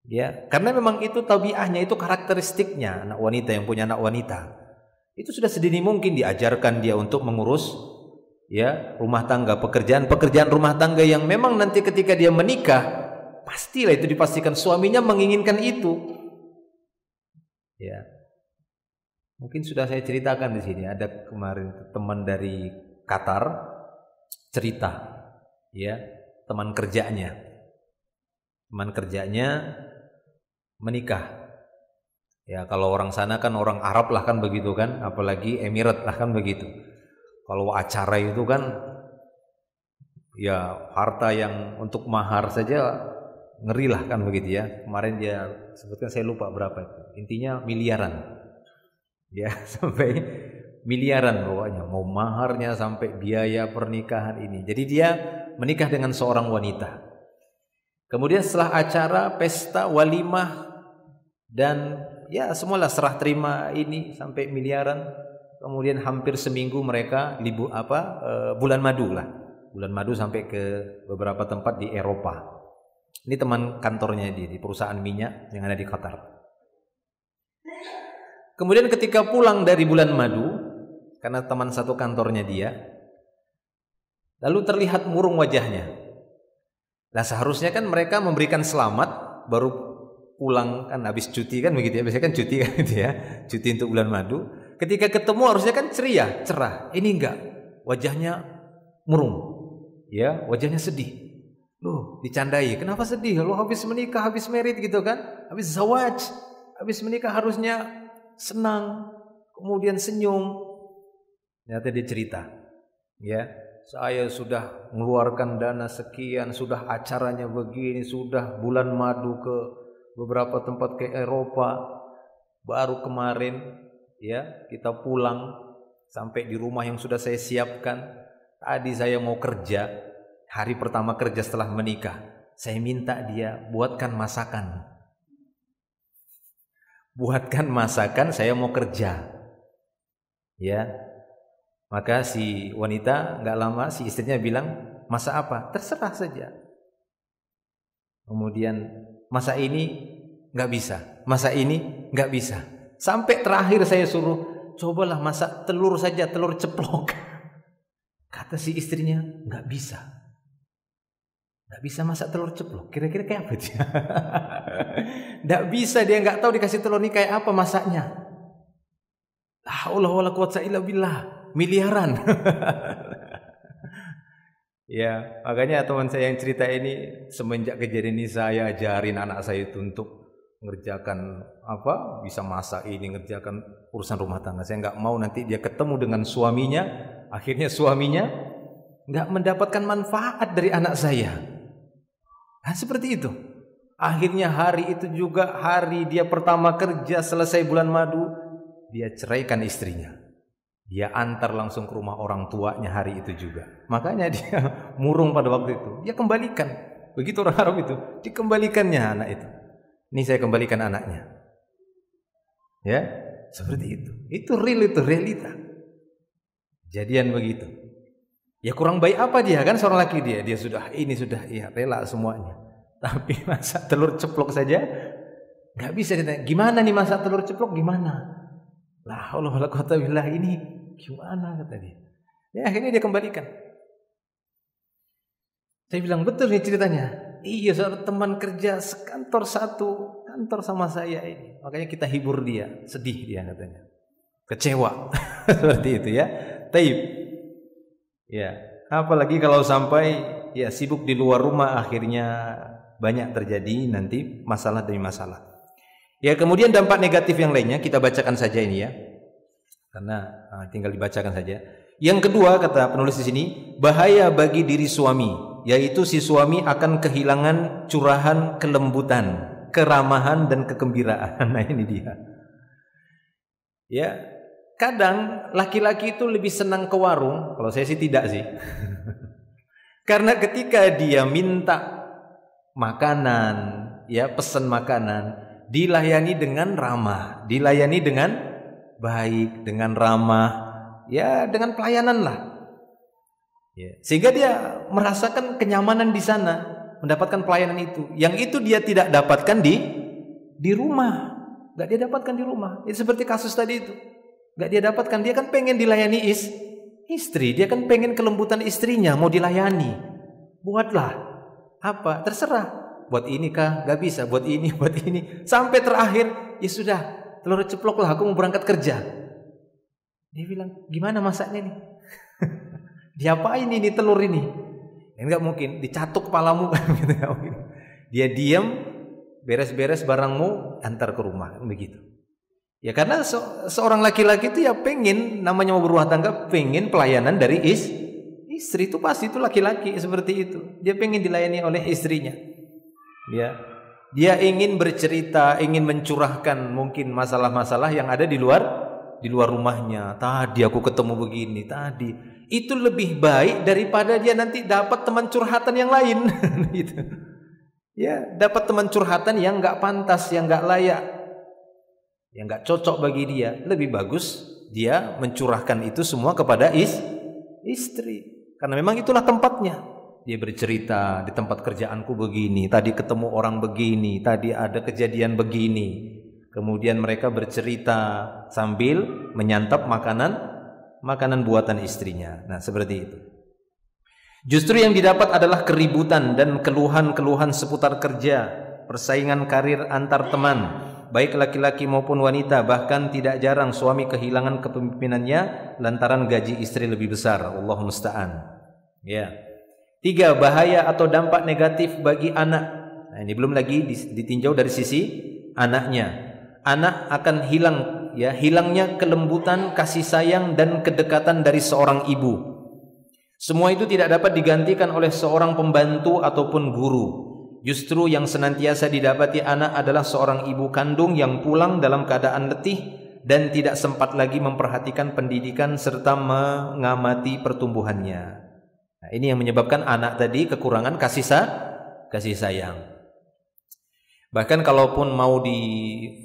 Ya, karena memang itu tabiahnya, itu karakteristiknya anak wanita yang punya anak wanita. Itu sudah sedini mungkin diajarkan dia untuk mengurus ya rumah tangga, pekerjaan rumah tangga yang memang nanti ketika dia menikah pastilah itu dipastikan suaminya menginginkan itu. Ya. Mungkin sudah saya ceritakan di sini, ada kemarin teman dari Qatar cerita ya, teman kerjanya menikah. Ya, kalau orang sana kan orang Arab lah kan begitu kan, apalagi Emirat lah kan begitu. Kalau acara itu kan ya harta yang untuk mahar saja ngeri lah kan begitu ya. Kemarin dia sebutkan, saya lupa berapa itu. Intinya miliaran. Ya, sampai miliaran pokoknya, mau maharnya sampai biaya pernikahan ini. Jadi dia menikah dengan seorang wanita. Kemudian setelah acara, pesta, walimah dan ya semualah serah terima ini sampai miliaran. Kemudian hampir seminggu mereka bulan madu lah. Bulan madu sampai ke beberapa tempat di Eropa. Ini teman kantornya dia di perusahaan minyak yang ada di Qatar. Kemudian ketika pulang dari bulan madu, karena teman satu kantornya dia, lalu terlihat murung wajahnya. Nah seharusnya kan mereka memberikan selamat baru pulang kan habis cuti kan begitu ya, biasanya kan cuti kan gitu ya, cuti untuk bulan madu. Ketika ketemu harusnya kan ceria, cerah. Ini enggak, wajahnya murung, ya, wajahnya sedih. Loh, dicandai, kenapa sedih? Lo habis menikah, habis merit gitu kan, habis zawaj, habis menikah harusnya senang, kemudian senyum. Ternyata dia cerita, ya, saya sudah mengeluarkan dana sekian, sudah acaranya begini, sudah bulan madu ke beberapa tempat ke Eropa, baru kemarin ya kita pulang sampai di rumah yang sudah saya siapkan. Tadi saya mau kerja, hari pertama kerja setelah menikah, saya minta dia buatkan masakan, saya mau kerja, ya. Maka si wanita nggak lama si istrinya bilang, masak apa? Terserah saja. Kemudian masa ini nggak bisa, masa ini nggak bisa. Sampai terakhir saya suruh, cobalah masak telur saja, telur ceplok. Kata si istrinya, nggak bisa masak telur ceplok. Kira-kira kayak apa dia? Nggak bisa, dia nggak tahu dikasih telur ini kayak apa masaknya. La haula wala quwwata illa billah, miliaran. Ya, makanya teman saya yang cerita ini, semenjak kejadian ini saya ajarin anak saya itu untuk mengerjakan bisa masak ini, ngerjakan urusan rumah tangga. Saya nggak mau nanti dia ketemu dengan suaminya, akhirnya suaminya nggak mendapatkan manfaat dari anak saya. Nah, seperti itu. Akhirnya hari itu juga hari dia pertama kerja selesai bulan madu, dia ceraikan istrinya. Dia antar langsung ke rumah orang tuanya hari itu juga. Makanya dia murung pada waktu itu. Dia kembalikan. Begitu orang Arab itu, dikembalikannya anak itu. Ini saya kembalikan anaknya. Ya, seperti itu. Itu real, itu realita. Jadian begitu. Ya kurang baik apa dia kan seorang laki dia sudah rela semuanya. Tapi masak telur ceplok saja nggak bisa ditanya. Gimana nih masak telur ceplok gimana? Lah Allah quwwata billah, ini gimana kata dia. Ya akhirnya dia kembalikan. Saya bilang betul nih ceritanya. Iya, seorang teman kerja sekantor satu kantor sama saya ini. Makanya kita hibur dia, sedih dia katanya. Kecewa. Seperti itu ya. Taib. Ya, apalagi kalau sampai ya sibuk di luar rumah, akhirnya banyak terjadi nanti masalah demi masalah. Ya, kemudian dampak negatif yang lainnya kita bacakan saja ini ya. Karena tinggal dibacakan saja. Yang kedua kata penulis di sini, bahaya bagi diri suami, yaitu si suami akan kehilangan curahan kelembutan, keramahan dan kegembiraan. Nah, ini dia. Ya, kadang laki-laki itu lebih senang ke warung, kalau saya sih tidak sih. Karena ketika dia minta makanan, ya pesan makanan, dilayani dengan ramah, dilayani dengan baik, dengan ramah, ya dengan pelayanan lah. Ya, sehingga dia merasakan kenyamanan di sana, mendapatkan pelayanan itu. Yang itu dia tidak dapatkan di rumah, nggak dia dapatkan di rumah. Ya, seperti kasus tadi itu, nggak dia dapatkan. Dia kan pengen dilayani istri, dia kan pengen kelembutan istrinya, mau dilayani. Buatlah apa, terserah. Buat ini kah? Nggak bisa. Buat ini, buat ini. Sampai terakhir, ya sudah, telur ceplok lah, aku mau berangkat kerja. Dia bilang, gimana masaknya nih? Diapain ini telur ini? Ya, enggak mungkin, dicatuk kepalamu. Dia diam, beres-beres barangmu, antar ke rumah, begitu. Ya karena seorang laki-laki itu ya pengen, namanya mau berumah tangga, pengen pelayanan dari istri itu pasti itu laki-laki seperti itu. Dia pengen dilayani oleh istrinya. Ya, dia ingin bercerita, ingin mencurahkan mungkin masalah-masalah yang ada di luar rumahnya. Tadi aku ketemu begini, tadi. Itu lebih baik daripada dia nanti dapat teman curhatan yang lain. Gitu. Ya, dapat teman curhatan yang nggak pantas, yang nggak layak, yang nggak cocok bagi dia. Lebih bagus dia mencurahkan itu semua kepada istri. Karena memang itulah tempatnya. Dia bercerita, di tempat kerjaanku begini, tadi ketemu orang begini, tadi ada kejadian begini. Kemudian mereka bercerita sambil menyantap makanan buatan istrinya. Nah, seperti itu. Justru yang didapat adalah keributan dan keluhan-keluhan seputar kerja, persaingan karir antar teman, baik laki-laki maupun wanita. Bahkan tidak jarang suami kehilangan kepemimpinannya lantaran gaji istri lebih besar. Allahu musta'an. Ya. 3. Bahaya atau dampak negatif bagi anak. Nah, ini belum lagi ditinjau dari sisi anaknya. Anak akan hilang, ya, hilangnya kelembutan, kasih sayang dan kedekatan dari seorang ibu. Semua itu tidak dapat digantikan oleh seorang pembantu ataupun guru. Justru yang senantiasa didapati anak adalah seorang ibu kandung yang pulang dalam keadaan letih dan tidak sempat lagi memperhatikan pendidikan serta mengamati pertumbuhannya. Nah, ini yang menyebabkan anak tadi kekurangan kasih sayang. Bahkan kalaupun mau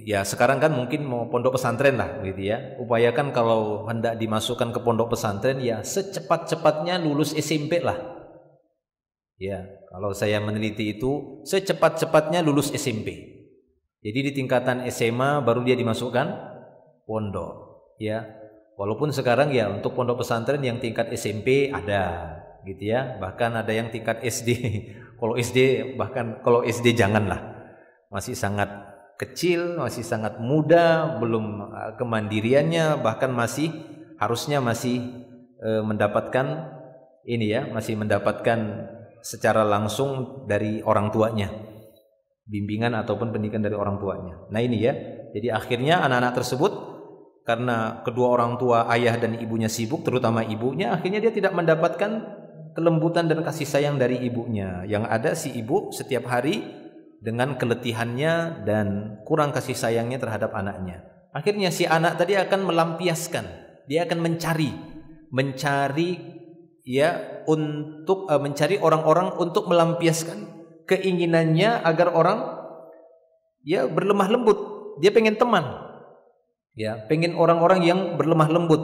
ya sekarang kan mungkin mau pondok pesantren lah gitu ya. Upayakan kalau hendak dimasukkan ke pondok pesantren ya secepat-cepatnya lulus SMP lah. Ya, kalau saya meneliti itu secepat-cepatnya lulus SMP. Jadi di tingkatan SMA baru dia dimasukkan pondok, ya. Walaupun sekarang ya untuk pondok pesantren yang tingkat SMP ada gitu ya. Bahkan ada yang tingkat SD. Kalau SD janganlah. Masih sangat kecil, masih sangat muda, belum kemandiriannya, bahkan harusnya masih mendapatkan ini ya, masih mendapatkan secara langsung dari orang tuanya, bimbingan ataupun pendidikan dari orang tuanya. Nah ini ya, jadi akhirnya anak-anak tersebut karena kedua orang tua, ayah dan ibunya sibuk, terutama ibunya, akhirnya dia tidak mendapatkan kelembutan dan kasih sayang dari ibunya. Yang ada si ibu setiap hari dengan keletihannya dan kurang kasih sayangnya terhadap anaknya. Akhirnya si anak tadi akan melampiaskan, dia akan mencari ya untuk mencari orang-orang untuk melampiaskan keinginannya agar orang ya berlemah lembut. Dia pengen teman. Ya, pengen orang-orang yang berlemah lembut,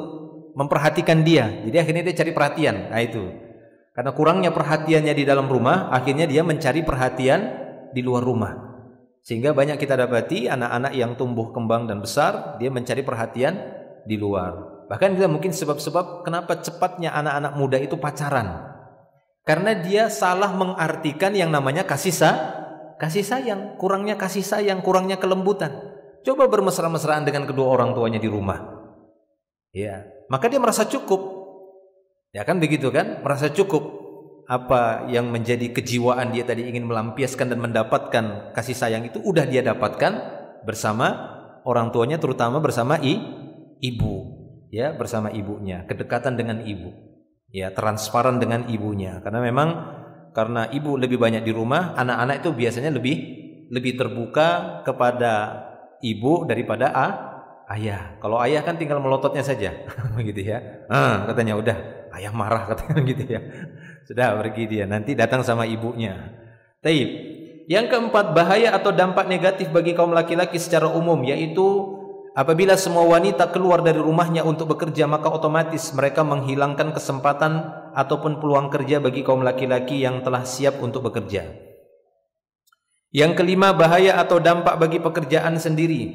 memperhatikan dia. Jadi akhirnya dia cari perhatian. Nah itu. Karena kurangnya perhatiannya di dalam rumah, akhirnya dia mencari perhatian di luar rumah. Sehingga banyak kita dapati anak-anak yang tumbuh kembang dan besar, dia mencari perhatian di luar. Bahkan kita mungkin sebab-sebab kenapa cepatnya anak-anak muda itu pacaran. Karena dia salah mengartikan yang namanya kasih sayang, kurangnya kasih sayang, kurangnya kelembutan. Coba bermesra-mesraan dengan kedua orang tuanya di rumah. Ya, maka dia merasa cukup. Ya kan begitu kan? Merasa cukup. Apa yang menjadi kejiwaan dia tadi ingin melampiaskan dan mendapatkan kasih sayang itu udah dia dapatkan bersama orang tuanya, terutama bersama ibu, ya, bersama ibunya, kedekatan dengan ibu, ya, transparan dengan ibunya. Karena memang karena ibu lebih banyak di rumah, anak-anak itu biasanya lebih terbuka kepada ibu daripada ayah. Kalau ayah kan tinggal melototnya saja, begitu ya. Katanya udah, ayah marah katanya gitu ya. Sudah pergi dia, nanti datang sama ibunya. Taib. Yang keempat, bahaya atau dampak negatif bagi kaum laki-laki secara umum, yaitu apabila semua wanita keluar dari rumahnya untuk bekerja, maka otomatis mereka menghilangkan kesempatan ataupun peluang kerja bagi kaum laki-laki yang telah siap untuk bekerja. Yang kelima, bahaya atau dampak bagi pekerjaan sendiri,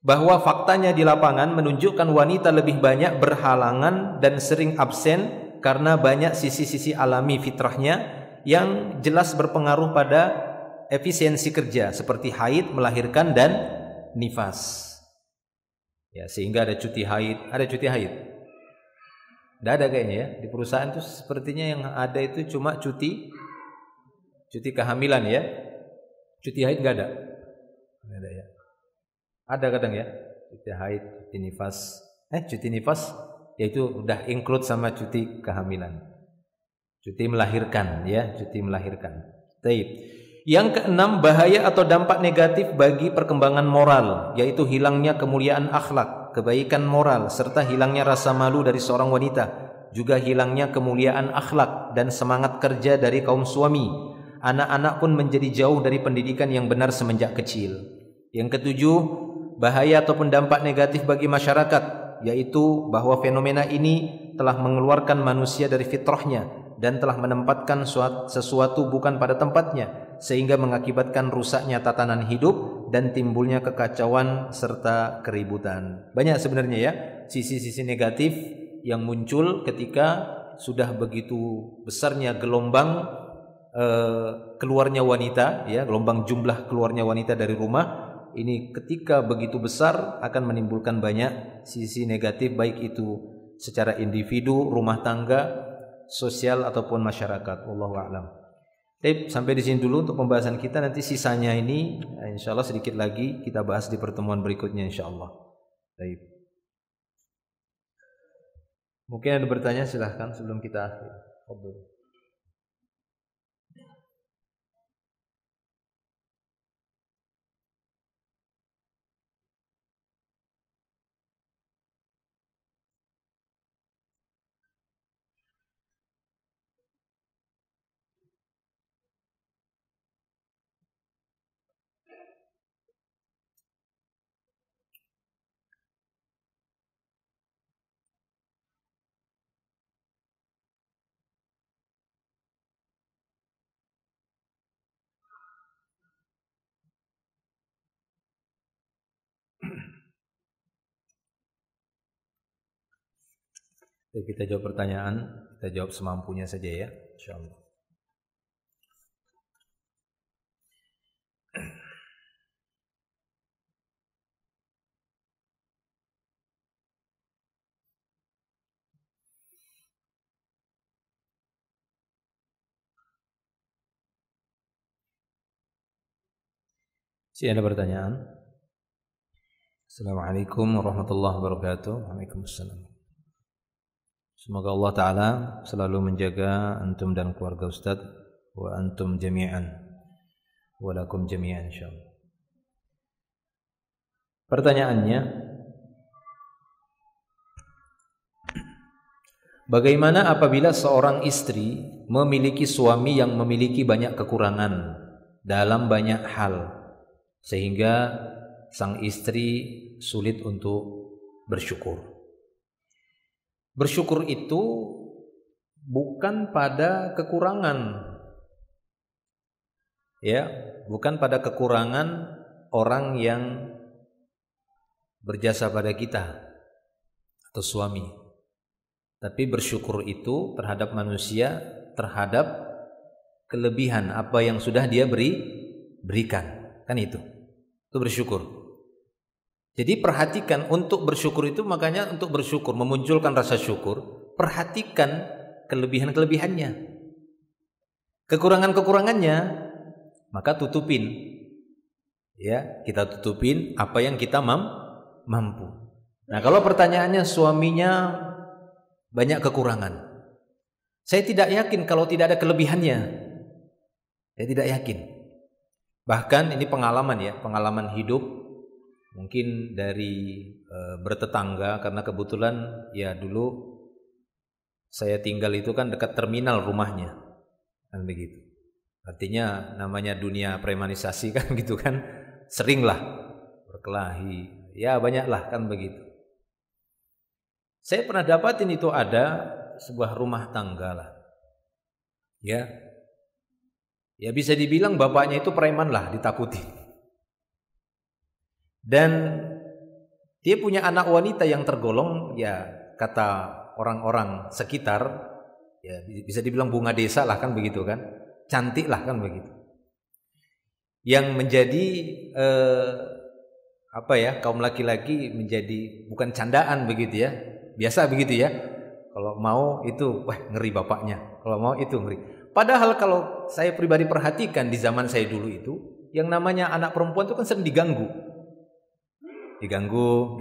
bahwa faktanya di lapangan menunjukkan wanita lebih banyak berhalangan dan sering absen karena banyak sisi-sisi alami fitrahnya yang jelas berpengaruh pada efisiensi kerja seperti haid, melahirkan dan nifas. Ya, sehingga ada cuti haid, Tidak ada kayaknya ya. Di perusahaan itu sepertinya yang ada itu cuma cuti kehamilan ya. Cuti haid enggak ada. Enggak ada ya. Ada kadang ya. Cuti haid, cuti nifas. Cuti nifas yaitu udah include sama cuti kehamilan. Cuti melahirkan ya, cuti melahirkan. Taib. Yang keenam, bahaya atau dampak negatif bagi perkembangan moral, yaitu hilangnya kemuliaan akhlak, kebaikan moral, serta hilangnya rasa malu dari seorang wanita, juga hilangnya kemuliaan akhlak dan semangat kerja dari kaum suami. Anak-anak pun menjadi jauh dari pendidikan yang benar semenjak kecil. Yang ketujuh, bahaya ataupun dampak negatif bagi masyarakat, yaitu bahwa fenomena ini telah mengeluarkan manusia dari fitrahnya dan telah menempatkan sesuatu bukan pada tempatnya, sehingga mengakibatkan rusaknya tatanan hidup dan timbulnya kekacauan serta keributan. Banyak sebenarnya ya sisi-sisi negatif yang muncul ketika sudah begitu besarnya gelombang keluarnya wanita ya, gelombang jumlah keluarnya wanita dari rumah. Ini ketika begitu besar akan menimbulkan banyak sisi negatif, baik itu secara individu, rumah tangga, sosial ataupun masyarakat. Wallahu a'lam. Baik, sampai di sini dulu untuk pembahasan kita. Nanti sisanya ini insyaallah sedikit lagi kita bahas di pertemuan berikutnya insyaallah. Baik. Mungkin ada bertanya, silahkan sebelum kita akhir. Fadhil. Kita jawab pertanyaan, kita jawab semampunya saja ya, insyaallah. Ada pertanyaan? Assalamualaikum warahmatullahi wabarakatuh. Waalaikumsalam. Semoga Allah Ta'ala selalu menjaga antum dan keluarga Ustaz, wa antum jami'an, wa lakum jami'an insyaallah. Pertanyaannya, bagaimana apabila seorang istri memiliki suami yang memiliki banyak kekurangan dalam banyak hal, sehingga sang istri sulit untuk bersyukur? Bersyukur itu bukan pada kekurangan, ya, bukan pada kekurangan orang yang berjasa pada kita atau suami. Tapi bersyukur itu terhadap manusia, terhadap kelebihan apa yang sudah dia berikan, kan itu bersyukur. Jadi perhatikan untuk bersyukur itu, makanya untuk bersyukur, memunculkan rasa syukur, perhatikan kelebihan-kelebihannya. Kekurangan-kekurangannya, maka tutupin. Ya, kita tutupin apa yang kita mampu. Nah, kalau pertanyaannya suaminya banyak kekurangan, saya tidak yakin kalau tidak ada kelebihannya. Saya tidak yakin. Bahkan ini pengalaman hidup. Mungkin dari bertetangga, karena kebetulan ya dulu saya tinggal itu kan dekat terminal rumahnya, kan begitu. Artinya namanya dunia premanisasi kan gitu kan, seringlah berkelahi, ya banyaklah kan begitu. Saya pernah dapatin itu ada sebuah rumah tangga lah, ya bisa dibilang bapaknya itu preman lah, ditakuti. Dan dia punya anak wanita yang tergolong, ya kata orang-orang sekitar, ya bisa dibilang bunga desa lah kan begitu kan, cantik lah kan begitu. Yang menjadi kaum laki-laki menjadi bukan candaan begitu ya, biasa begitu ya. Kalau mau itu, wah ngeri bapaknya. Kalau mau itu ngeri. Padahal kalau saya pribadi perhatikan di zaman saya dulu itu, yang namanya anak perempuan itu kan sering diganggu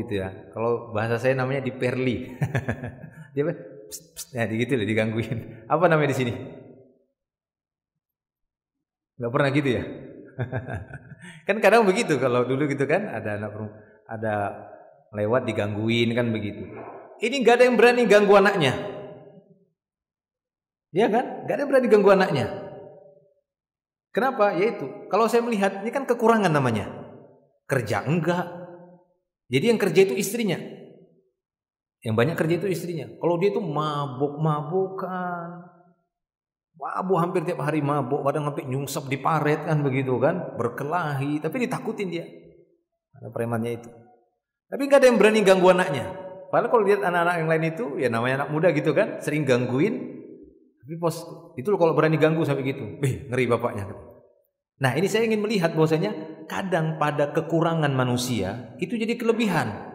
gitu ya. Kalau bahasa saya namanya diperli. Dia ya gitu loh, digangguin. Apa namanya di sini? Nggak pernah gitu ya? Kan kadang begitu kalau dulu gitu kan, ada anak perempuan, ada lewat digangguin kan begitu. Ini nggak ada yang berani ganggu anaknya, ya kan? Nggak ada yang berani ganggu anaknya. Kenapa? Yaitu kalau saya melihat ini kan kekurangan namanya. Kerja enggak. Jadi yang kerja itu istrinya. Yang banyak kerja itu istrinya. Kalau dia itu mabuk-mabukan, mabuk hampir tiap hari mabuk, kadang sampai nyungsep di paret kan begitu kan, berkelahi, tapi ditakutin dia. Ada premannya itu. Tapi nggak ada yang berani ganggu anaknya. Padahal kalau lihat anak-anak yang lain itu, ya namanya anak muda gitu kan, sering gangguin. Tapi itu loh kalau berani ganggu sampai gitu, ngeri bapaknya. Nah ini saya ingin melihat bahwasanya kadang pada kekurangan manusia itu jadi kelebihan.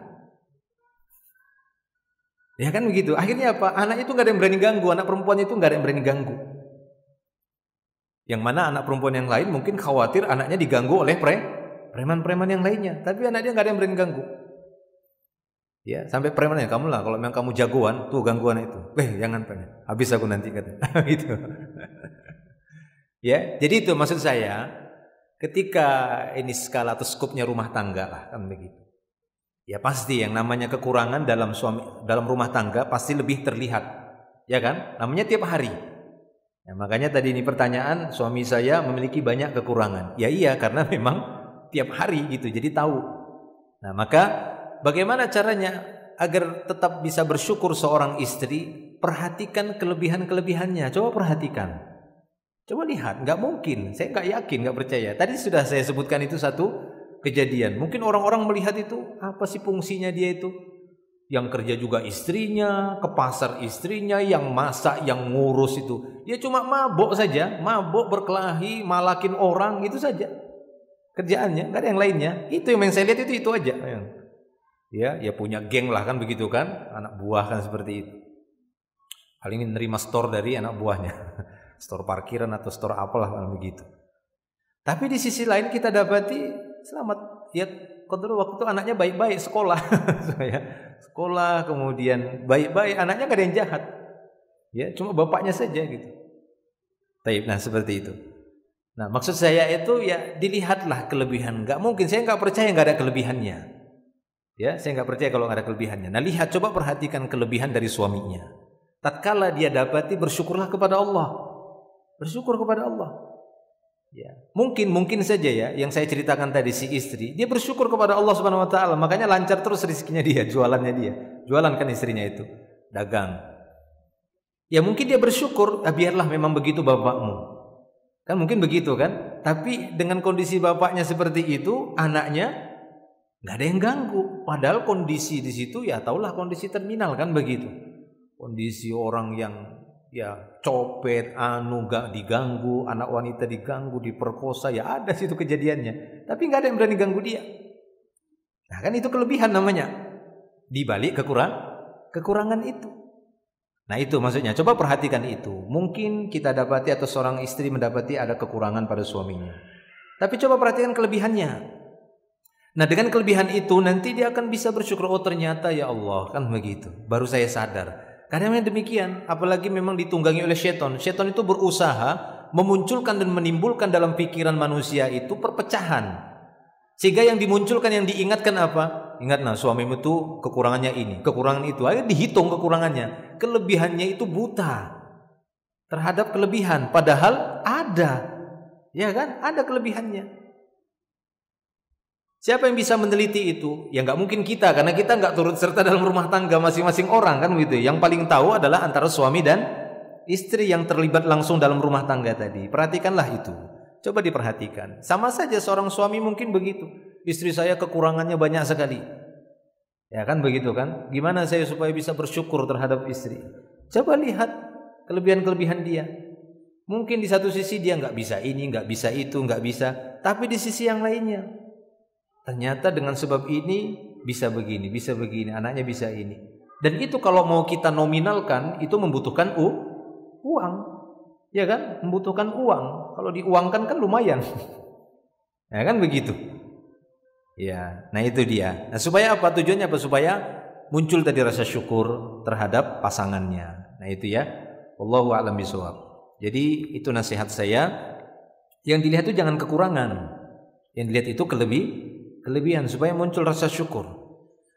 Ya kan begitu. Akhirnya apa? Anak itu nggak ada yang berani ganggu, anak perempuan itu nggak ada yang berani ganggu. Yang mana anak perempuan yang lain mungkin khawatir anaknya diganggu oleh preman-preman yang lainnya, tapi anak dia nggak ada yang berani ganggu. Ya, sampai premannya, kamu lah kalau memang kamu jagoan, tuh ganggu anak itu. Jangan pengen. Habis aku nanti kata. Gitu. Ya, jadi itu maksud saya, ketika ini skala atau skupnya rumah tangga lah kan begitu. Ya pasti yang namanya kekurangan dalam rumah tangga pasti lebih terlihat. Ya kan? Namanya tiap hari. Ya, makanya tadi ini pertanyaan, suami saya memiliki banyak kekurangan. Ya iya, karena memang tiap hari gitu, jadi tahu. Nah, maka bagaimana caranya agar tetap bisa bersyukur seorang istri? Perhatikan kelebihan-kelebihannya. Coba perhatikan. Coba lihat, nggak mungkin. Saya nggak yakin, nggak percaya. Tadi sudah saya sebutkan itu satu kejadian. Mungkin orang-orang melihat itu, apa sih fungsinya dia itu? Yang kerja juga istrinya, ke pasar istrinya, yang masak, yang ngurus itu. Dia cuma mabuk saja, mabuk berkelahi, malakin orang, itu saja kerjaannya, nggak ada yang lainnya. Itu yang saya lihat itu aja. Ya punya geng lah kan begitu kan, anak buah kan seperti itu. Paling menerima store dari anak buahnya, store parkiran atau store apalah kan begitu. Tapi di sisi lain kita dapati selamat ya, kontrol waktu itu anaknya baik-baik sekolah. Sekolah kemudian baik-baik, anaknya gak ada yang jahat. Ya, cuma bapaknya saja gitu. Nah, seperti itu. Nah, maksud saya itu ya dilihatlah kelebihan. Gak mungkin, saya gak percaya gak ada kelebihannya. Ya, saya gak percaya kalau gak ada kelebihannya. Nah, lihat, coba perhatikan kelebihan dari suaminya. Tatkala dia dapati, bersyukurlah kepada Allah. Bersyukur kepada Allah. Ya, mungkin saja ya yang saya ceritakan tadi, si istri dia bersyukur kepada Allah Subhanahu wa taala, makanya lancar terus rezekinya dia, jualannya dia. Jualan kan istrinya itu, dagang. Ya mungkin dia bersyukur, biarlah memang begitu bapakmu. Kan mungkin begitu kan? Tapi dengan kondisi bapaknya seperti itu, anaknya nggak ada yang ganggu. Padahal kondisi di situ ya taulah kondisi terminal kan begitu. Kondisi orang yang ya copet, gak diganggu, anak wanita diganggu, diperkosa, ya ada situ kejadiannya. Tapi nggak ada yang berani ganggu dia. Nah kan itu kelebihan namanya. Di balik kekurangan itu. Nah itu maksudnya. Coba perhatikan itu. Mungkin kita dapati atau seorang istri mendapati ada kekurangan pada suaminya. Tapi coba perhatikan kelebihannya. Nah dengan kelebihan itu nanti dia akan bisa bersyukur. Oh ternyata ya Allah kan begitu. Baru saya sadar. Karena memang demikian, apalagi memang ditunggangi oleh syaitan. Syaitan itu berusaha memunculkan dan menimbulkan dalam pikiran manusia itu perpecahan. Sehingga yang dimunculkan, yang diingatkan apa? Ingat, nah, suamimu tuh kekurangannya ini, kekurangan itu. Ayo dihitung kekurangannya. Kelebihannya itu buta terhadap kelebihan, padahal ada. Ya kan? Ada kelebihannya. Siapa yang bisa meneliti itu? Ya nggak mungkin kita, karena kita nggak turut serta dalam rumah tangga masing-masing orang, kan begitu. Yang paling tahu adalah antara suami dan istri yang terlibat langsung dalam rumah tangga tadi. Perhatikanlah itu. Coba diperhatikan. Sama saja seorang suami mungkin begitu. Istri saya kekurangannya banyak sekali. Ya kan begitu kan? Gimana saya supaya bisa bersyukur terhadap istri? Coba lihat kelebihan-kelebihan dia. Mungkin di satu sisi dia nggak bisa ini, nggak bisa itu, nggak bisa. Tapi di sisi yang lainnya, ternyata dengan sebab ini bisa begini, anaknya bisa ini. Dan itu kalau mau kita nominalkan, itu membutuhkan uang. Ya kan? Membutuhkan uang. Kalau diuangkan kan lumayan. Ya kan begitu. Ya, nah itu dia. Nah, supaya apa? Tujuannya apa? Supaya muncul tadi rasa syukur terhadap pasangannya. Nah itu ya. Wallahu a'lam bishawab. Jadi itu nasihat saya. Yang dilihat itu jangan kekurangan. Yang dilihat itu kelebihan supaya muncul rasa syukur.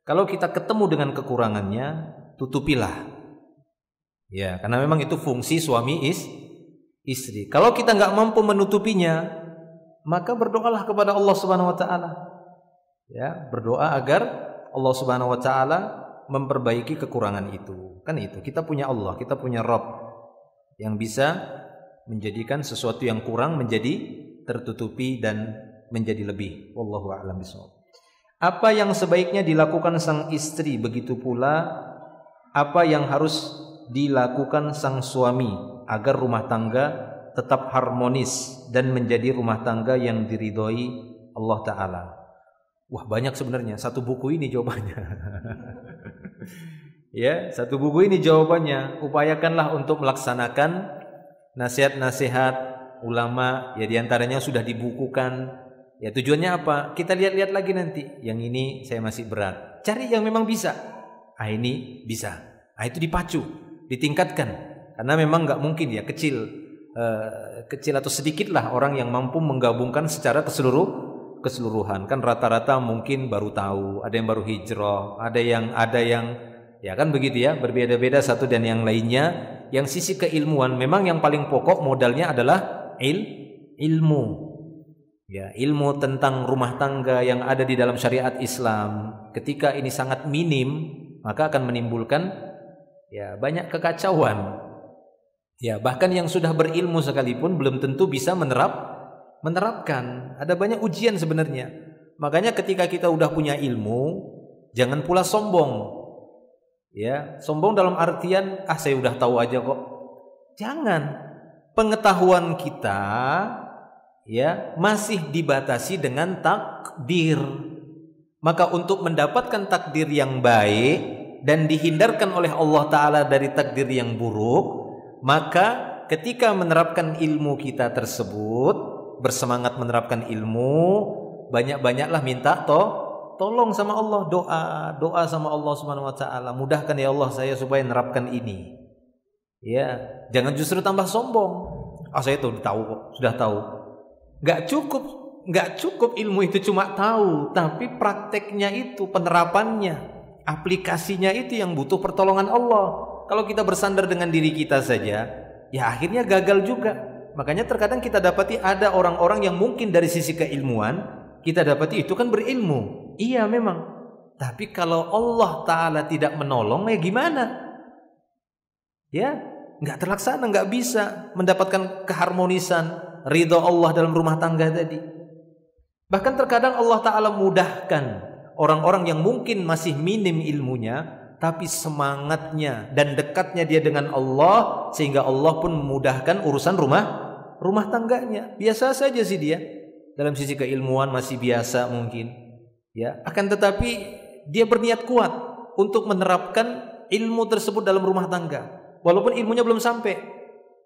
Kalau kita ketemu dengan kekurangannya, tutupilah. Ya, karena memang itu fungsi suami istri. Kalau kita nggak mampu menutupinya, maka berdoalah kepada Allah Subhanahu wa taala. Ya, berdoa agar Allah Subhanahu wa taala memperbaiki kekurangan itu. Kan itu, kita punya Allah, kita punya Rabb yang bisa menjadikan sesuatu yang kurang menjadi tertutupi dan menjadi lebih. Wallahu a'lam bishawab. Apa yang sebaiknya dilakukan sang istri, begitu pula apa yang harus dilakukan sang suami agar rumah tangga tetap harmonis dan menjadi rumah tangga yang diridhoi Allah Ta'ala? Wah, banyak sebenarnya. Satu buku ini jawabannya. Ya, satu buku ini jawabannya. Upayakanlah untuk melaksanakan nasihat-nasihat ulama, ya diantaranya sudah dibukukan. Ya tujuannya apa? Kita lihat-lihat lagi nanti. Yang ini saya masih berat. Cari yang memang bisa. Ah, ini bisa. Ah, itu dipacu, ditingkatkan. Karena memang nggak mungkin ya kecil atau sedikitlah orang yang mampu menggabungkan secara keseluruhan. Kan rata-rata mungkin baru tahu, ada yang baru hijrah, ada yang ya kan begitu ya, berbeda-beda satu dan yang lainnya. Yang sisi keilmuan memang yang paling pokok modalnya adalah ilmu. Ya, ilmu tentang rumah tangga yang ada di dalam syariat Islam. Ketika ini sangat minim, maka akan menimbulkan ya banyak kekacauan. Ya, bahkan yang sudah berilmu sekalipun belum tentu bisa menerapkan. Ada banyak ujian sebenarnya. Makanya ketika kita udah punya ilmu, jangan pula sombong. Ya, sombong dalam artian saya udah tahu aja kok. Jangan. Pengetahuan kita ya masih dibatasi dengan takdir. Maka untuk mendapatkan takdir yang baik dan dihindarkan oleh Allah Ta'ala dari takdir yang buruk, maka ketika menerapkan ilmu kita tersebut, bersemangat menerapkan ilmu, banyak-banyaklah minta tolong sama Allah, doa sama Allah Subhanahu wa taala. Mudahkan ya Allah saya supaya menerapkan ini. Ya, jangan justru tambah sombong. Saya tuh tahu kok, sudah tahu. Enggak cukup ilmu itu cuma tahu, tapi prakteknya itu, penerapannya, aplikasinya itu yang butuh pertolongan Allah. Kalau kita bersandar dengan diri kita saja, ya akhirnya gagal juga. Makanya terkadang kita dapati ada orang-orang yang mungkin dari sisi keilmuan kita dapati itu kan berilmu. Iya memang. Tapi kalau Allah Ta'ala tidak menolong, ya gimana? Ya, nggak terlaksana, nggak bisa mendapatkan keharmonisan, ridha Allah dalam rumah tangga tadi. Bahkan terkadang Allah Ta'ala mudahkan orang-orang yang mungkin masih minim ilmunya, tapi semangatnya dan dekatnya dia dengan Allah, sehingga Allah pun memudahkan urusan rumah tangganya. Biasa saja sih dia. Dalam sisi keilmuan masih biasa mungkin, ya. Akan tetapi dia berniat kuat untuk menerapkan ilmu tersebut dalam rumah tangga, walaupun ilmunya belum sampai.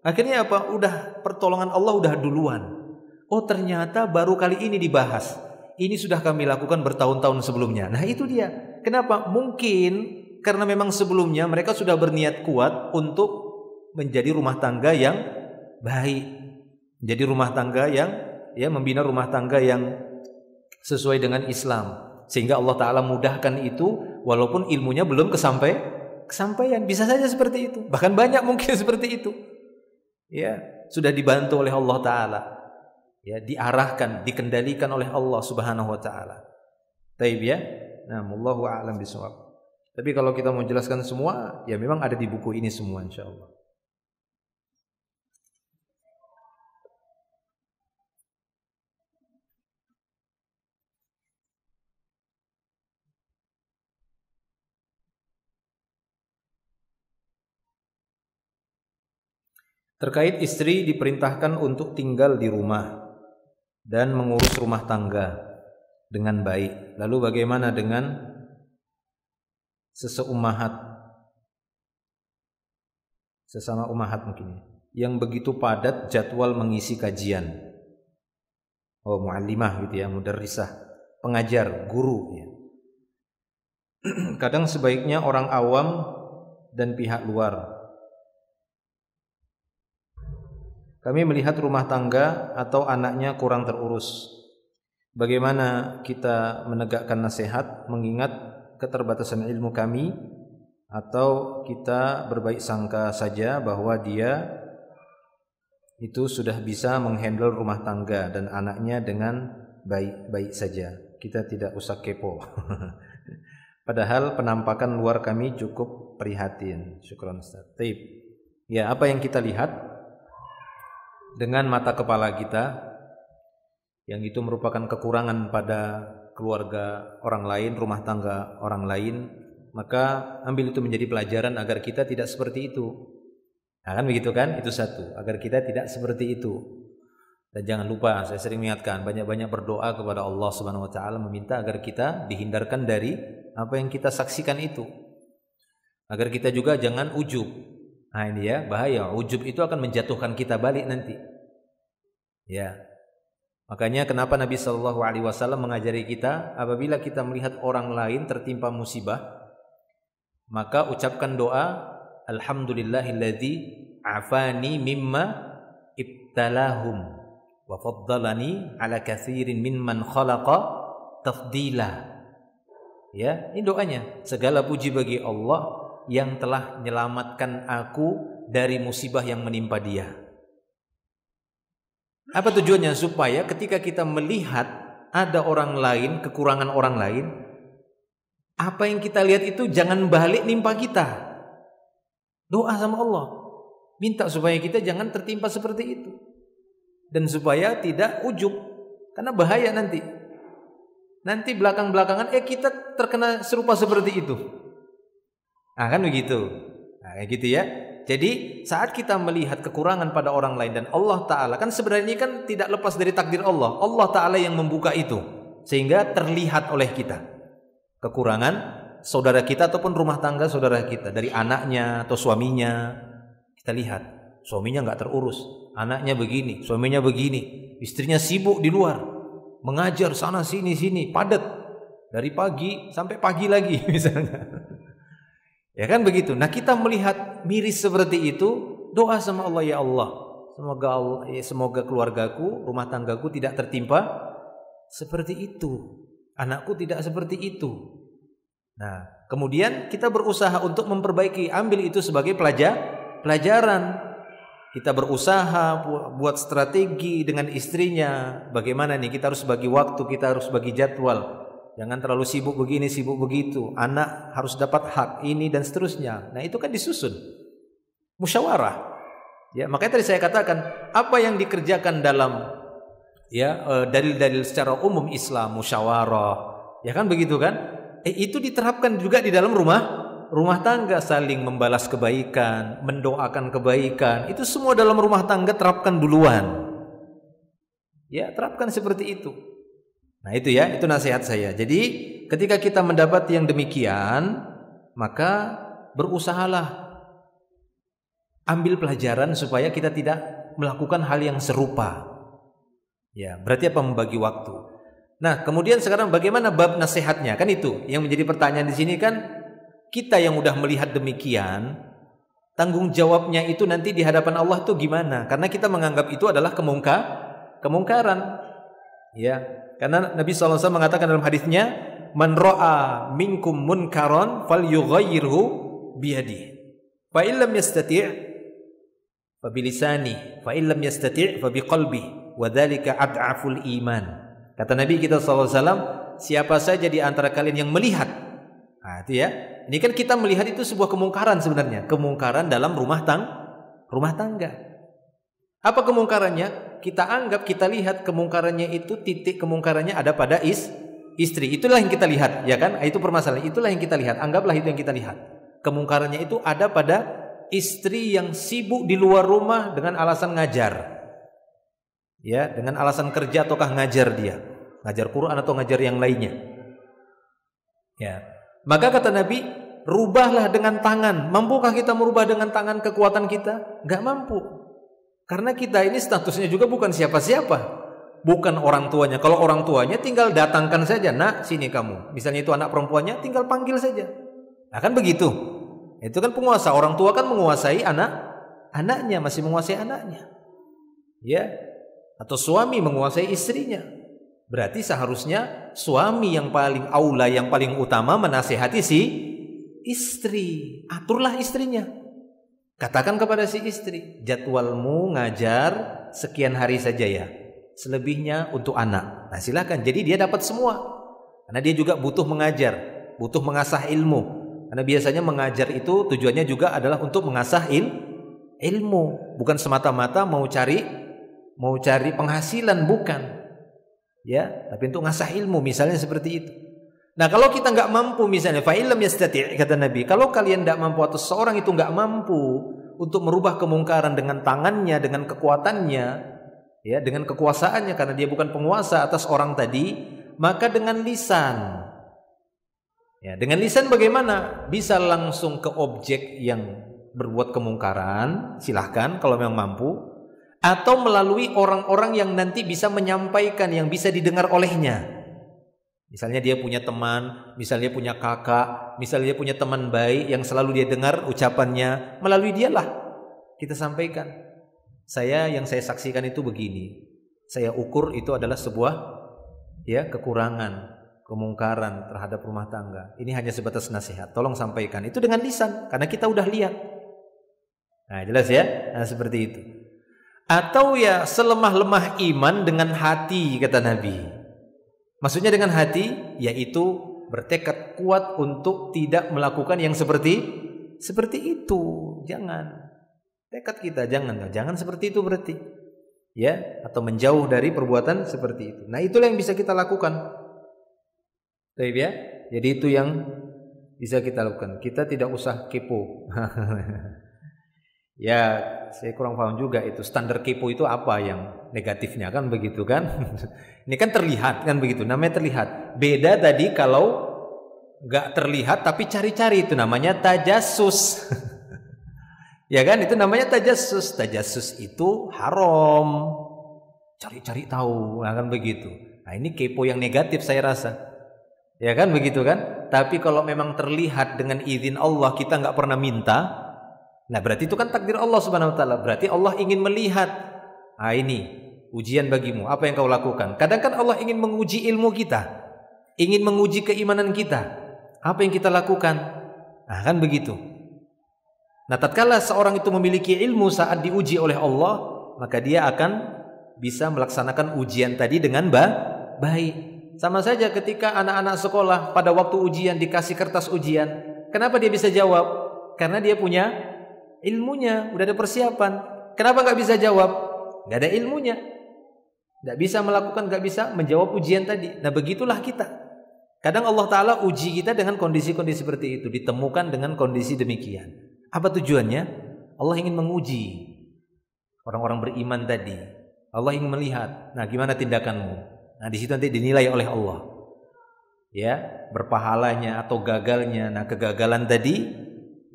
Akhirnya apa? Udah pertolongan Allah udah duluan. Oh ternyata baru kali ini dibahas. Ini sudah kami lakukan bertahun-tahun sebelumnya. Nah itu dia. Kenapa? Mungkin karena memang sebelumnya mereka sudah berniat kuat untuk menjadi rumah tangga yang baik, menjadi rumah tangga yang membina rumah tangga yang sesuai dengan Islam, sehingga Allah Ta'ala mudahkan itu walaupun ilmunya belum kesampaian. Bisa saja seperti itu, bahkan banyak mungkin seperti itu. Ya, sudah dibantu oleh Allah Ta'ala, ya, diarahkan, dikendalikan oleh Allah Subhanahu wa Ta'ala. Taib ya. Nah, wallahu a'lam bishawab. Tapi kalau kita mau jelaskan semua, ya memang ada di buku ini semua insyaallah. Terkait istri diperintahkan untuk tinggal di rumah dan mengurus rumah tangga dengan baik. Lalu bagaimana dengan sesama ummahat mungkin yang begitu padat jadwal mengisi kajian? Oh, muallimah gitu ya, mudarrisah, pengajar, guru ya. Kadang sebaiknya orang awam dan pihak luar. Kami melihat rumah tangga atau anaknya kurang terurus. Bagaimana kita menegakkan nasihat mengingat keterbatasan ilmu kami, atau kita berbaik sangka saja bahwa dia itu sudah bisa menghandle rumah tangga dan anaknya dengan baik-baik saja. Kita tidak usah kepo. Padahal penampakan luar kami cukup prihatin. Syukran Ustaz. Taib. Ya, apa yang kita lihat dengan mata kepala kita, yang itu merupakan kekurangan pada keluarga orang lain, rumah tangga orang lain, maka ambil itu menjadi pelajaran agar kita tidak seperti itu. Nah, kan begitu kan? Itu satu, agar kita tidak seperti itu. Dan jangan lupa, saya sering mengingatkan, banyak-banyak berdoa kepada Allah Subhanahu wa Ta'ala, meminta agar kita dihindarkan dari apa yang kita saksikan itu, agar kita juga jangan ujub. Nah ini ya, bahaya. Ujub itu akan menjatuhkan kita balik nanti. Ya. Makanya kenapa Nabi SAW mengajari kita, apabila kita melihat orang lain tertimpa musibah, maka ucapkan doa, Alhamdulillahilladzi afani mimma ibtalahum wa faddalani ala katsirin mimman khalaqa tafdila. Ya, ini doanya. Segala puji bagi Allah yang telah menyelamatkan aku dari musibah yang menimpa dia. Apa tujuannya? Supaya ketika kita melihat ada orang lain, kekurangan orang lain, apa yang kita lihat itu jangan balik nimpa kita. Doa sama Allah, minta supaya kita jangan tertimpa seperti itu, dan supaya tidak ujub, karena bahaya nanti belakang-belakangan kita terkena serupa seperti itu. Nah kan begitu. Nah kayak gitu ya. Jadi saat kita melihat kekurangan pada orang lain, dan Allah Ta'ala kan sebenarnya ini kan tidak lepas dari takdir Allah. Allah Ta'ala yang membuka itu, sehingga terlihat oleh kita kekurangan saudara kita ataupun rumah tangga saudara kita, dari anaknya atau suaminya. Kita lihat suaminya nggak terurus, anaknya begini, suaminya begini, istrinya sibuk di luar mengajar sana sini padat dari pagi sampai pagi lagi misalnya. Ya kan begitu. Nah kita melihat miris seperti itu, doa sama Allah, ya Allah, semoga keluargaku, rumah tanggaku tidak tertimpa seperti itu, anakku tidak seperti itu. Nah kemudian kita berusaha untuk memperbaiki, ambil itu sebagai pelajaran. Kita berusaha buat strategi dengan istrinya, bagaimana nih kita harus bagi waktu, kita harus bagi jadwal. Jangan terlalu sibuk begini, sibuk begitu. Anak harus dapat hak ini dan seterusnya. Nah itu kan disusun musyawarah. Ya, makanya tadi saya katakan apa yang dikerjakan dalam dalil-dalil secara umum Islam, musyawarah, ya kan begitu kan? Itu diterapkan juga di dalam rumah tangga, saling membalas kebaikan, mendoakan kebaikan. Itu semua dalam rumah tangga terapkan duluan. Ya, terapkan seperti itu. Nah itu ya, itu nasihat saya. Jadi ketika kita mendapat yang demikian, maka berusahalah ambil pelajaran supaya kita tidak melakukan hal yang serupa. Ya, berarti apa? Membagi waktu. Nah, kemudian sekarang bagaimana bab nasihatnya? Kan itu yang menjadi pertanyaan di sini kan, kita yang udah melihat demikian, tanggung jawabnya itu nanti di hadapan Allah itu gimana? Karena kita menganggap itu adalah kemungkaran. Ya. Karena Nabi SAW mengatakan dalam hadisnya, "Man ra'a minkum munkaran falyughayyirhu biyadihi. Fa illam yastati' fa bilisani, fa illam yastati' fa biqalbihi, wa dzalika ad'aful iman." Kata Nabi kita SAW, siapa saja di antara kalian yang melihat, nah itu ya, ini kan kita melihat itu sebuah kemungkaran sebenarnya, kemungkaran dalam rumah tangga. Apa kemungkarannya? Kita anggap, kita lihat kemungkarannya itu, titik kemungkarannya ada pada istri. Itulah yang kita lihat, ya kan? Itu permasalahan. Itulah yang kita lihat. Anggaplah itu yang kita lihat. Kemungkarannya itu ada pada istri yang sibuk di luar rumah dengan alasan ngajar. Ya, dengan alasan kerja ataukah ngajar dia. Ngajar Quran atau ngajar yang lainnya. Ya. Maka kata Nabi, rubahlah dengan tangan. Mampukah kita merubah dengan tangan kekuatan kita? Enggak mampu. Karena kita ini statusnya juga bukan siapa-siapa, bukan orang tuanya. Kalau orang tuanya tinggal datangkan saja, "Nak, sini kamu." Misalnya itu anak perempuannya, tinggal panggil saja. Nah, kan begitu. Itu kan penguasa. Orang tua kan menguasai anaknya, masih menguasai anaknya. Ya. Atau suami menguasai istrinya. Berarti seharusnya suami yang paling aula, yang paling utama menasihati si istri. Aturlah istrinya. Katakan kepada si istri, jadwalmu ngajar sekian hari saja ya, selebihnya untuk anak. Nah silakan, jadi dia dapat semua. Karena dia juga butuh mengajar, butuh mengasah ilmu. Karena biasanya mengajar itu tujuannya juga adalah untuk mengasah ilmu, bukan semata-mata mau cari penghasilan, bukan. Ya, tapi untuk mengasah ilmu, misalnya seperti itu. Nah kalau kita nggak mampu, misalnya fa'ilam yastati', kata Nabi, kalau kalian nggak mampu atau seorang itu nggak mampu untuk merubah kemungkaran dengan tangannya, dengan kekuatannya, ya, dengan kekuasaannya, karena dia bukan penguasa atas orang tadi, maka dengan lisan. Ya, dengan lisan bagaimana? Bisa langsung ke objek yang berbuat kemungkaran, silahkan kalau memang mampu, atau melalui orang-orang yang nanti bisa menyampaikan, yang bisa didengar olehnya. Misalnya dia punya teman, misalnya dia punya kakak, misalnya dia punya teman baik yang selalu dia dengar ucapannya, melalui dialah kita sampaikan. Yang saya saksikan itu begini. Saya ukur itu adalah sebuah ya kekurangan, kemungkaran terhadap rumah tangga. Ini hanya sebatas nasihat. Tolong sampaikan. Itu dengan lisan karena kita udah lihat. Nah, jelas ya? Nah, seperti itu. Atau ya selemah-lemah iman dengan hati, kata Nabi. Maksudnya dengan hati, yaitu bertekad kuat untuk tidak melakukan yang seperti itu. Jangan. Tekad kita jangan seperti itu berarti. Ya, atau menjauh dari perbuatan seperti itu. Nah, itulah yang bisa kita lakukan. Baik ya. Jadi itu yang bisa kita lakukan. Kita tidak usah kepo. Ya, saya kurang paham juga itu standar kepo itu apa yang negatifnya, kan begitu kan? Ini kan terlihat kan begitu, namanya terlihat. Beda tadi kalau nggak terlihat tapi cari-cari, itu namanya tajassus. Ya kan, itu namanya tajassus. Tajassus itu haram, cari-cari tahu, nah, kan begitu. Nah ini kepo yang negatif saya rasa. Ya kan begitu kan? Tapi kalau memang terlihat dengan izin Allah, kita nggak pernah minta. Nah berarti itu kan takdir Allah subhanahu wa ta'ala. Berarti Allah ingin melihat, ah ini ujian bagimu, apa yang kau lakukan. Kadang kan Allah ingin menguji ilmu kita, ingin menguji keimanan kita. Apa yang kita lakukan? Nah kan begitu. Nah tatkala seorang itu memiliki ilmu saat diuji oleh Allah, maka dia akan bisa melaksanakan ujian tadi dengan baik. Sama saja ketika anak-anak sekolah pada waktu ujian dikasih kertas ujian, kenapa dia bisa jawab? Karena dia punya ilmunya, udah ada persiapan. Kenapa nggak bisa jawab? Nggak ada ilmunya, nggak bisa melakukan, nggak bisa menjawab ujian tadi. Nah begitulah kita. Kadang Allah Ta'ala uji kita dengan kondisi-kondisi seperti itu, ditemukan dengan kondisi demikian. Apa tujuannya? Allah ingin menguji orang-orang beriman tadi. Allah ingin melihat, nah gimana tindakanmu? Nah di situ nanti dinilai oleh Allah. Ya, berpahalanya atau gagalnya. Nah kegagalan tadi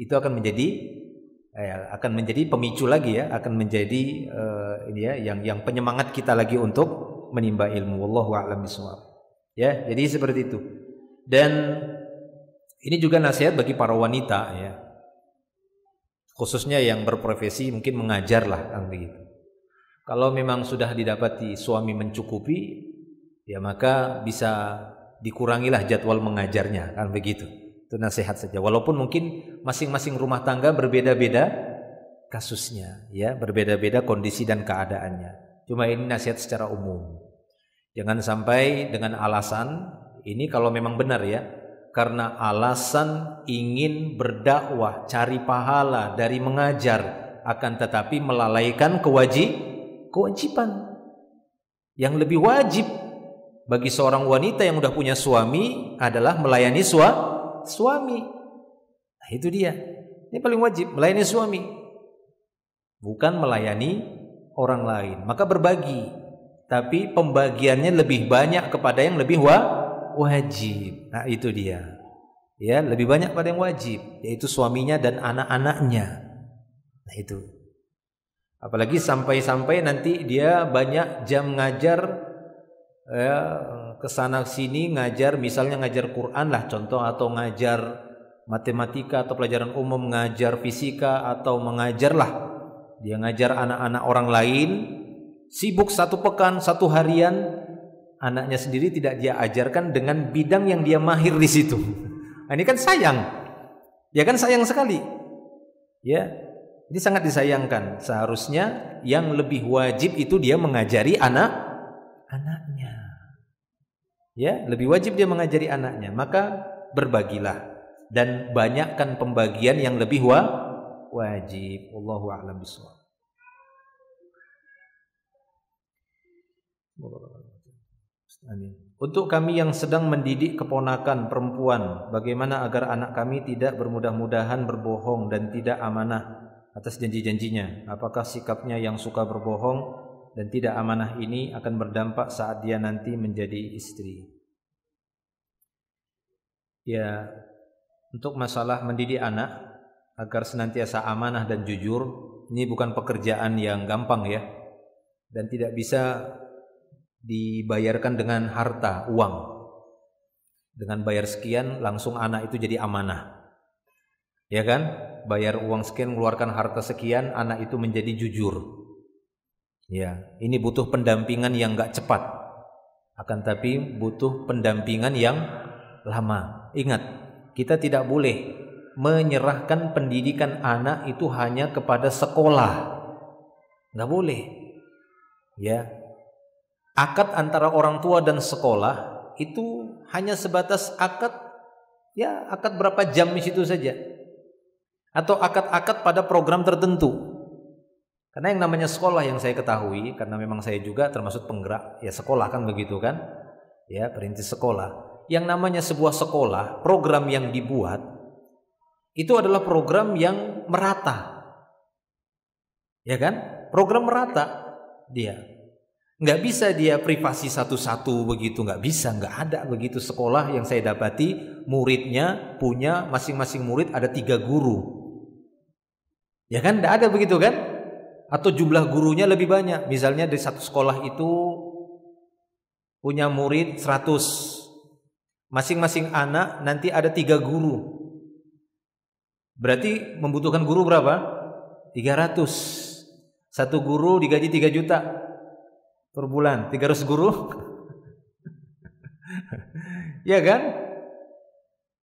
itu akan menjadi pemicu lagi ya, akan menjadi ini ya yang penyemangat kita lagi untuk menimba ilmu. Wallahu a'lam bishawab. Ya, jadi seperti itu. Dan ini juga nasihat bagi para wanita ya. Khususnya yang berprofesi mungkin mengajar lah kan begitu. Kalau memang sudah didapati suami mencukupi, ya maka bisa dikurangilah jadwal mengajarnya, kan begitu. Itu nasihat saja. Walaupun mungkin masing-masing rumah tangga berbeda-beda kasusnya, ya, berbeda-beda kondisi dan keadaannya. Cuma ini nasihat secara umum. Jangan sampai dengan alasan ini, kalau memang benar ya, karena alasan ingin berdakwah, cari pahala dari mengajar, akan tetapi melalaikan kewajiban. Yang lebih wajib bagi seorang wanita yang udah punya suami adalah melayani suami. Nah, itu dia. Ini paling wajib, melayani suami, bukan melayani orang lain. Maka berbagi, tapi pembagiannya lebih banyak kepada yang lebih wajib. Nah, itu dia. Ya, lebih banyak pada yang wajib, yaitu suaminya dan anak-anaknya. Nah, itu. Apalagi sampai-sampai nanti dia banyak jam ngajar, ya, kesana sini ngajar, misalnya ngajar Quran lah contoh, atau ngajar matematika atau pelajaran umum, ngajar fisika, atau mengajar lah, dia ngajar anak-anak orang lain, sibuk satu pekan, satu harian, anaknya sendiri tidak dia ajarkan dengan bidang yang dia mahir di situ. Nah, ini kan sayang, ya kan, sayang sekali, ya. Ini sangat disayangkan. Seharusnya yang lebih wajib itu dia mengajari anaknya. Ya, lebih wajib dia mengajari anaknya. Maka berbagilah dan banyakkan pembagian yang lebih wajib. Wallahu a'lam bishawab. Amin. Untuk kami yang sedang mendidik keponakan perempuan, bagaimana agar anak kami tidak bermudah-mudahan berbohong dan tidak amanah atas janji-janjinya? Apakah sikapnya yang suka berbohong dan tidak amanah ini akan berdampak saat dia nanti menjadi istri? Ya, untuk masalah mendidik anak agar senantiasa amanah dan jujur, ini bukan pekerjaan yang gampang ya, dan tidak bisa dibayarkan dengan harta, uang. Dengan bayar sekian langsung anak itu jadi amanah. Ya kan? Bayar uang sekian, mengeluarkan harta sekian, anak itu menjadi jujur. Ya, ini butuh pendampingan yang enggak cepat. Akan tapi butuh pendampingan yang lama. Ingat, kita tidak boleh menyerahkan pendidikan anak itu hanya kepada sekolah. Enggak boleh. Ya. Akad antara orang tua dan sekolah itu hanya sebatas akad, ya, akad berapa jam di situ saja. Atau akad-akad pada program tertentu. Karena yang namanya sekolah yang saya ketahui, karena memang saya juga termasuk penggerak ya sekolah, kan begitu kan, ya, perintis sekolah. Yang namanya sebuah sekolah, program yang dibuat itu adalah program yang merata, ya kan, program merata. Dia nggak bisa dia privasi satu-satu begitu, nggak bisa, nggak ada begitu. Sekolah yang saya dapati muridnya punya masing-masing murid ada 3 guru. Ya kan, tidak ada begitu kan? Atau jumlah gurunya lebih banyak. Misalnya di satu sekolah itu punya murid 100. Masing-masing anak nanti ada 3 guru. Berarti membutuhkan guru berapa? 300. Satu guru digaji 3 juta per bulan. 300 guru. Ya kan?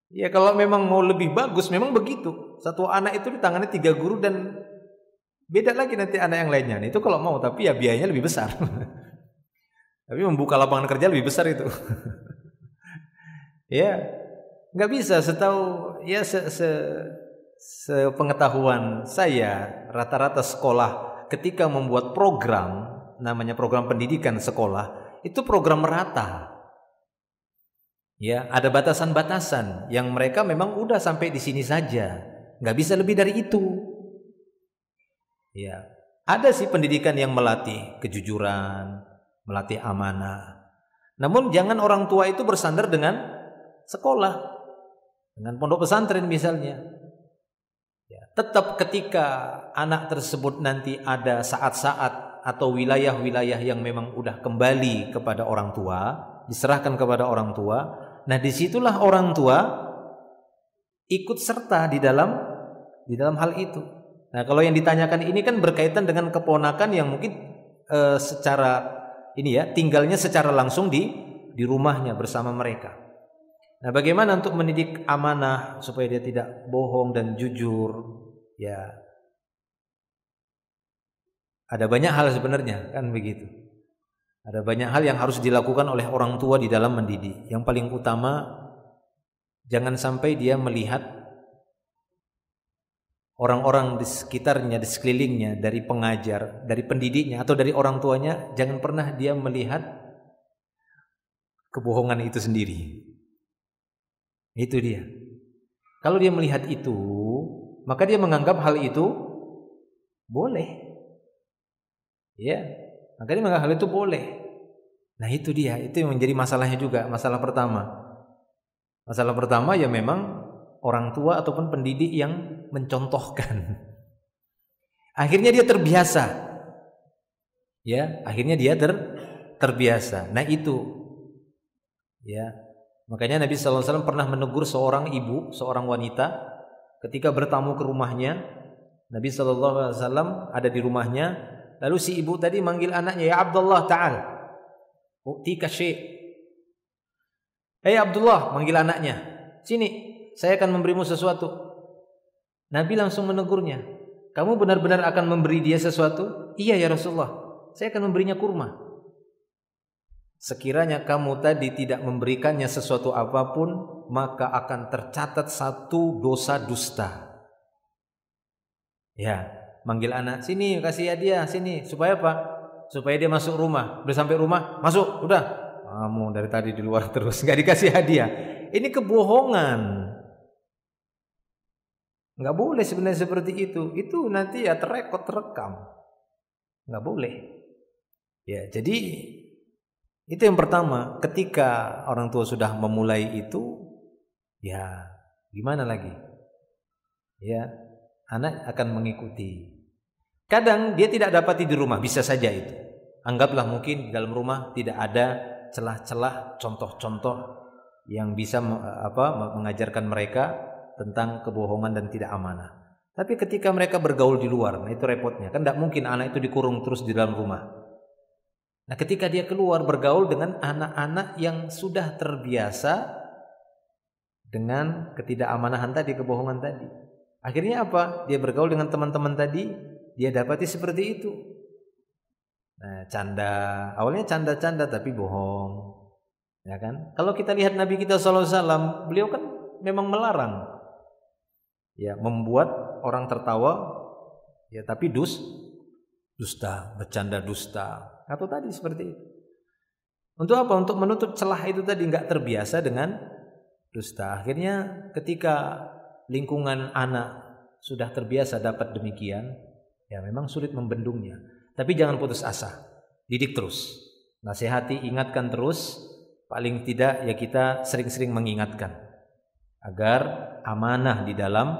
Ya, kalau memang mau lebih bagus memang begitu. Satu anak itu ditangani 3 guru dan beda lagi nanti anak yang lainnya. Itu kalau mau, tapi ya biayanya lebih besar. Tapi membuka lapangan kerja lebih besar itu. Ya, nggak bisa. Setahu ya sepengetahuan saya, rata-rata sekolah ketika membuat program, namanya program pendidikan sekolah, itu program merata. Ya, ada batasan-batasan yang mereka memang udah sampai di sini saja, nggak bisa lebih dari itu. Ya, ada sih pendidikan yang melatih kejujuran, melatih amanah. Namun jangan orang tua itu bersandar dengan sekolah, dengan pondok pesantren misalnya. Ya, tetap ketika anak tersebut nanti ada saat-saat atau wilayah-wilayah yang memang udah kembali kepada orang tua, diserahkan kepada orang tua. Nah, disitulah orang tua ikut serta di dalam hal itu. Nah, kalau yang ditanyakan ini kan berkaitan dengan keponakan yang mungkin secara ini ya, tinggalnya secara langsung di di rumahnya bersama mereka. Nah, bagaimana untuk mendidik amanah supaya dia tidak bohong dan jujur? Ya, ada banyak hal sebenarnya, kan begitu. Ada banyak hal yang harus dilakukan oleh orang tua di dalam mendidik. Yang paling utama, jangan sampai dia melihat orang-orang di sekitarnya, di sekelilingnya, dari pengajar, dari pendidiknya, atau dari orang tuanya, jangan pernah dia melihat kebohongan itu sendiri. Itu dia. Kalau dia melihat itu, maka dia menganggap hal itu boleh. Ya, maka dia menganggap hal itu boleh. Nah itu dia, itu yang menjadi masalahnya juga, masalah pertama. Masalah pertama ya memang orang tua ataupun pendidik yang mencontohkan. Akhirnya dia terbiasa. Ya, akhirnya dia terbiasa. Nah itu. Ya. Makanya Nabi sallallahu alaihi wasallam pernah menegur seorang ibu, seorang wanita ketika bertamu ke rumahnya. Nabi sallallahu alaihi wasallam ada di rumahnya, lalu si ibu tadi manggil anaknya, "Ya Abdullah, ta'al. U'tika syai'." "Hei Abdullah," manggil anaknya, "Sini, saya akan memberimu sesuatu." Nabi langsung menegurnya, "Kamu benar-benar akan memberi dia sesuatu?" "Iya ya Rasulullah, saya akan memberinya kurma." "Sekiranya kamu tadi tidak memberikannya sesuatu apapun, maka akan tercatat satu dosa dusta." Ya, manggil anak, "Sini, kasih hadiah, sini." Supaya apa? Supaya dia masuk rumah. Udah sampai rumah, masuk, udah. Kamu dari tadi di luar terus, nggak dikasih hadiah. Ini kebohongan. Nggak boleh sebenarnya seperti itu. Itu nanti ya terekam. Nggak boleh. Ya, jadi itu yang pertama. Ketika orang tua sudah memulai itu, ya gimana lagi? Ya, anak akan mengikuti. Kadang dia tidak dapati di rumah, bisa saja itu. Anggaplah mungkin di dalam rumah tidak ada celah-celah, contoh-contoh yang bisa mengajarkan mereka tentang kebohongan dan tidak amanah. Tapi ketika mereka bergaul di luar, nah itu repotnya. Kan tidak mungkin anak itu dikurung terus di dalam rumah. Nah ketika dia keluar bergaul dengan anak-anak yang sudah terbiasa dengan ketidakamaнаhan tadi, kebohongan tadi. Akhirnya apa? Dia bergaul dengan teman-teman tadi, dia dapati seperti itu. Nah, canda, awalnya canda-canda tapi bohong. Ya kan? Kalau kita lihat Nabi kita sallallahu alaihi wasallam, beliau kan memang melarang ya membuat orang tertawa ya tapi dusta, bercanda dusta. Atau tadi seperti itu. Untuk apa? Untuk menutup celah itu tadi, enggak terbiasa dengan dusta. Akhirnya ketika lingkungan anak sudah terbiasa dapat demikian, ya memang sulit membendungnya. Tapi jangan putus asa, didik terus, nasihati, ingatkan terus. Paling tidak ya kita sering-sering mengingatkan agar amanah di dalam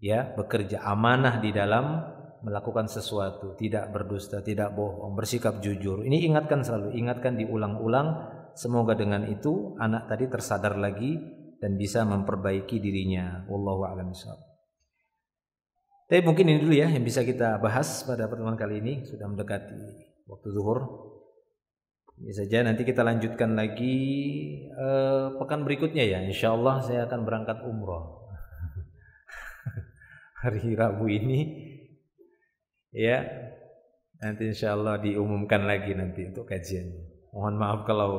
ya bekerja, amanah di dalam melakukan sesuatu, tidak berdusta, tidak bohong, bersikap jujur. Ini ingatkan selalu, ingatkan diulang-ulang. Semoga dengan itu anak tadi tersadar lagi dan bisa memperbaiki dirinya. Wallahu a'lam bishawab. Tapi mungkin ini dulu ya yang bisa kita bahas pada pertemuan kali ini. Sudah mendekati waktu zuhur. Ini saja, nanti kita lanjutkan lagi pekan berikutnya ya. Insya Allah saya akan berangkat umroh hari Rabu ini. Ya, nanti insya Allah diumumkan lagi nanti untuk kajian. Mohon maaf kalau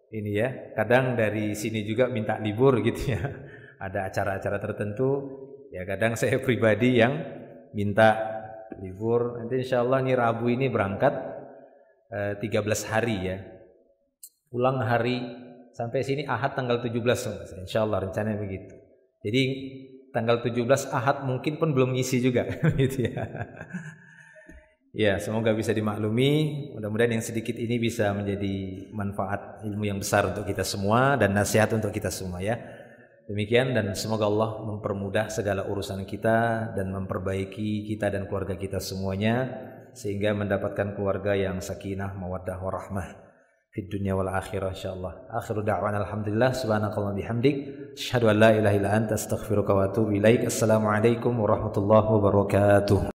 ini ya. Kadang dari sini juga minta libur gitu ya. Ada acara-acara tertentu. Ya kadang saya pribadi yang minta libur. Nanti insya Allah nih Rabu ini berangkat 13 hari ya. Pulang hari sampai sini Ahad tanggal 17. Insya Allah rencananya begitu. Jadi tanggal 17 Ahad mungkin pun belum ngisi juga gitu ya. Ya semoga bisa dimaklumi. Mudah-mudahan yang sedikit ini bisa menjadi manfaat ilmu yang besar untuk kita semua dan nasihat untuk kita semua ya. Demikian, dan semoga Allah mempermudah segala urusan kita dan memperbaiki kita dan keluarga kita semuanya sehingga mendapatkan keluarga yang sakinah, mawaddah, warahmah fid dunya wal akhirah insyaallah. Akhiru da'wana alhamdulillah subhanakallah bihamdik asyhadu an la ilaha illa anta astaghfiruka wa atubu ilaik. Assalamualaikum warahmatullahi wabarakatuh.